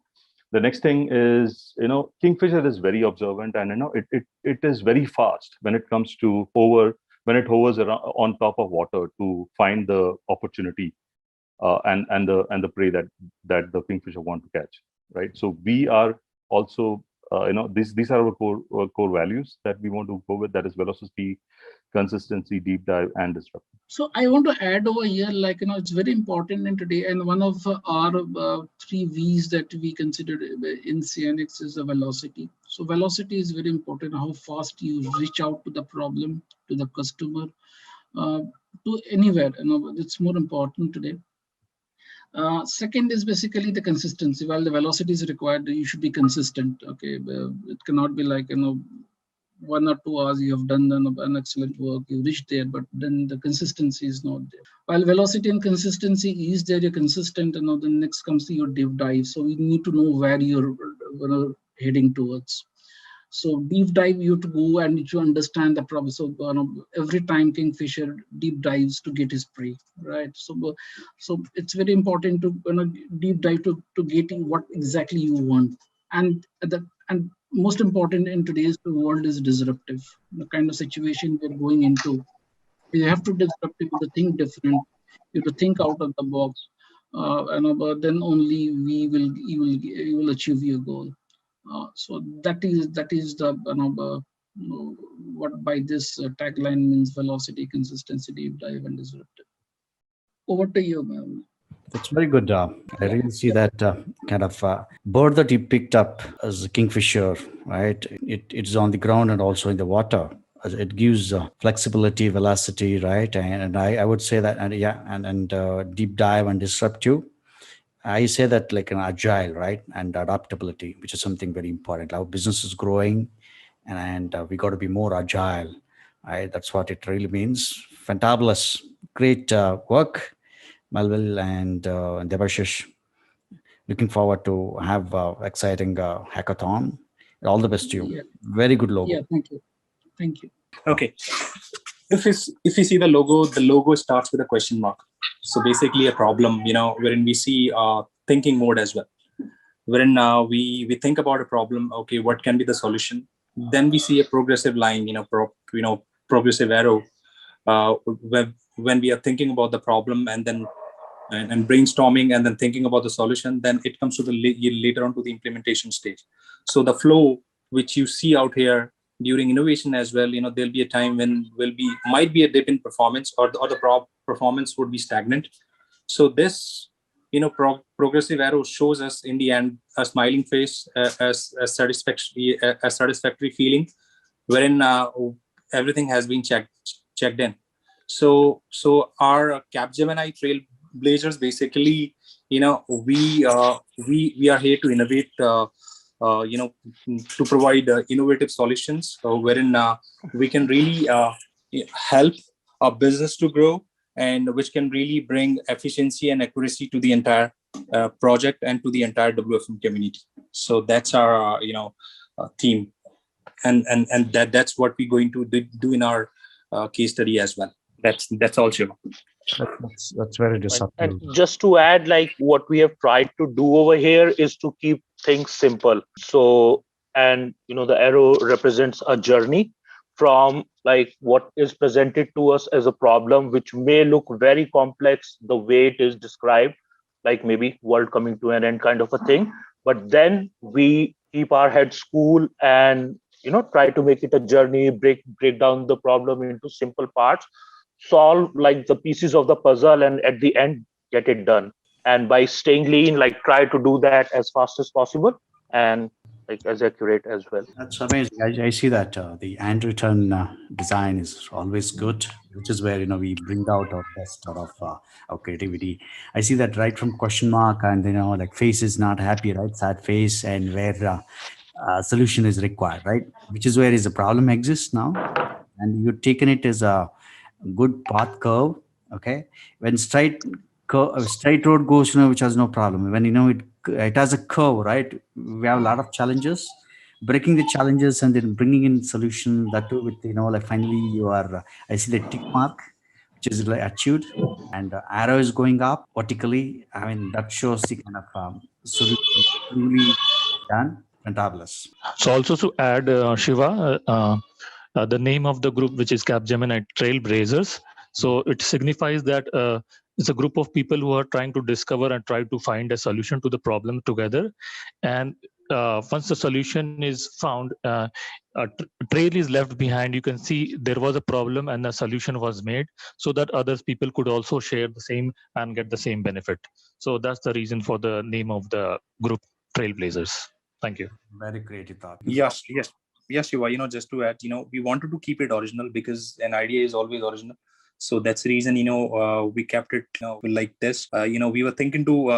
The next thing is, kingfisher is very observant, and it is very fast when it comes to when it hovers around on top of water to find the opportunity and the prey that the kingfisher want to catch, right? So we are also these are our core values that we want to go with. That is velocity, consistency, deep dive, and disruption. So I want to add over here, it's very important in today, and one of our 3 V's that we considered in CNX is the velocity. So velocity is very important, how fast you reach out to the problem, to the customer, to anywhere. It's more important today. Second is basically the consistency. While the velocity is required, you should be consistent. Okay, it cannot be like 1 or 2 hours you have done an excellent work, you reached there, but then the consistency is not there. While velocity and consistency is there, you're consistent, then next comes to your deep dive. So we need to know where you're heading towards. So deep dive, you have to go and you understand the problem. So every time kingfisher deep dives to get his prey, right? So it's very important to deep dive to get in what exactly you want. And most important in today's world is disruptive. The kind of situation we're going into, you have to disrupt it to think different. You have to think out of the box, but then only you will achieve your goal. So that is the what by this tagline means: velocity, consistency, deep dive, and disruptive. Over to you, ma'am. That's very good. I really see that kind of bird that you picked up as a kingfisher, right? It's on the ground and also in the water. It gives flexibility, velocity, right? And I would say that, and deep dive and disruptive. I say that like an agile, right? And adaptability, which is something very important. Our business is growing and we got to be more agile, right? That's what it really means. Fantabulous. Great work, Melville and Debashish. Looking forward to have exciting hackathon. All the best to you. Yeah. Very good logo. Yeah, thank you. Thank you. Okay. If you see the logo starts with a question mark. So basically a problem, wherein we see thinking mode as well. Wherein we think about a problem. Okay, what can be the solution? Then we see a progressive line, progressive arrow. When we are thinking about the problem and then and brainstorming and then thinking about the solution, then it comes to the later on to the implementation stage. So the flow which you see out here during innovation as well, there'll be a time when might be a dip in performance, or the performance would be stagnant. So this, progressive arrow shows us in the end a smiling face, as satisfactory feeling, wherein everything has been checked in. So our Capgemini Trailblazers, basically, we are here to innovate, to provide innovative solutions, wherein we can really help a business to grow, and which can really bring efficiency and accuracy to the entire project and to the entire WFM community. So that's our theme, and that's what we're going to do in our case study as well. That's all, Shiva. That's very disruptive. And just to add, like what we have tried to do over here is to keep things simple. So, and the arrow represents a journey from like what is presented to us as a problem, which may look very complex the way it is described, like maybe world coming to an end kind of a thing. But then we keep our heads cool and try to make it a journey, break down the problem into simple parts, solve like the pieces of the puzzle, and at the end get it done. And by staying lean, like try to do that as fast as possible and like as accurate as well. That's amazing. I see that the handwritten design is always good, which is where we bring out our best out of our creativity. I see that right from question mark, and like face is not happy, right? Sad face, and where solution is required, right? Which is where is the problem exists now, and you've taken it as a good path curve. Okay, when straight road goes, which has no problem. When it has a curve, right? We have a lot of challenges. Breaking the challenges and then bringing in solution, that too with like finally you are. I see the tick mark, which is like achieved, and the arrow is going up vertically. I mean that shows the kind of solution truly done. Fantabulous. So also to add, Shiva, the name of the group, which is Capgemini Trailblazers. So it signifies that it's a group of people who are trying to discover and try to find a solution to the problem together. And once the solution is found, a trail is left behind. You can see there was a problem and a solution was made so that other people could also share the same and get the same benefit. So that's the reason for the name of the group, Trailblazers. Thank you. Very creative thought. Yes, Shiva, just to add, we wanted to keep it original because an idea is always original. So that's the reason, we kept it like this. We were thinking to,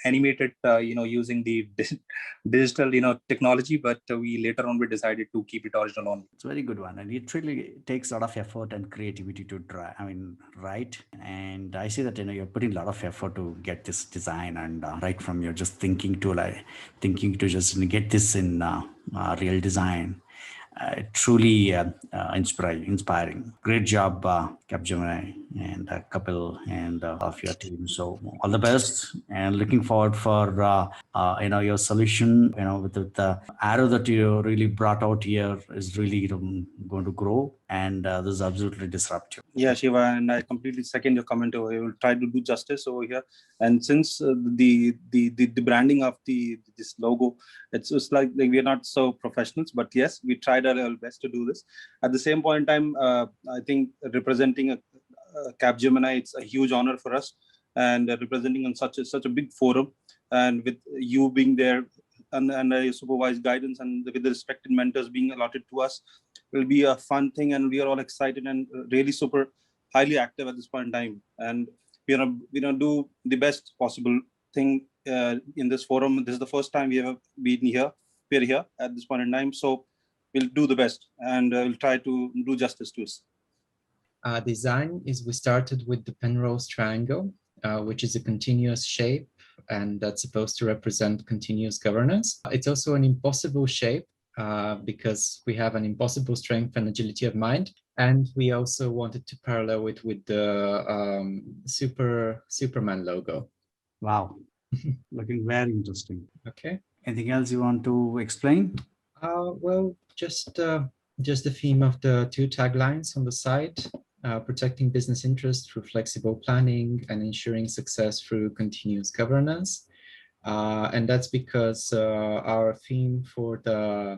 animate it, using the digital, technology, but we later on we decided to keep it original only. It's a very good one, and it really takes a lot of effort and creativity to write. And I see that you're putting a lot of effort to get this design, and right from you're just thinking to just get this in real design. Truly inspiring. Great job, Capgemini and Kapil and of your team. So all the best, and looking forward for your solution. With the arrow that you really brought out here is really going to grow, and this is absolutely disruptive. Yeah, Shiva, and I completely second your comment. I will try to do justice over here. And since the branding of this logo, it's like we are not so professionals, but yes, we tried our best to do this. At the same point in time, I think representing a Capgemini, it's a huge honor for us, and representing on such a big forum, and with you being there, and a supervised guidance, and with the respected mentors being allotted to us, will be a fun thing, and we are all excited and really super highly active at this point in time. And we're gonna do the best possible thing in this forum. This is the first time we have been here. We're here at this point in time, so we'll do the best, and we'll try to do justice to us. Design is we started with the Penrose triangle, which is a continuous shape, and that's supposed to represent continuous governance. It's also an impossible shape because we have an impossible strength and agility of mind. And we also wanted to parallel it with the Superman logo. Wow, looking very interesting. Okay. Anything else you want to explain? Well, just the theme of the two taglines on the side. Protecting business interests through flexible planning and ensuring success through continuous governance. And that's because our theme for the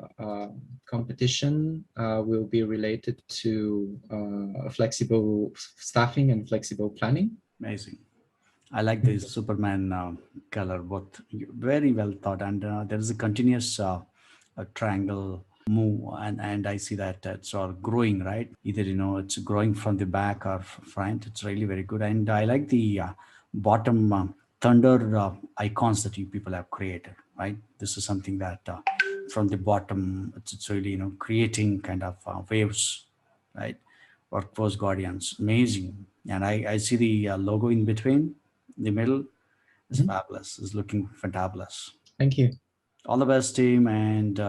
competition will be related to flexible staffing and flexible planning. Amazing. I like this Superman color, both very well thought. And there is a continuous triangle move, and I see that it's all growing, right? Either, it's growing from the back or front. It's really very good. And I like the bottom thunder icons that you people have created, right? This is something that from the bottom, it's really, creating kind of waves, right? Workforce Guardians, amazing. And I see the logo in between, the middle is fabulous. It's looking fantabulous. Thank you. All the best, team, and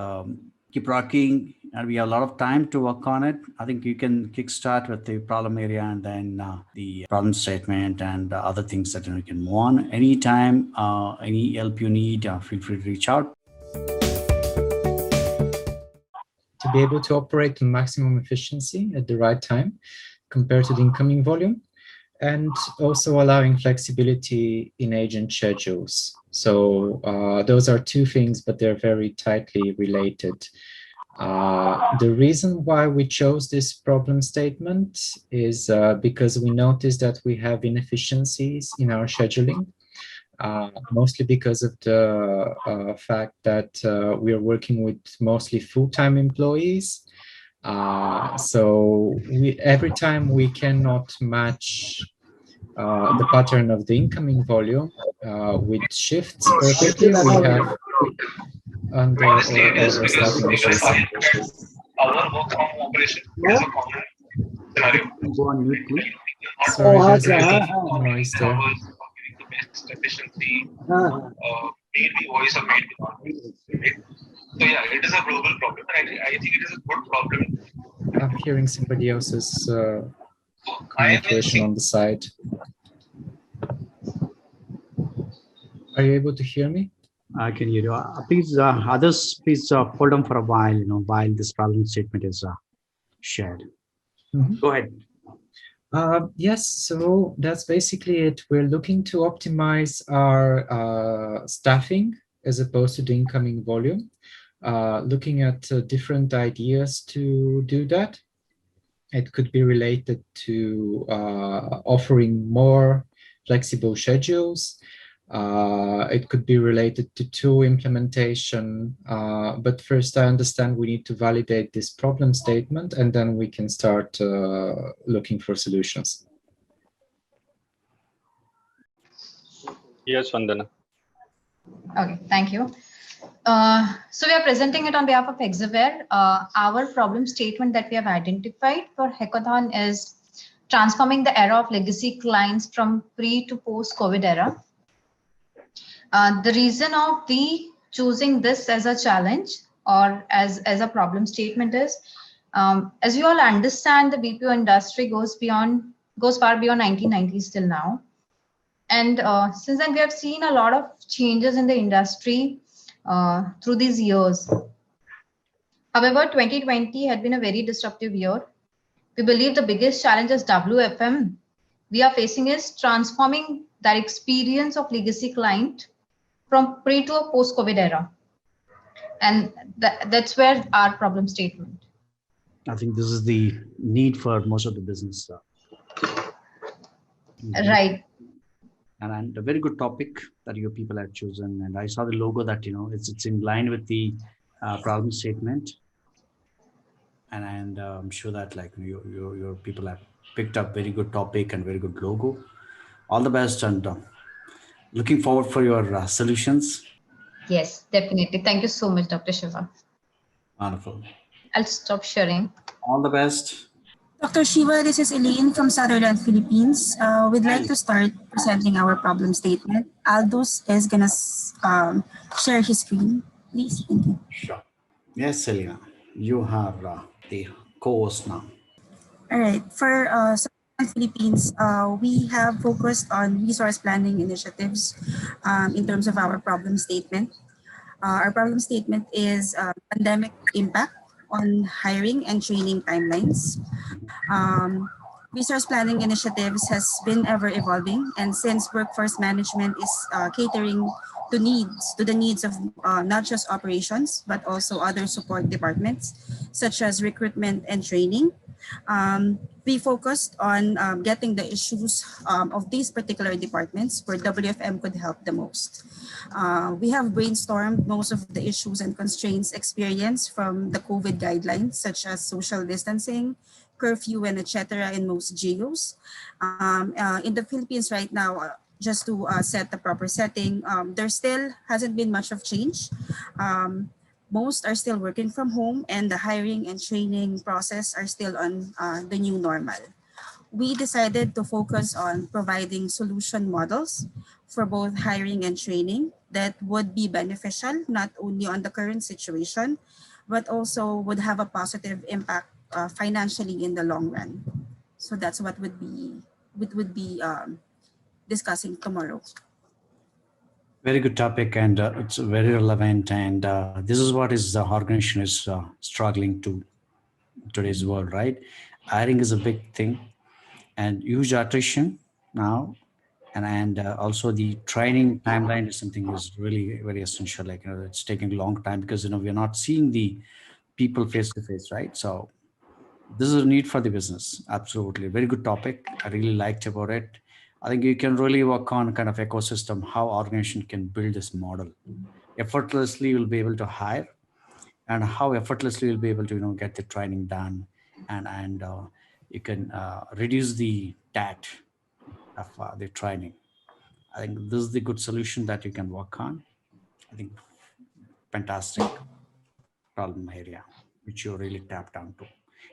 keep rocking. And we have a lot of time to work on it. I think you can kickstart with the problem area and then the problem statement and other things that you can move on. Anytime, any help you need, feel free to reach out. To be able to operate to maximum efficiency at the right time compared to the incoming volume, and also allowing flexibility in agent schedules. So those are two things, but they're very tightly related. The reason why we chose this problem statement is because we noticed that we have inefficiencies in our scheduling, mostly because of the fact that we are working with mostly full-time employees. So every time we cannot match the pattern of the incoming volume with shifts perfectly, we have under overstaffing issues. Our work from operation is a common scenario. Go on mute, please. Sorry, there's a bit of noise there. The best efficiency, may be voice or may be not. Right? So yeah, it is a global problem, and I think it is a good problem. I'm hearing somebody else's communication on the side. Are you able to hear me? I can hear you. Please, others, please hold on for a while, while this problem statement is shared. Go ahead. Yes, so that's basically it. We're looking to optimize our staffing as opposed to the incoming volume, looking at different ideas to do that. It could be related to offering more flexible schedules. It could be related to tool implementation. But first, I understand we need to validate this problem statement, and then we can start looking for solutions. Yes, Vandana. Okay, thank you. So we are presenting it on behalf of Hexaware. Our problem statement that we have identified for Hackathon is transforming the era of legacy clients from pre to post-COVID era. The reason of we choosing this as a challenge or as a problem statement is, as you all understand, the BPO industry goes far beyond 1990s till now. And since then, we have seen a lot of changes in the industry through these years. However, 2020 had been a very disruptive year. We believe the biggest challenge as WFM we are facing is transforming that experience of legacy client from pre to a post-COVID era. And that's where our problem statement. I think this is the need for most of the business. Right. And a very good topic that your people have chosen. And I saw the logo that, it's in line with the problem statement. And I'm sure that your people have picked up very good topic and very good logo. All the best, and looking forward for your solutions. Yes, definitely. Thank you so much, Dr. Shiva. Wonderful. I'll stop sharing. All the best. Dr. Shiva, this is Elaine from Sutherland, Philippines. We'd like to start presenting our problem statement. Aldous is going to share his screen. Please, thank you. Sure. Yes, Selena, you have the co-host now. All right. For Sutherland, Philippines, we have focused on resource planning initiatives in terms of our problem statement. Our problem statement is pandemic impact on hiring and training timelines. Resource planning initiatives has been ever evolving, and since workforce management is catering to the needs of not just operations, but also other support departments, such as recruitment and training. We focused on getting the issues of these particular departments where WFM could help the most. We have brainstormed most of the issues and constraints experienced from the COVID guidelines, such as social distancing, curfew, and etc. in most geos. In the Philippines right now, just to set the proper setting, there still hasn't been much of change. Most are still working from home, and the hiring and training process are still on the new normal. We decided to focus on providing solution models for both hiring and training that would be beneficial not only on the current situation, but also would have a positive impact financially in the long run. So that's what would be discussing tomorrow. Very good topic, and it's very relevant. And this is what is the organization is struggling to today's world, right? Hiring is a big thing, and huge attrition now, and also the training timeline is something is really very essential. Like it's taking a long time because we're not seeing the people face to face, right? So this is a need for the business. Absolutely, very good topic. I really liked about it. I think you can really work on kind of ecosystem how organization can build this model effortlessly. You'll be able to hire, and how effortlessly you'll be able to get the training done, and you can reduce the debt of the training. I think this is the good solution that you can work on. I think fantastic problem area which you really tapped onto.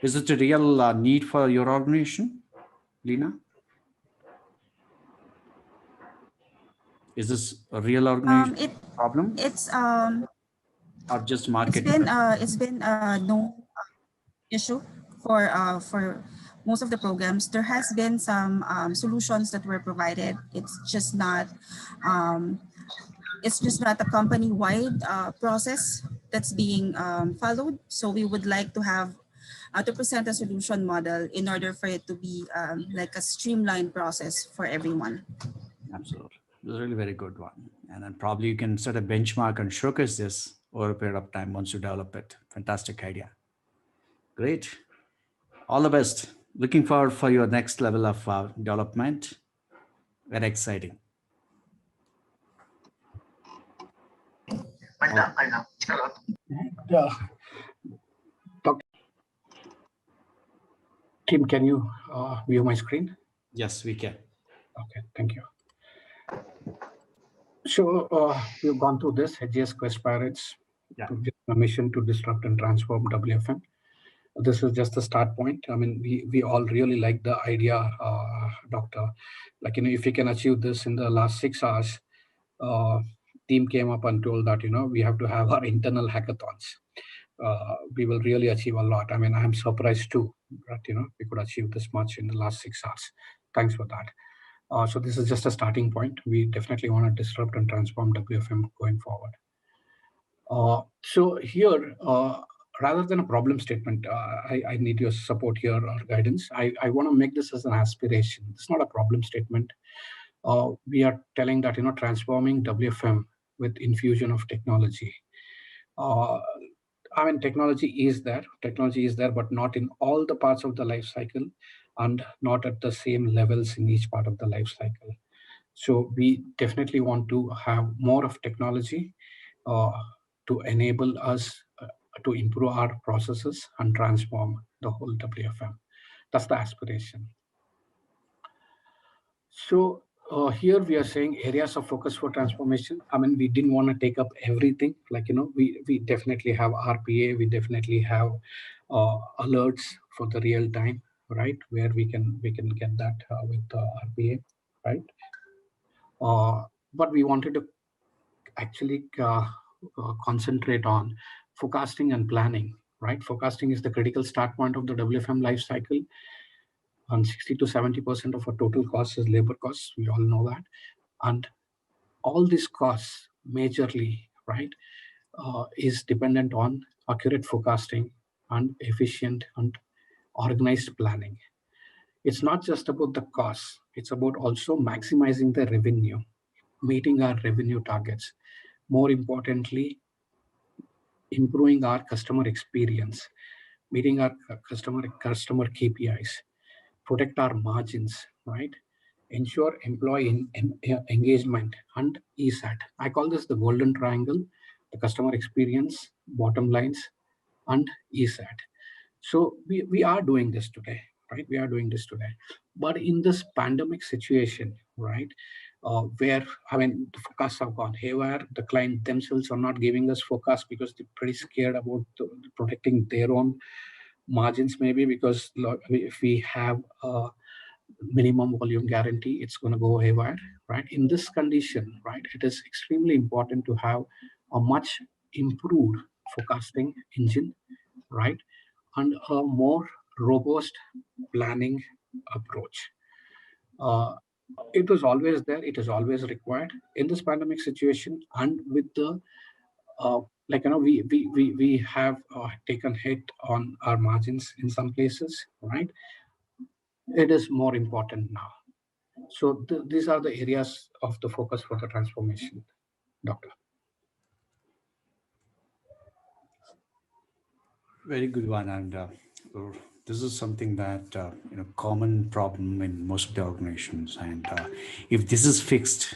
Is it a real need for your organization, Lena? Is this a real organization problem It's or just it's marketing? been no issue for most of the programs. There has been some solutions that were provided. Um, it's just not a company-wide process that's being followed. So we would like to have to present a solution model in order for it to be like a streamlined process for everyone. Absolutely. This is a really very good one. And then probably you can set a benchmark and showcase this over a period of time once you develop it. Fantastic idea. Great. All the best. Looking forward for your next level of development. Very exciting. Yeah. Tim, can you view my screen? Yes, we can. Okay, thank you. So we've gone through this HGS Quest Pirates, a mission to disrupt and transform WFM. This is just the start point. I mean, we all really like the idea, Doctor. Like, if we can achieve this in the last 6 hours, team came up and told that, we have to have our internal hackathons. We will really achieve a lot. I mean, I'm surprised too that, we could achieve this much in the last 6 hours. Thanks for that. So this is just a starting point. We definitely want to disrupt and transform WFM going forward. So here, rather than a problem statement, I need your support here or guidance. I want to make this as an aspiration. It's not a problem statement. We are telling that, transforming WFM with infusion of technology. I mean, technology is there, but not in all the parts of the life cycle and not at the same levels in each part of the life cycle. So we definitely want to have more of technology to enable us to improve our processes and transform the whole WFM. That's the aspiration. So here we are saying areas of focus for transformation. I mean, we didn't want to take up everything. Like, we definitely have RPA. We definitely have alerts for the real time, right? Where we can get that with RPA, right? But we wanted to actually concentrate on forecasting and planning, right? Forecasting is the critical start point of the WFM life cycle. And 60 to 70% of our total cost is labor costs. We all know that. And all these costs majorly, right, is dependent on accurate forecasting and efficient and organized planning. It's not just about the costs. It's about also maximizing the revenue, meeting our revenue targets. more importantly, improving our customer experience, meeting our customer KPIs, protect our margins, right? Ensure employee engagement and ESAT. I call this the golden triangle: the customer experience, bottom lines, and ESAT. So we are doing this today, right? We are doing this today. But in this pandemic situation, right, where, I mean, the forecasts have gone haywire, the client themselves are not giving us forecasts because they're pretty scared about protecting their own margins, maybe because if we have a minimum volume guarantee, it's going to go haywire, right? In this condition, right, it is extremely important to have a much improved forecasting engine, right, and a more robust planning approach. It was always there, it is always required in this pandemic situation, and with the we have taken hit on our margins in some places, right? It is more important now. So these are the areas of the focus for the transformation, Doctor. Very good one, and this is something that common problem in most of the organizations. And if this is fixed,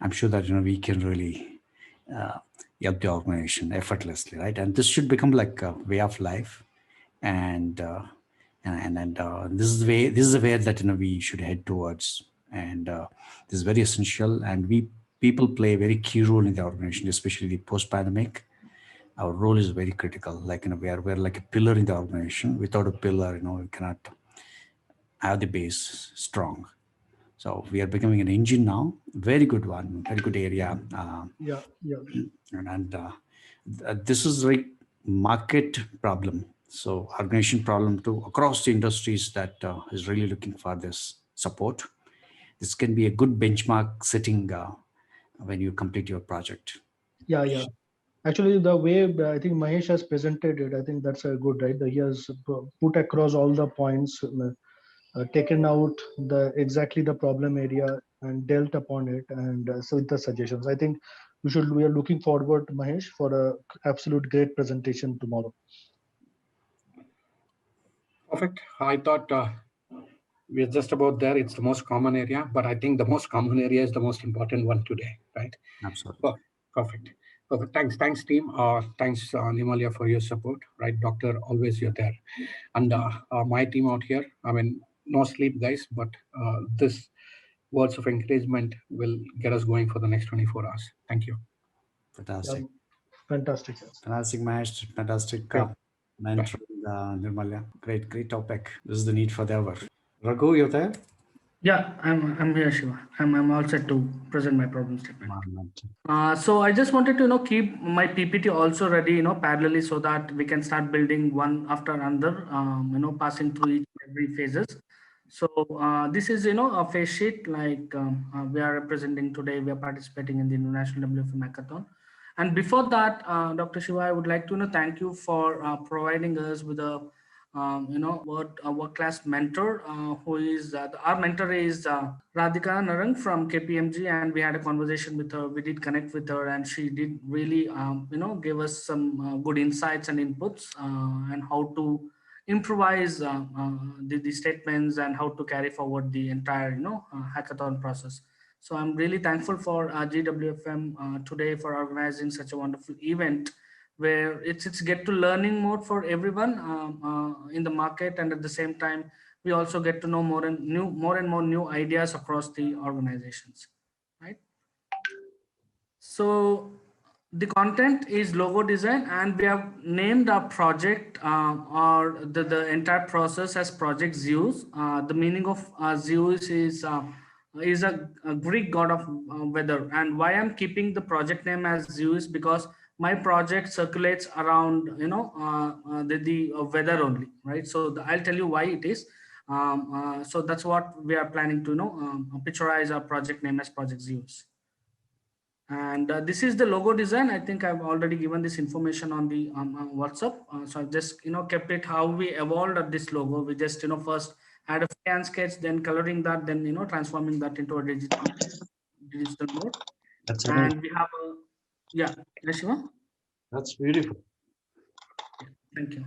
I'm sure that we can really help the organization effortlessly, right? And this should become like a way of life, and this is the way that we should head towards. And this is very essential, and people play a very key role in the organization, especially the post-pandemic. Our role is very critical. Like we're like a pillar in the organization. Without a pillar, we cannot have the base strong. So we are becoming an engine now. Very good one. Very good area. Yeah. And this is like market problem. So organization problem too across the industries that is really looking for this support. This can be a good benchmark setting when you complete your project. Yeah. Actually, the way I think Mahesh has presented it, I think that's a good, right? He has put across all the points, taken out exactly the problem area and dealt upon it, and so with the suggestions. I think we are looking forward, Mahesh, for a absolute great presentation tomorrow. Perfect. I thought we're just about there. It's the most common area, but I think the most common area is the most important one today, right? Absolutely. Perfect. Thanks, team. Thanks, Nimalia, for your support. Right, Doctor, always you're there. And my team out here, I mean, no sleep, guys, but this words of encouragement will get us going for the next 24 hours. Thank you. Fantastic. Fantastic. Fantastic, Mahesh. Fantastic mentor, Nirmalya. Great topic. This is the need for the hour. Raghu, you're there? Yeah, I'm here, Shiva. I'm all set to present my problem statement. So I just wanted to keep my PPT also ready, parallelly, so that we can start building one after another, passing through every phases. So this is a phase sheet, like we are representing today. We are participating in the International WFM Hackathon. And before that, Dr. Shiva, I would like to thank you for providing us with a world-class mentor, who is our mentor is Radhika Narang from KPMG, and we had a conversation with her. We did connect with her, and she did really give us some good insights and inputs, and how to improvise the statements and how to carry forward the entire hackathon process. So I'm really thankful for GWFM today for organizing such a wonderful event, where it's get to learning mode for everyone in the market, and at the same time we also get to know more and more new ideas across the organizations, right? So the content is logo design, and we have named our project or the entire process as Project Zeus. The meaning of Zeus is a Greek god of weather. And why I'm keeping the project name as Zeus, because my project circulates around the weather only, right? So I'll tell you why it is. So that's what we are planning to picturize our project name as Project Zeus. And this is the logo design. I think I've already given this information on the WhatsApp. So I've just kept it how we evolved at this logo. We just first had a freehand sketch, then coloring that, then transforming that into a digital mode. That's and we have a Yeah, Shiva? That's beautiful. Thank you.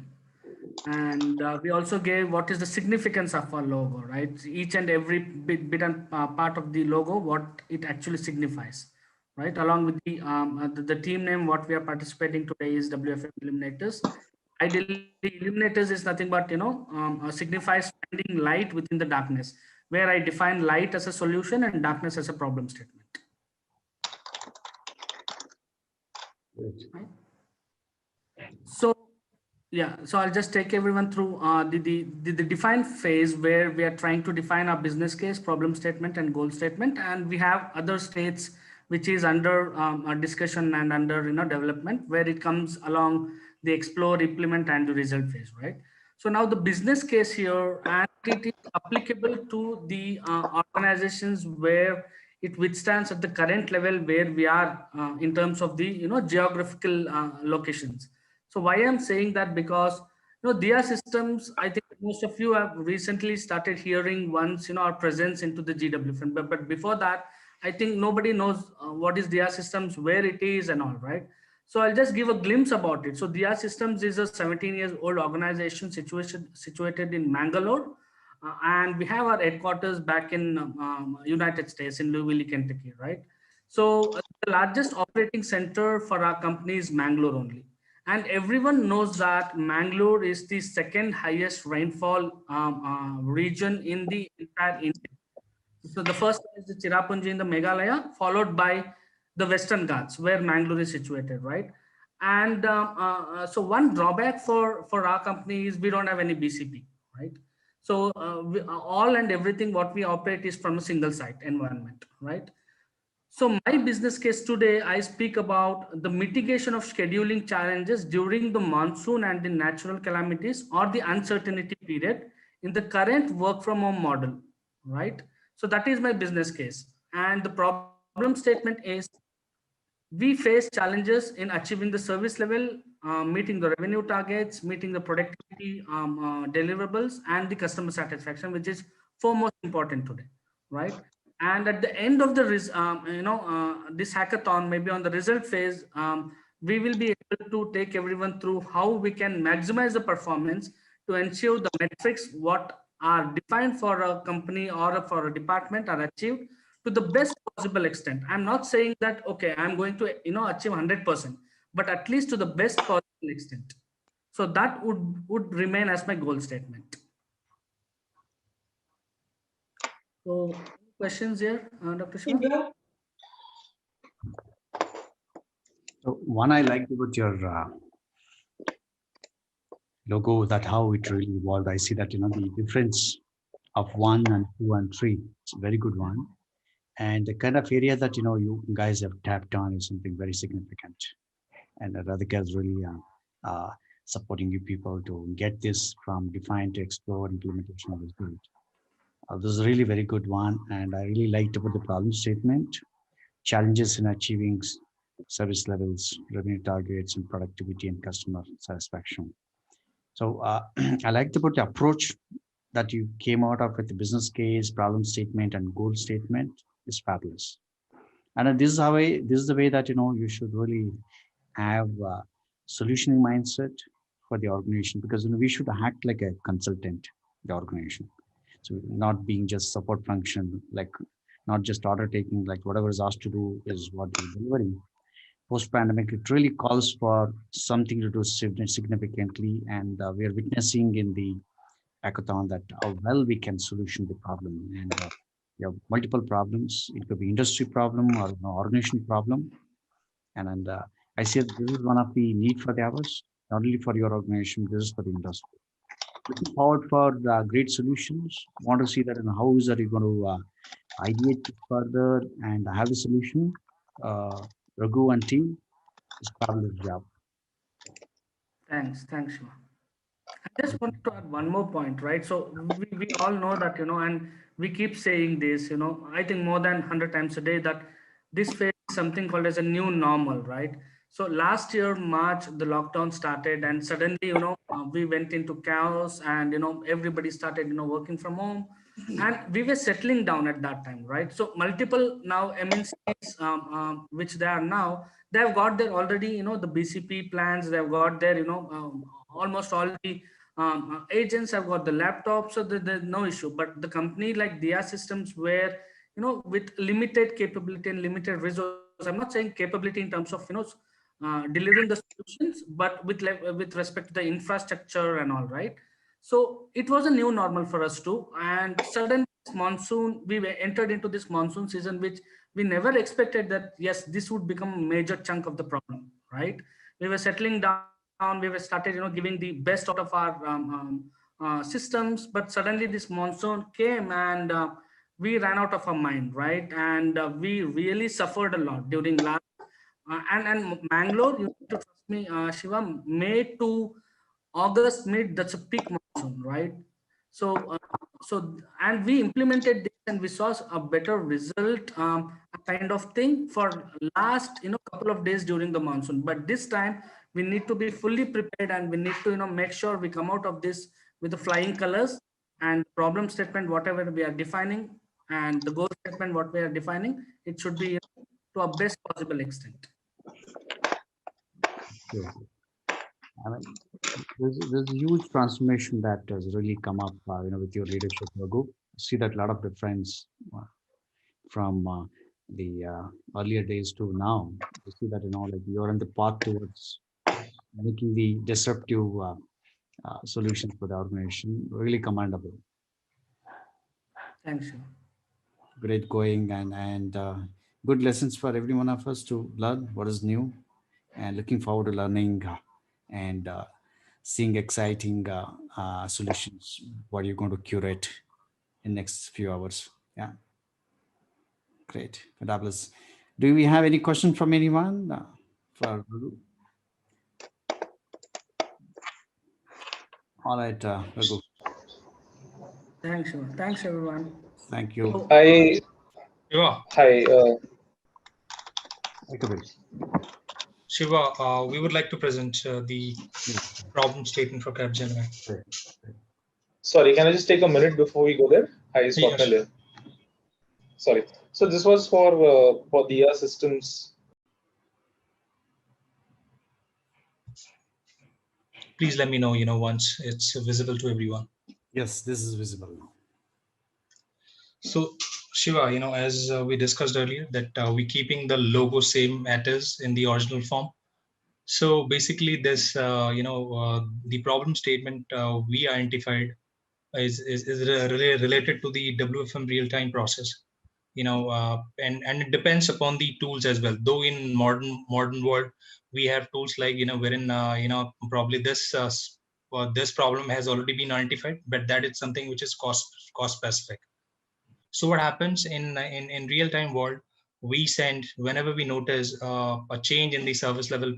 And we also gave what is the significance of our logo, right? Each and every bit and part of the logo, what it actually signifies, right? Along with the team name, what we are participating today is WFM Illuminators. Ideally, Illuminators is nothing but, signifies finding light within the darkness, where I define light as a solution and darkness as a problem statement. Right? So yeah, so I'll just take everyone through the define phase where we are trying to define our business case, problem statement, and goal statement, and we have other states which is under a discussion and under development, where it comes along the explore, implement, and the result phase, right? So now the business case here, and it is applicable to the organizations where it withstands at the current level where we are in terms of the geographical locations. So why I'm saying that, because DIA systems, I think most of you have recently started hearing once our presence into the GWFM, but before that, I think nobody knows what is DIA systems, where it is, and all, right? So I'll just give a glimpse about it. So DIA systems is a 17 years old organization situated in Mangalore, and we have our headquarters back in United States in Louisville, Kentucky, right? So the largest operating center for our company is Mangalore only. And everyone knows that Mangalore is the second highest rainfall region in the entire India. So the first one is the Cherrapunji in the Meghalaya, followed by the Western Ghats, where Mangalore is situated, right? And so one drawback for our company is we don't have any BCP, right? So all and everything what we operate is from a single site environment, right? So my business case today, I speak about the mitigation of scheduling challenges during the monsoon and the natural calamities or the uncertainty period in the current work from home model, right? So that is my business case. And the problem statement is we face challenges in achieving the service level, meeting the revenue targets, meeting the productivity deliverables, and the customer satisfaction, which is foremost important today, right? And at the end of the this hackathon, maybe on the result phase, we will be able to take everyone through how we can maximize the performance to ensure the metrics what are defined for a company or for a department are achieved to the best possible extent. I'm not saying that, okay, I'm going to, achieve 100%, but at least to the best possible extent. So that would remain as my goal statement. So questions here, Dr. Shiva? So one I liked about your logo, that how it really evolved. I see that, the difference of 1 and 2 and 3, it's a very good one. And the kind of area that, you guys have tapped on is something very significant. And Radhika is really supporting you people to get this from define to explore implementation of this build. This is a really very good one. And I really liked about the problem statement, challenges in achieving service levels, revenue targets, and productivity and customer satisfaction. So I liked about the approach that you came out of with the business case, problem statement, and goal statement is fabulous. And this is the way that you should really have a solutioning mindset for the organization, because we should act like a consultant, the organization. So not being just support function, like not just order taking, like whatever is asked to do is what you're delivering. Post-pandemic, it really calls for something to do significantly, and we are witnessing in the hackathon that how well we can solution the problem. And you have multiple problems. It could be industry problem or organization problem, and I see that this is one of the need for the hours, not only for your organization, this is for the industry. Looking forward for the great solutions. Want to see that, and how is that you going to ideate further and have the solution. Raghu and team, is fabulous job. Thanks, Shiva. I just wanted to add one more point, right? So we all know that, and we keep saying this, I think more than 100 times a day, that this phase is something called as a new normal, right? So last year, March, the lockdown started, and suddenly, we went into chaos, and, everybody started, working from home. and we were settling down at that time, right? So multiple now MNCs, which they are now, they have got their already, the BCP plans, they've got their, almost all the agents have got the laptops, so there's no issue. But the company like Dia Systems, where, with limited capability and limited resources, I'm not saying capability in terms of, delivering the solutions, but with respect to the infrastructure and all, right? So it was a new normal for us too. And sudden monsoon, we were entered into this monsoon season, which we never expected that, yes, this would become a major chunk of the problem, right? We were settling down, we were started, giving the best out of our systems, but suddenly this monsoon came and we ran out of our mind, right? And we really suffered a lot during last, and Mangalore, you need to trust me, Shiva, May to August mid, that's a peak monsoon, right? So, and we implemented this and we saw a better result, a kind of thing for last, couple of days during the monsoon. But this time we need to be fully prepared and we need to, make sure we come out of this with the flying colors and problem statement, whatever we are defining, and the goal statement, what we are defining, it should be to a best possible extent. Sure. I mean, there's a huge transformation that has really come up, with your leadership, Raghu. See that a lot of difference from the earlier days to now. You see that, like you're on the path towards making the disruptive solutions for the organization. Really commendable. Thanks. Great going and good lessons for every one of us to learn what is new, and looking forward to learning and seeing exciting solutions. What you're going to curate in next few hours. Yeah, great, fabulous. Do we have any question from anyone for Raghu? All right, Raghu. Thanks, Shiva. Thanks, everyone. Thank you. So, Hi. Hi. Shiva, we would like to present the problem statement for Capgemini. Sorry, can I just take a minute before we go there? Hi, Swapnil Yes. here. Sorry. So this was for Dia Systems. Please let me know, once it's visible to everyone. Yes, this is visible now. So, Shiva, as we discussed earlier, that we're keeping the logo same as in the original form. So basically, this, the problem statement we identified is related to the WFM real-time process. And it depends upon the tools as well. Though in modern world, we have tools like, wherein probably this problem has already been identified, but that is something which is cost specific. So what happens in real time world, we send whenever we notice a change in the service level,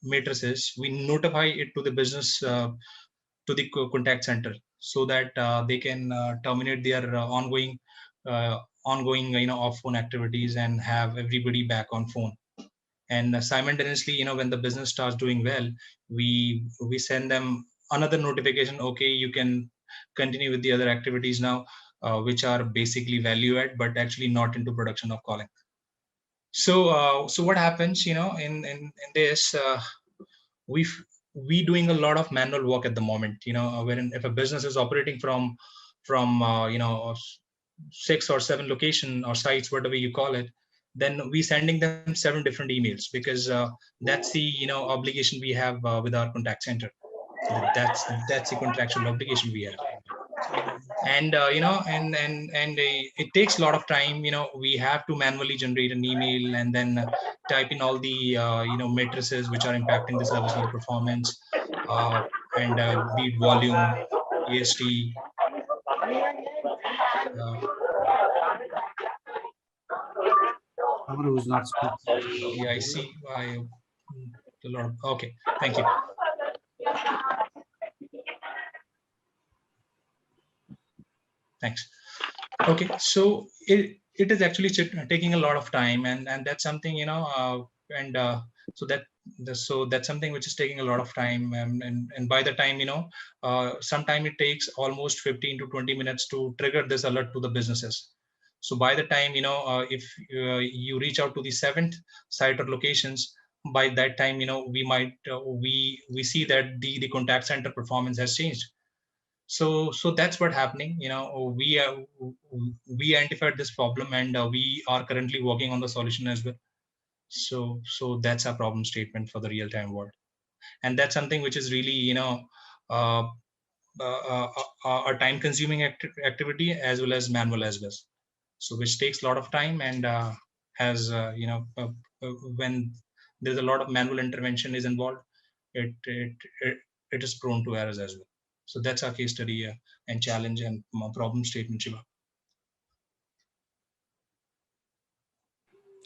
matrices, we notify it to the business, to the contact center, so that they can terminate their ongoing off phone activities and have everybody back on phone. And simultaneously, when the business starts doing well, we send them another notification. Okay, you can continue with the other activities now, which are basically value add, but actually not into production of calling. So what happens, in this, we doing a lot of manual work at the moment, wherein if a business is operating from 6 or 7 location or sites, whatever you call it, then we sending them 7 different emails, because that's the obligation we have with our contact center. That's the contractual obligation we have. And it takes a lot of time. We have to manually generate an email and then type in all the matrices which are impacting the service level performance, and be it volume, EST. Someone who's not speaking. Yeah, I see. Okay, thank you. Thanks. Okay, so it is actually taking a lot of time, and that's something, and so that's something which is taking a lot of time, and by the time sometime it takes almost 15 to 20 minutes to trigger this alert to the businesses. So by the time if you reach out to the seventh site or locations, by that time we might we see that the contact center performance has changed. So that's what happening. We identified this problem, and we are currently working on the solution as well. So that's our problem statement for the real-time world, and that's something which is really uh, a time-consuming activity as well as manual as well. So which takes a lot of time, and has when there's a lot of manual intervention is involved, it is prone to errors as well. So that's our case study and challenge and problem statement, Shiva.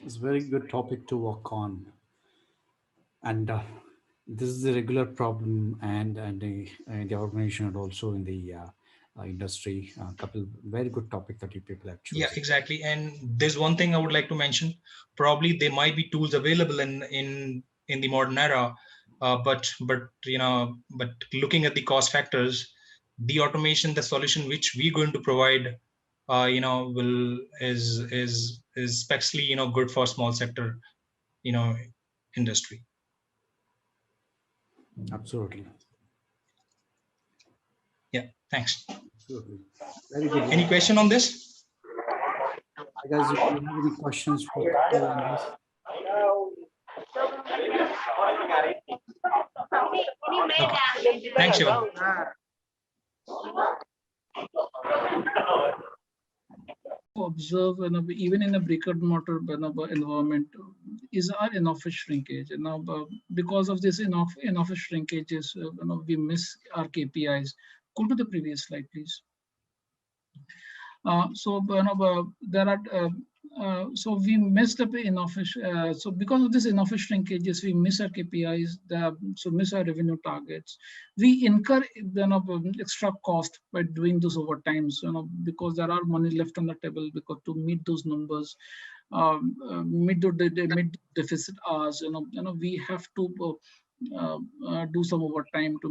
It's a very good topic to work on, and this is a regular problem, and the organization and also in the industry. A couple very good topic that you people have chosen. Yeah, exactly. And there's one thing I would like to mention. Probably there might be tools available in the modern era, but looking at the cost factors, the automation, the solution which we're going to provide, will is especially good for small sector, industry. Absolutely. Yeah. Thanks. Absolutely. Very good. Any question on this? Guys, if you have any questions for Kapil on this? Okay. Thanks, Shiva. Observe even in a brick and mortar environment is our in-office shrinkage. And now because of this in-office shrinkages, we miss our KPIs. Go to the previous slide, please. So there are so we missed the in-office. So because of this in-office shrinkages, we miss our KPIs. So miss our revenue targets. We incur extra cost by doing those overtimes. Because there are money left on the table because to meet those numbers, meet the deficit hours. We have to do some overtime to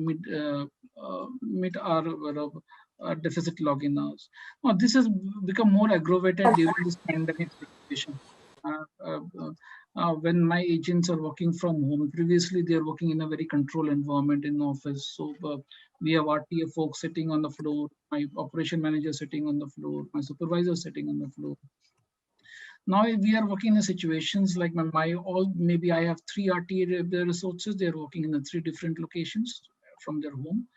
meet our deficit login hours. Now, this has become more aggravated during this pandemic situation. When my agents are working from home, previously they are working in a very controlled environment in the office. So we have RTA folks sitting on the floor, my operation manager sitting on the floor, my supervisor sitting on the floor. Now we are working in situations like maybe I have 3 RTA resources. They're working in 3 different locations from their home.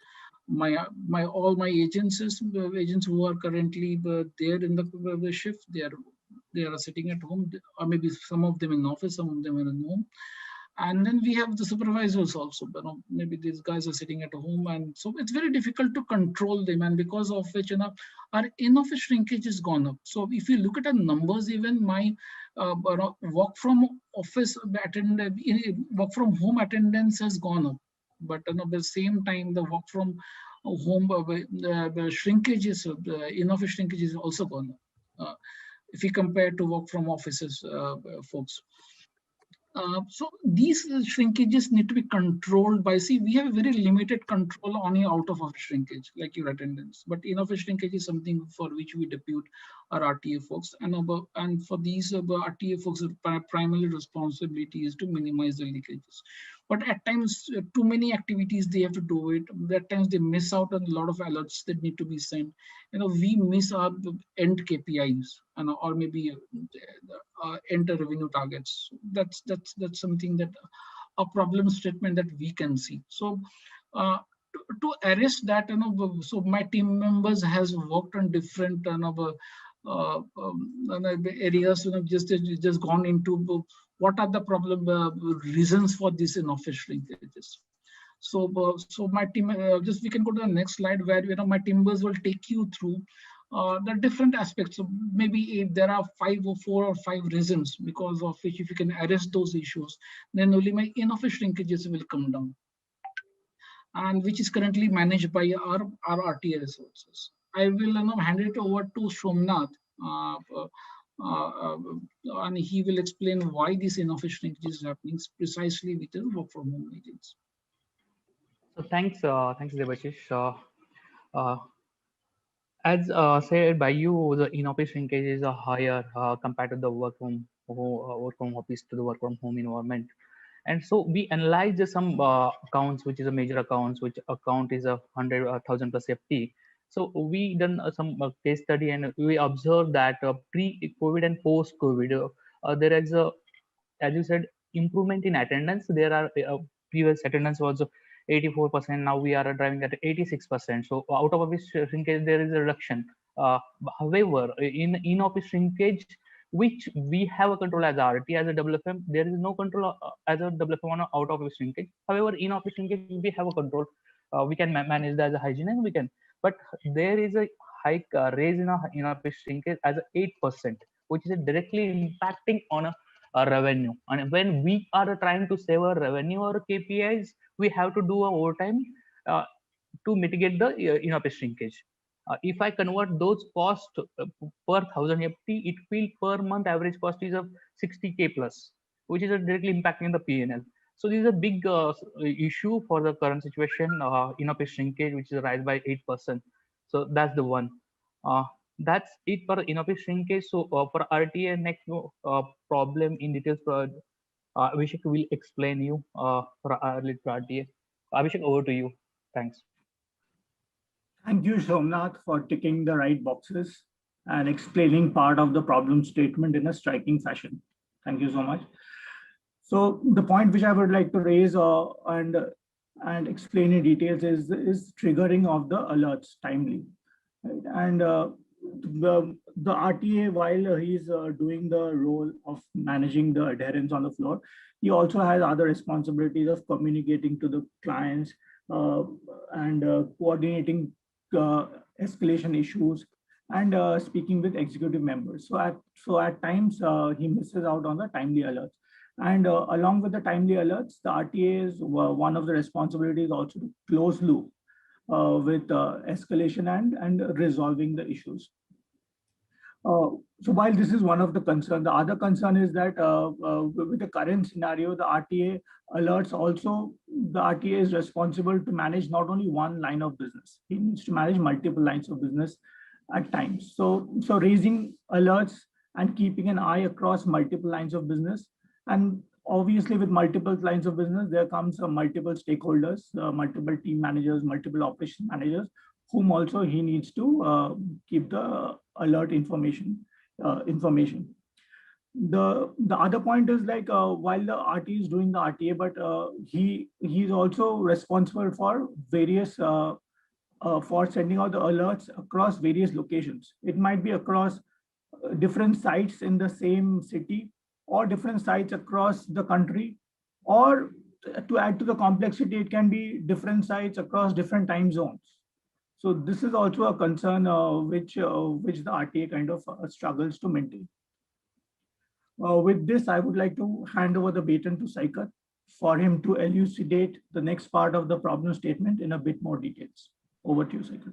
All my agents who are currently there in the shift, they are sitting at home, or maybe some of them in office, some of them are in home. And then we have the supervisors also, maybe these guys are sitting at home, and so it's very difficult to control them, and because of which our in-office shrinkage has gone up. So if you look at the numbers, even my work from home attendance has gone up, but at the same time the work from home the shrinkages, the in-office shrinkage is also gone up if you compare to work from offices folks. So these shrinkages need to be controlled by, we have a very limited control on your out of office shrinkage, like your attendance, but in-office shrinkage is something for which we depute our RTA folks, and for these RTA folks, primary responsibility is to minimize the leakages. But at times, too many activities they have to do it. At times they miss out on a lot of alerts that need to be sent. We miss our end KPIs, or maybe enter revenue targets. That's something that a problem statement that we can see. So to arrest that, so my team members has worked on different areas, just gone into what are the problem reasons for this in-office shrinkages. So my team, we can go to the next slide where my team members will take you through the different aspects. So maybe if there are 4 or 5 reasons because of which if you can arrest those issues, then only my in-office shrinkages will come down, and which is currently managed by our RTA resources. I will now hand it over to Somnath and he will explain why this in-office shrinkage is happening precisely with the work from home agents. So thanks, Debashish. Uh, as said by you, the in-office shrinkage is higher compared to the work from office to the work from home environment. And so we analyzed some accounts, which is a major accounts, which account is 100,000 plus FT. So we done some case study, and we observed that pre-COVID and post-COVID, there is a, as you said, improvement in attendance. There are previous attendance was 84%. Now we are driving at 86%. So out of office shrinkage, there is a reduction. However, in office shrinkage, which we have a control as RT, as a WFM, there is no control as a WFM on out of office shrinkage. However, in office shrinkage, we have a control. We can manage that as a hygiene, and we can. But there is a hike raise in office shrinkage as a 8%, which is directly impacting on a revenue. And when we are trying to save our revenue or KPIs, we have to do a overtime to mitigate the in-office shrinkage. If I convert those costs per 1000 FT, it will per month average cost is of 60K plus, which is directly impacting the PNL. So this is a big issue for the current situation, in-office shrinkage, which is rise by 8%. So that's the one. That's it for in-office shrinkage. So for RTA, next problem in details, Abhishek will explain you for RTA. Abhishek, over to you. Thanks. Thank you, Somnath, for ticking the right boxes and explaining part of the problem statement in a striking fashion. Thank you so much. So the point which I would like to raise and explain in details is triggering of the alerts timely. Right? And the RTA, while he's doing the role of managing the adherence on the floor, he also has other responsibilities of communicating to the clients and coordinating escalation issues and speaking with executive members. So at times he misses out on the timely alerts. And along with the timely alerts, the RTA is one of the responsibilities also to close loop with escalation and resolving the issues. So while this is one of the concerns, the other concern is that with the current scenario, the RTA alerts also, the RTA is responsible to manage not only one line of business, he needs to manage multiple lines of business at times. So raising alerts and keeping an eye across multiple lines of business, and obviously with multiple lines of business, there comes multiple stakeholders, multiple team managers, multiple operation managers, whom also he needs to keep the alert information. The other point is like while the RTA is doing the RTA, but he's also responsible for various for sending out the alerts across various locations. It might be across different sites in the same city, or different sites across the country, or to add to the complexity, it can be different sites across different time zones. So this is also a concern which the RTA kind of struggles to maintain. With this, I would like to hand over the baton to Saikat for him to elucidate the next part of the problem statement in a bit more details. Over to you, Saikat.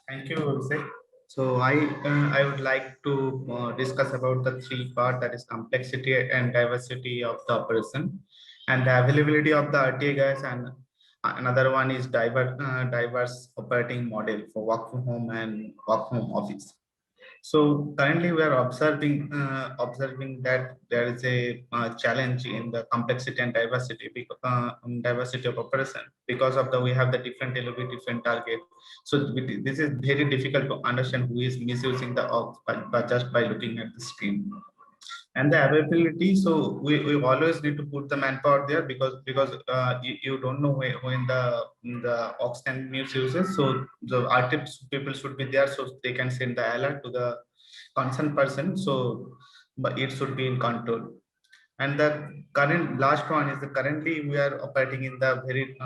Thank you, Abhishek. So I would like to discuss about the three part, that is complexity and diversity of the operation and the availability of the RTA guys, and another one is diverse operating model for work from home and work from office. So currently we are observing that there is a challenge in the complexity and diversity diversity of operation, because of the we have the different LOB, different target. So this is very difficult to understand who is misusing the ops by just by looking at the screen. And the availability, so we always need to put the manpower there, because you don't know when the ox can misuse. So the RT people should be there, so they can send the alert to the concerned person. So but it should be in control. And the current last one is currently we are operating in the very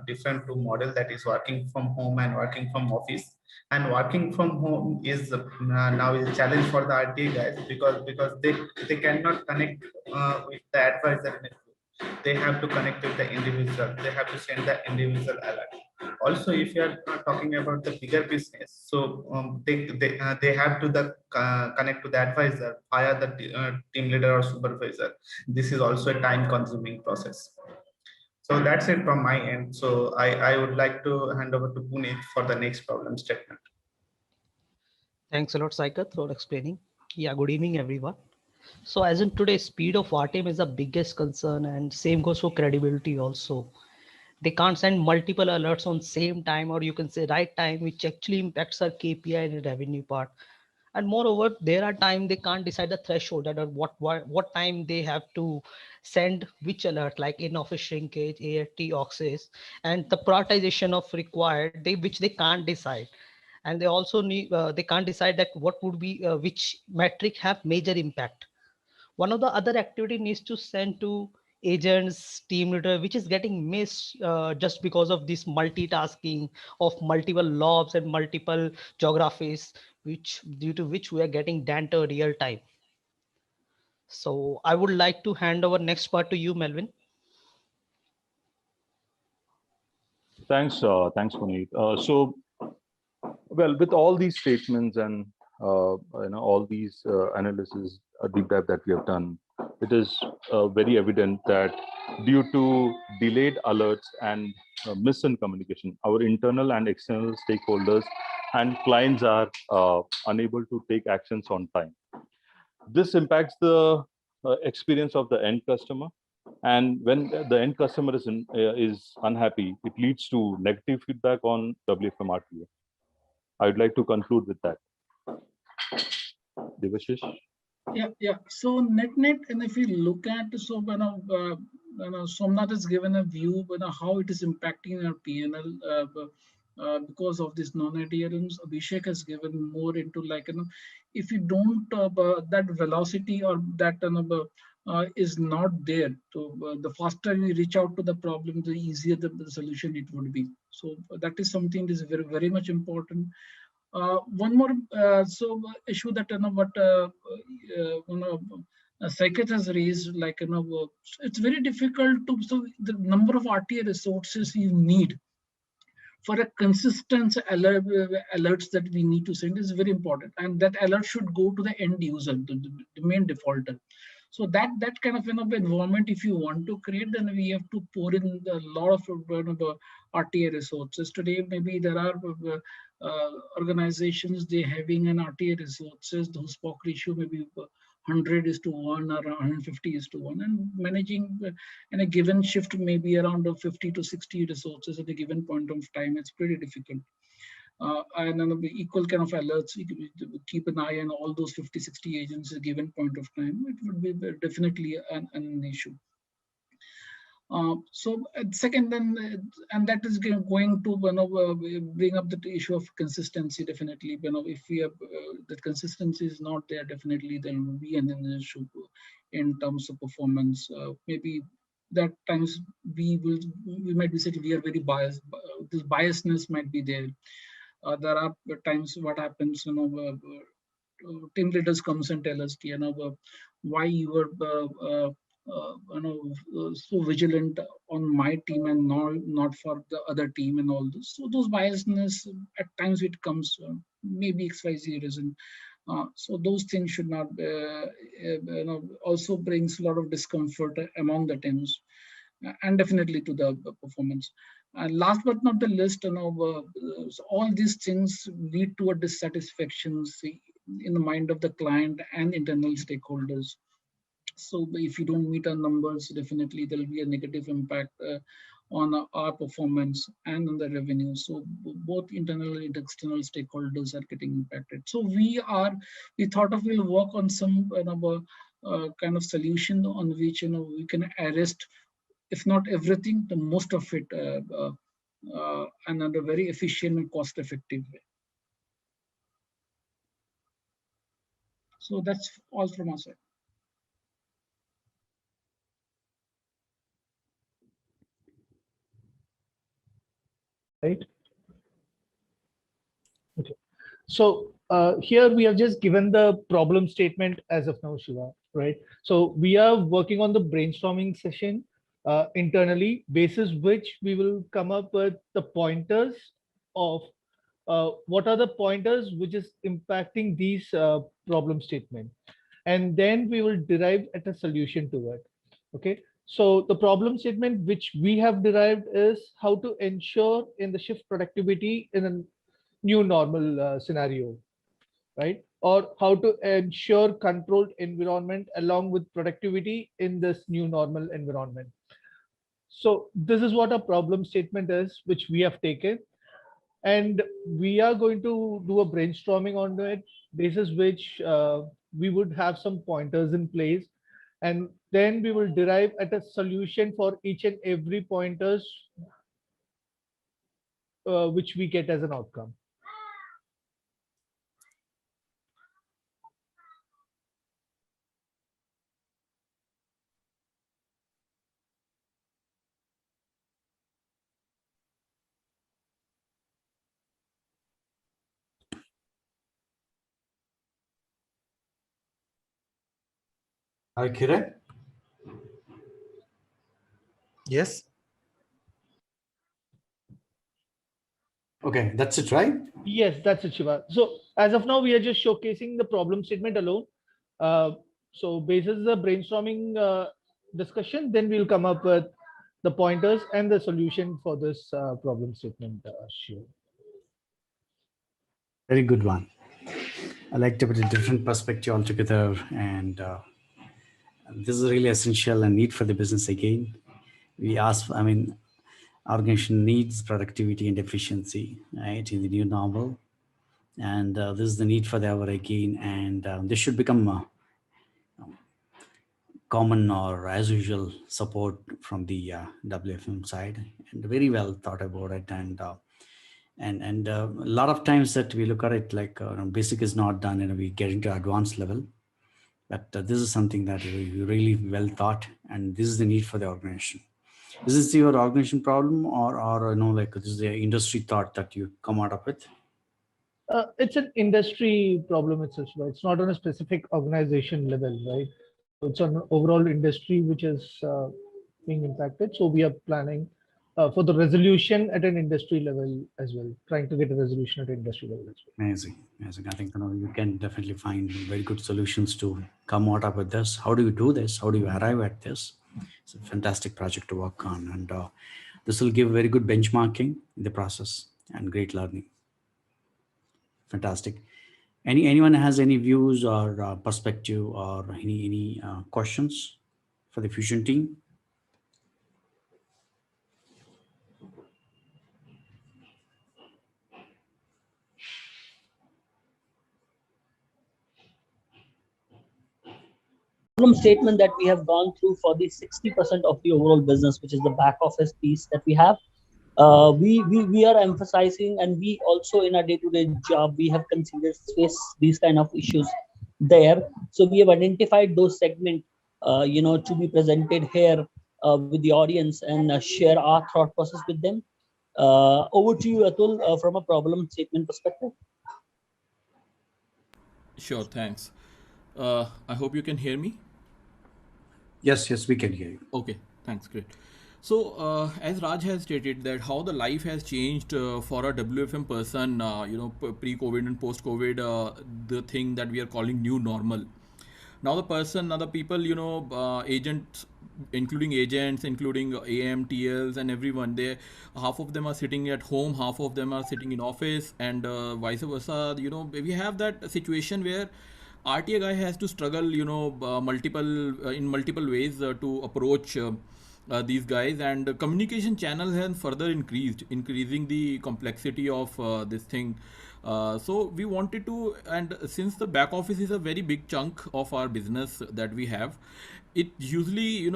different two model, that is working from home and working from office. And working from home is now is a challenge for the RTA guys, because they cannot connect with the advisor. They have to connect with the individual. They have to send the individual alert. also, if you are talking about the bigger business, so they have to connect to the advisor via the team leader or supervisor. This is also a time-consuming process. So that's it from my end. So I would like to hand over to Puneet for the next problem statement. Thanks a lot, Saikat, for explaining. Yeah, good evening, everyone. So as in today, speed of RTM is the biggest concern, and same goes for credibility also. They can't send multiple alerts on same time, or you can say right time, which actually impacts our KPI and revenue part. And moreover, there are times they can't decide the threshold that what time they have to send which alert, like in office shrinkage, AFT, oxys, and the prioritization of required, which they can't decide. And they also need they can't decide that what would be which metric have major impact. One of the other activity needs to send to agents, team leader, which is getting missed just because of this multitasking of multiple lobs and multiple geographies, which due to which we are getting Dante real time. So I would like to hand over next part to you, Melvin. Thanks, Puneet. Well, with all these statements and all these analysis, deep dive that we have done, it is very evident that due to delayed alerts and missing communication, our internal and external stakeholders and clients are unable to take actions on time. This impacts the experience of the end customer, and when the end customer is unhappy, it leads to negative feedback on WFM RTA. I would like to conclude with that. Devashish? Yeah. So net, and if we look at, so Somnath has given a view, how it is impacting our PNL because of this non-adherence. Abhishek has given more into if you don't that velocity or that is not there. So the faster we reach out to the problem, the easier the solution it would be. So that is something that is very, very much important. One more issue that Saikat has raised, it's very difficult to, so the number of RTA resources you need for a consistent alerts that we need to send is very important, and that alert should go to the end user, the main defaulter. So that kind of environment, if you want to create, then we have to pour in a lot of RTA resources. Today, maybe there are organizations, they having an RTA resources, those POC ratio maybe 100:1 or 150:1, and managing in a given shift maybe around 50 to 60 resources at a given point of time. It's pretty difficult. And then the equal kind of alerts, we keep an eye on all those 50, 60 agents at a given point of time. It would be definitely an issue. So second, then, and that is going to bring up the issue of consistency. Definitely, if we have that consistency is not there, definitely there will be an issue in terms of performance. Maybe that times we might be saying we are very biased. This biasness might be there. There are times what happens, team leaders comes and tell us, why you were so vigilant on my team and not for the other team and all this. So those biasness at times it comes maybe XYZ reason. So those things should not also brings a lot of discomfort among the teams and definitely to the performance. And last but not the least, all these things lead to a dissatisfaction in the mind of the client and internal stakeholders. So if you don't meet our numbers, definitely there will be a negative impact on our performance and on the revenue. So both internal and external stakeholders are getting impacted. So we thought of we'll work on some kind of solution on which we can arrest, if not everything, the most of it, and in a very efficient and cost-effective way. So that's all from our side. Right. Okay. So here we have just given the problem statement as of now, Shiva, right? So we are working on the brainstorming session internally, basis which we will come up with the pointers of what are the pointers which is impacting these problem statement, and then we will derive at a solution to it. Okay, so the problem statement which we have derived is how to ensure in the shift productivity in a new normal scenario, right? Or how to ensure controlled environment along with productivity in this new normal environment. So this is what a problem statement is, which we have taken, and we are going to do a brainstorming on it, basis which we would have some pointers in place, and then we will derive at a solution for each and every pointers which we get as an outcome. Kiran? Yes. Okay, that's it, right? Yes, that's it, Shiva. So as of now, we are just showcasing the problem statement alone. So basis the brainstorming discussion, then we'll come up with the pointers and the solution for this problem statement. Shiva. Very good one. I like to put a different perspective altogether, and this is really essential and need for the business again. We ask, I mean, organization needs productivity and efficiency, right, in the new normal, and this is the need for the hour again, and this should become common or as usual support from the WFM side, and very well thought about it, and a lot of times that we look at it like basic is not done and we get into advanced level, but this is something that really well thought, and this is the need for the organization. Is this your organization problem, or like this is the industry thought that you come out of it? It's an industry problem itself. Right? It's not on a specific organization level, right? So it's an overall industry which is being impacted. So we are planning for the resolution at an industry level as well, trying to get a resolution at an industry level as well. Amazing. I think you can definitely find very good solutions to come out of with this. How do you do this? How do you arrive at this? It's a fantastic project to work on, and this will give very good benchmarking in the process and great learning. Fantastic. Anyone has any views or perspective or any questions for the Fusion team? Problem statement that we have gone through for the 60% of the overall business, which is the back office piece that we have. We are emphasizing, and we also in our day-to-day job, we have considered face these kind of issues there. So we have identified those segments, to be presented here with the audience and share our thought process with them. Over to you, Atul, from a problem statement perspective. Sure, thanks. I hope you can hear me. Yes, we can hear you. Okay, thanks, great. So as Raj has stated that how the life has changed for a WFM person, pre-COVID and post-COVID, the thing that we are calling new normal. Now the people, agents, including AMTLs and everyone, half of them are sitting at home, half of them are sitting in office, and vice versa. We have that situation where RTA guy has to struggle, in multiple ways to approach these guys, and communication channels have further increasing the complexity of this thing. So we wanted to, and since the back office is a very big chunk of our business that we have, it usually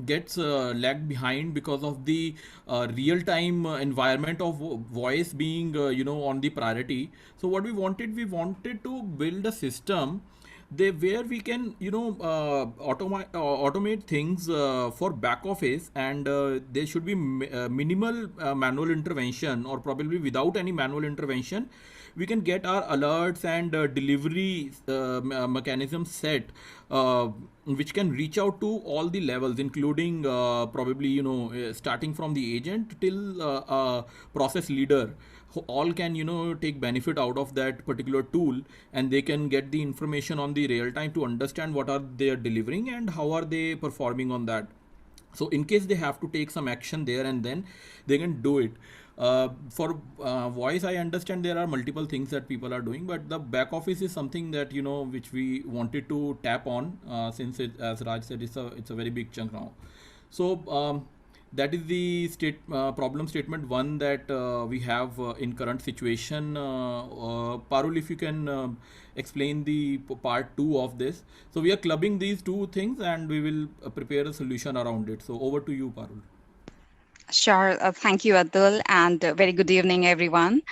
gets lagged behind because of the real-time environment of voice being on the priority. So what we wanted to build a system where we can automate things for back office, and there should be minimal manual intervention, or probably without any manual intervention we can get our alerts and delivery mechanisms set, which can reach out to all the levels, including probably starting from the agent till process leader, who all can take benefit out of that particular tool, and they can get the information on the real time to understand what are they delivering and how are they performing on that. So in case they have to take some action there and then, they can do it. For voice, I understand there are multiple things that people are doing, but the back office is something that which we wanted to tap on, since it, as Raj said, it's a very big chunk now. So that is the problem statement one that we have in current situation. Parul, if you can explain the part 2 of this. So we are clubbing these two things and we will prepare a solution around it. So over to you, Parul. Sure. Thank you, Atul, and very good evening, everyone.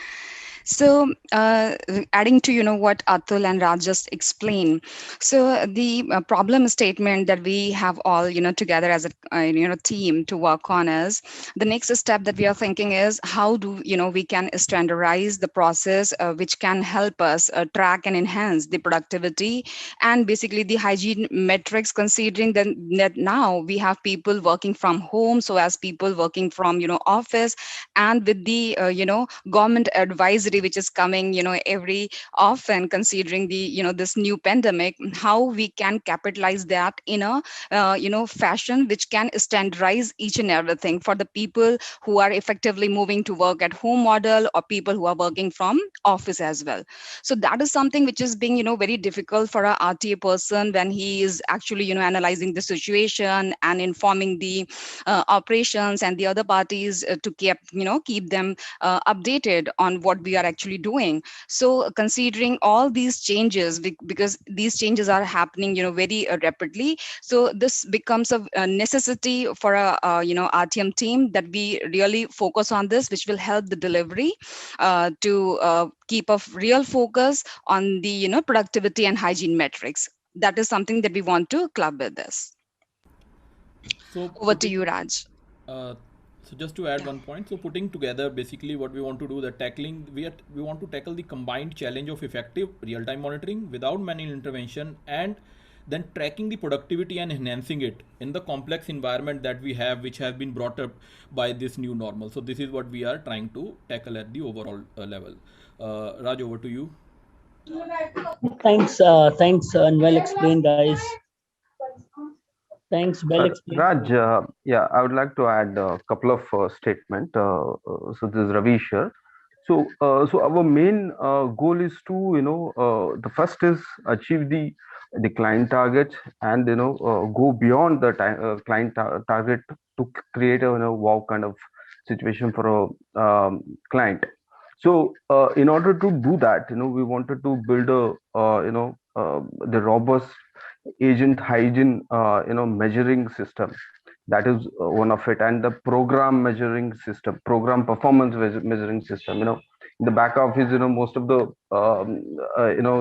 So, adding to what Atul and Raj just explained, so the problem statement that we have all together as a team to work on is, the next step that we are thinking is, how do we can standardize the process which can help us track and enhance the productivity and basically the hygiene metrics, considering that now we have people working from home, so as people working from office, and with the government advisory which is coming every often, considering the this new pandemic, how we can capitalize that in a fashion which can standardize each and everything for the people who are effectively moving to work at home model, or people who are working from office as well. So that is something which is being very difficult for a RTA person when he is actually analyzing the situation and informing the operations and the other parties to keep them updated on what we are actually doing. So considering all these changes, because these changes are happening very rapidly, so this becomes a necessity for a RTM team that we really focus on this, which will help the delivery to keep a real focus on the productivity and hygiene metrics. That is something that we want to club with this. So over to you, Raj. So just to add one point, so putting together basically what we want to do, we want to tackle the combined challenge of effective real-time monitoring without manual intervention, and then tracking the productivity and enhancing it in the complex environment that we have, which has been brought up by this new normal. So this is what we are trying to tackle at the overall level. Raj, over to you. Thanks, and well explained, guys. Thanks, well explained. Raj, yeah, I would like to add a couple of statement. So this is Ravi here. So our main goal is to the first is achieve the client target, and go beyond the client target to create a wow kind of situation for a client. So in order to do that, we wanted to build a the robust agent hygiene measuring system. That is one of it, and the program measuring system, program performance measuring system. In the back office, most of the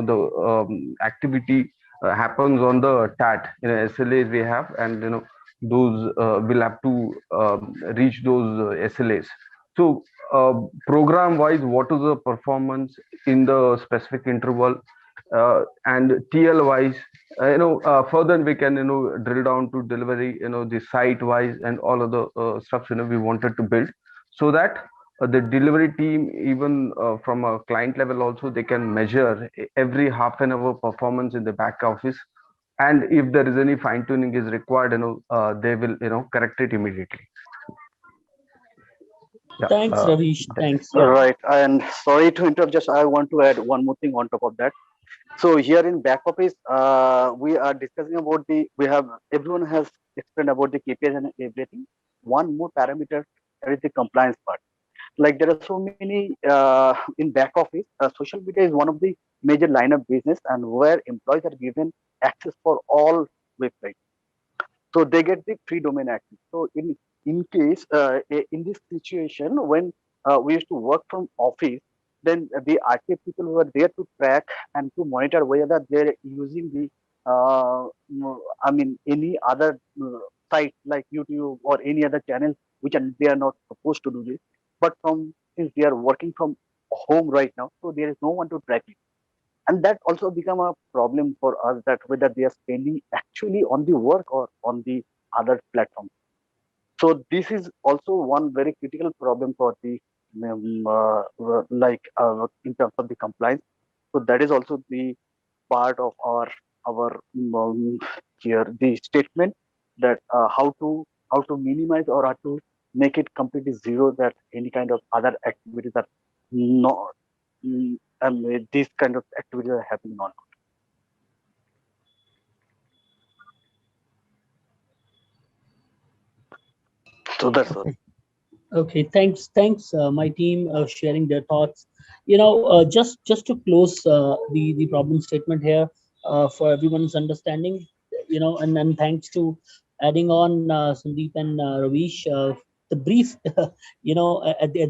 the activity happens on the TAT, SLAs we have, and those will have to reach those SLAs. So program wise, what is the performance in the specific interval, and TL wise, further we can drill down to delivery, the site wise and all of the stuff we wanted to build, so that the delivery team, even from a client level also, they can measure every half an hour performance in the back office, and if there is any fine tuning is required, they will correct it immediately. Yeah, thanks, Ravish. Thanks. Yeah. Right. And sorry to interrupt, just I want to add one more thing on top of that. So here in back office, we are discussing about everyone has explained about the KPIs and everything. One more parameter is the compliance part. Like there are so many in back office, social media is one of the major line of business, and where employees are given access for all websites. So they get the free domain access. So in case in this situation, when we used to work from office, then the RTA people were there to track and to monitor whether they're using the any other site like YouTube or any other channel which they are not supposed to do this. But since they are working from home right now, so there is no one to track it, and that also become a problem for us, that whether they are spending actually on the work or on the other platform. So this is also one very critical problem for the in terms of the compliance. So that is also the part of our here the statement, that how to minimize or how to make it completely zero, that any kind of other activities are not these kind of activities are happening on. So that's all. Okay, thanks, my team, sharing their thoughts. Just to close the problem statement here, for everyone's understanding, and thanks to adding on Sandeep and Ravish, the brief, at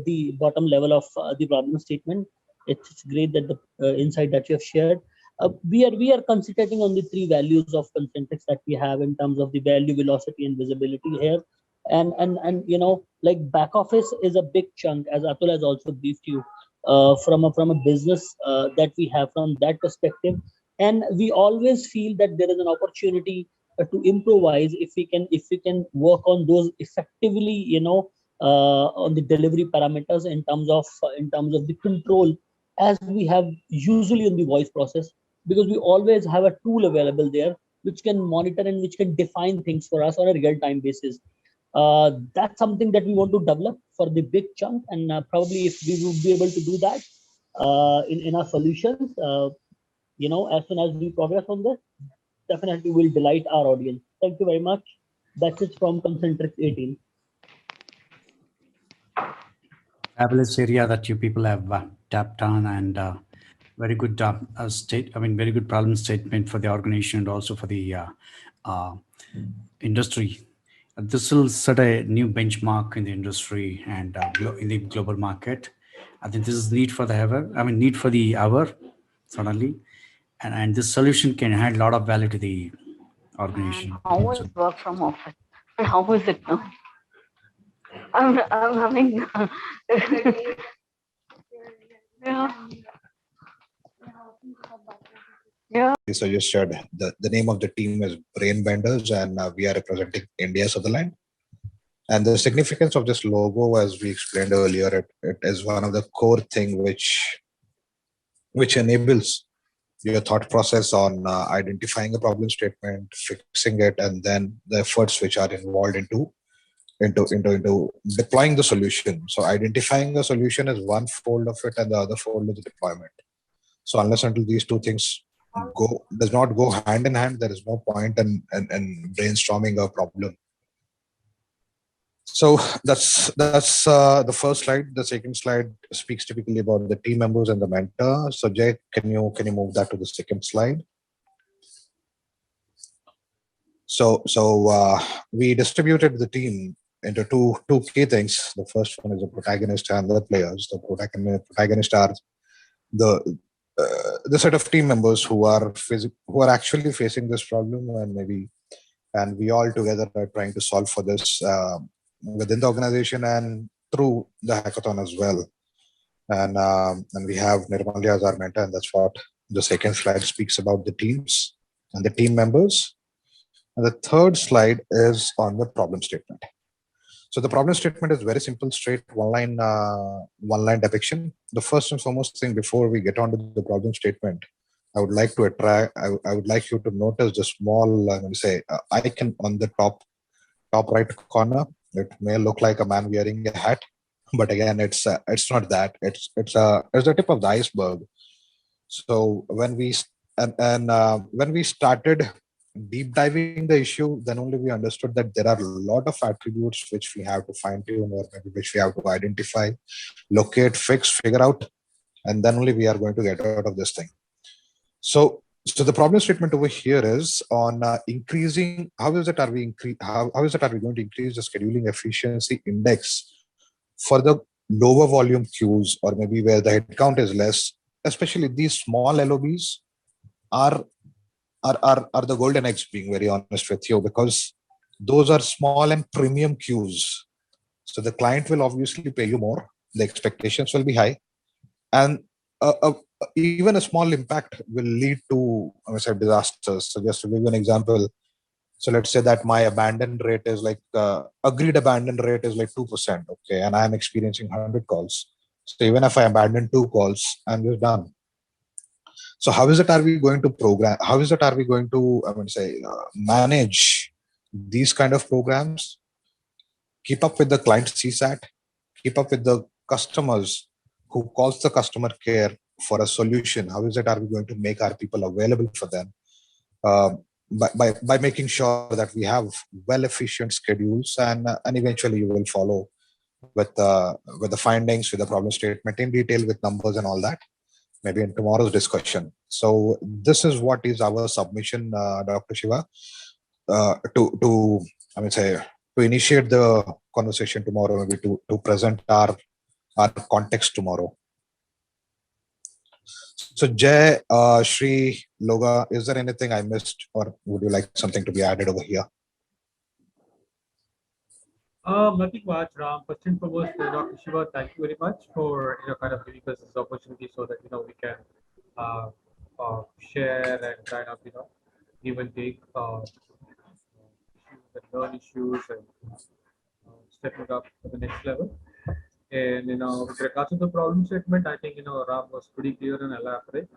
the bottom level of the problem statement. It's great that the insight that you have shared. We are concentrating on the three values of Concentrix that we have in terms of the value, velocity, and visibility here. And like back office is a big chunk, as Atul has also briefed you, from a business that we have from that perspective. And we always feel that there is an opportunity to improvise if we can work on those effectively, on the delivery parameters in terms of the control, as we have usually in the voice process, because we always have a tool available there which can monitor and which can define things for us on a real-time basis. That's something that we want to develop for the big chunk, and probably if we will be able to do that in our solutions, as soon as we progress on this, definitely will delight our audience. Thank you very much. That's it from Concentrix 18. Fabulous area that you people have tapped on, and very good very good problem statement for the organization and also for the industry. This will set a new benchmark in the industry and in the global market. I think this is need for the hour, certainly, and this solution can add a lot of value to the organization. And how is work from office? And how is it now? I'm having yeah. Yeah. Suggested the name of the team is Brain Benders, and we are representing India Sutherland. And the significance of this logo, as we explained earlier, it is one of the core thing which enables your thought process on identifying a problem statement, fixing it, and then the efforts which are involved into deploying the solution. So identifying the solution is one fold of it, and the other fold is the deployment. So unless until these two things does not go hand in hand, there is no point in brainstorming a problem. So that's the first slide. The second slide speaks typically about the team members and the mentor. So Jay, can you move that to the second slide? So we distributed the team into two key things. The first one is the protagonist and the players. The protagonist are the set of team members who are actually facing this problem, and we all together are trying to solve for this within the organization and through the hackathon as well. And we have Nirmalya as our mentor, and that's what the second slide speaks about, the teams and the team members. And the third slide is on the problem statement. So the problem statement is very simple, straight, one line depiction. The first and foremost thing before we get on to the problem statement, I would like you to notice the small icon on the top right corner. It may look like a man wearing a hat, but again, it's not that. It's the tip of the iceberg. So when we started deep diving the issue, then only we understood that there are a lot of attributes which we have to fine tune, or maybe which we have to identify, locate, fix, figure out, and then only we are going to get out of this thing. So the problem statement over here is on increasing. How is it are we going to increase the scheduling efficiency index for the lower volume queues or maybe where the headcount is less, especially these small LOBs are are the golden eggs, being very honest with you, because those are small and premium queues. So the client will obviously pay you more. The expectations will be high, and even a small impact will lead to, I would say, disasters. So just to give you an example, so let's say that my abandon rate is like agreed abandon rate is like 2%, okay, and I'm experiencing 100 calls. So even if I abandon 2 calls, I'm just done. So how is it are we going to program? How is it are we going to, I would say, manage these kind of programs? Keep up with the client CSAT, keep up with the customers who calls the customer care for a solution. How is it are we going to make our people available for them? Uh, by making sure that we have well efficient schedules, and eventually you will follow with the findings, with the problem statement in detail, with numbers and all that, maybe in tomorrow's discussion. So this is what is our submission, Dr. Shiva, to I mean say to initiate the conversation tomorrow, maybe to present our context tomorrow. So Jay, Shri, Loga, is there anything I missed, or would you like something to be added over here? Nothing much, Ram. First and foremost, Dr. Shiva, thank you very much for kind of giving us this opportunity so that we can share and kind of give and take issues and learn issues and stepping up to the next level. And with regards to the problem statement, I think Ram was pretty clear and elaborate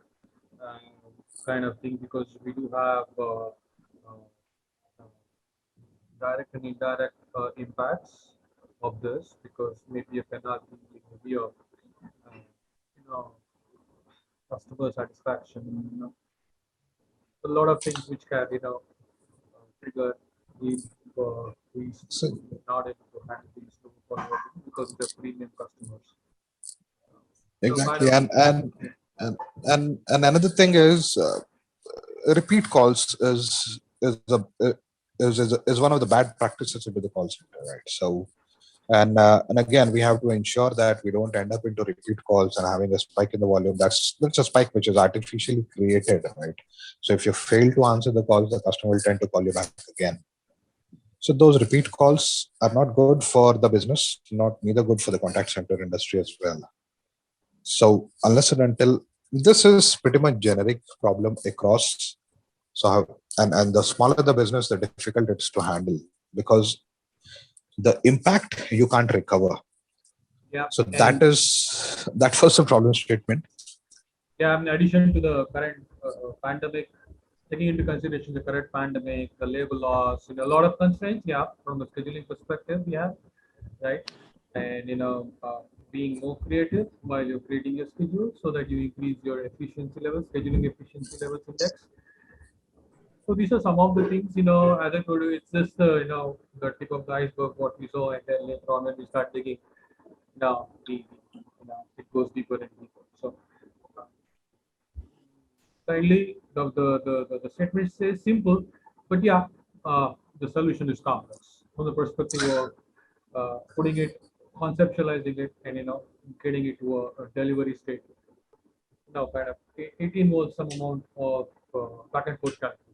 kind of thing, because we do have direct and indirect impacts of this, because maybe a penalty, maybe a customer satisfaction, a lot of things which can trigger if we not able to handle these forward because they're premium customers. Exactly, so and another thing is repeat calls is one of the bad practices into the call center, right? So and again, we have to ensure that we don't end up into repeat calls and having a spike in the volume. That's a spike which is artificially created, right? So if you fail to answer the calls, the customer will tend to call you back again. So those repeat calls are not good for the business, neither good for the contact center industry as well. So unless and until, this is pretty much generic problem across. So and the smaller the business, the difficult it's to handle, because the impact you can't recover. Yeah. So that was the problem statement. Yeah, in addition to the current pandemic, taking into consideration the current pandemic, the labor laws, a lot of constraints. Yeah, from a scheduling perspective, we have, right? And being more creative while you're creating your schedule, so that you increase your efficiency levels, scheduling efficiency levels index. So these are some of the things, as I told you, it's just the tip of the iceberg what we saw, and then later on when we start digging, now it goes deeper and deeper. So kindly, the statement says simple, but yeah, the solution is complex from the perspective of putting it, conceptualizing it, and getting it to a delivery state. Now, kind of, it involves some amount of back and forth calculations.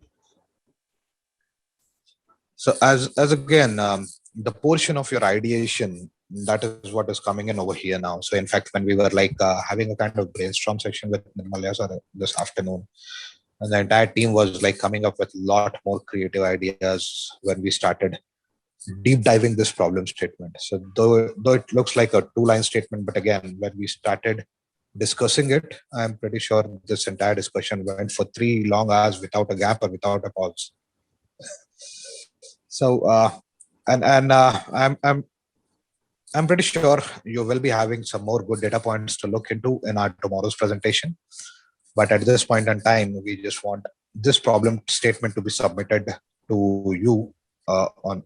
So as again, the portion of your ideation, that is what is coming in over here now. So in fact, when we were like having a kind of brainstorm session with Nirmalya this afternoon, and the entire team was like coming up with a lot more creative ideas when we started deep diving this problem statement. So though it looks like a 2-line statement, but again, when we started discussing it, I'm pretty sure this entire discussion went for 3 long hours without a gap or without a pause. So I'm pretty sure you will be having some more good data points to look into in our tomorrow's presentation. But at this point in time, we just want this problem statement to be submitted to you on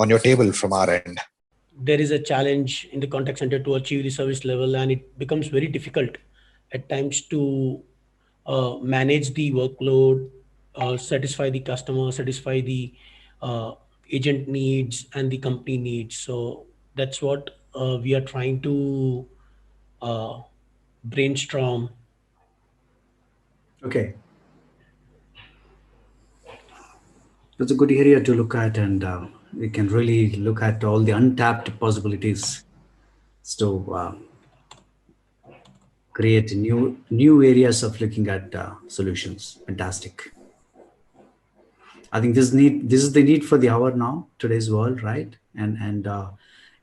your table from our end. There is a challenge in the contact center to achieve the service level, and it becomes very difficult at times to manage the workload, satisfy the customer, satisfy the agent needs and the company needs. So that's what we are trying to brainstorm. Okay. That's a good area to look at, and we can really look at all the untapped possibilities to create new areas of looking at solutions. Fantastic. I think this is the need for the hour now, today's world, right? And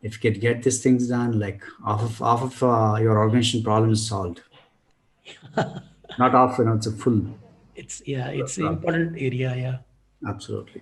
if you could get these things done, like half of your organization problem is solved. Not half, it's a full. It's an important area. Yeah. Absolutely.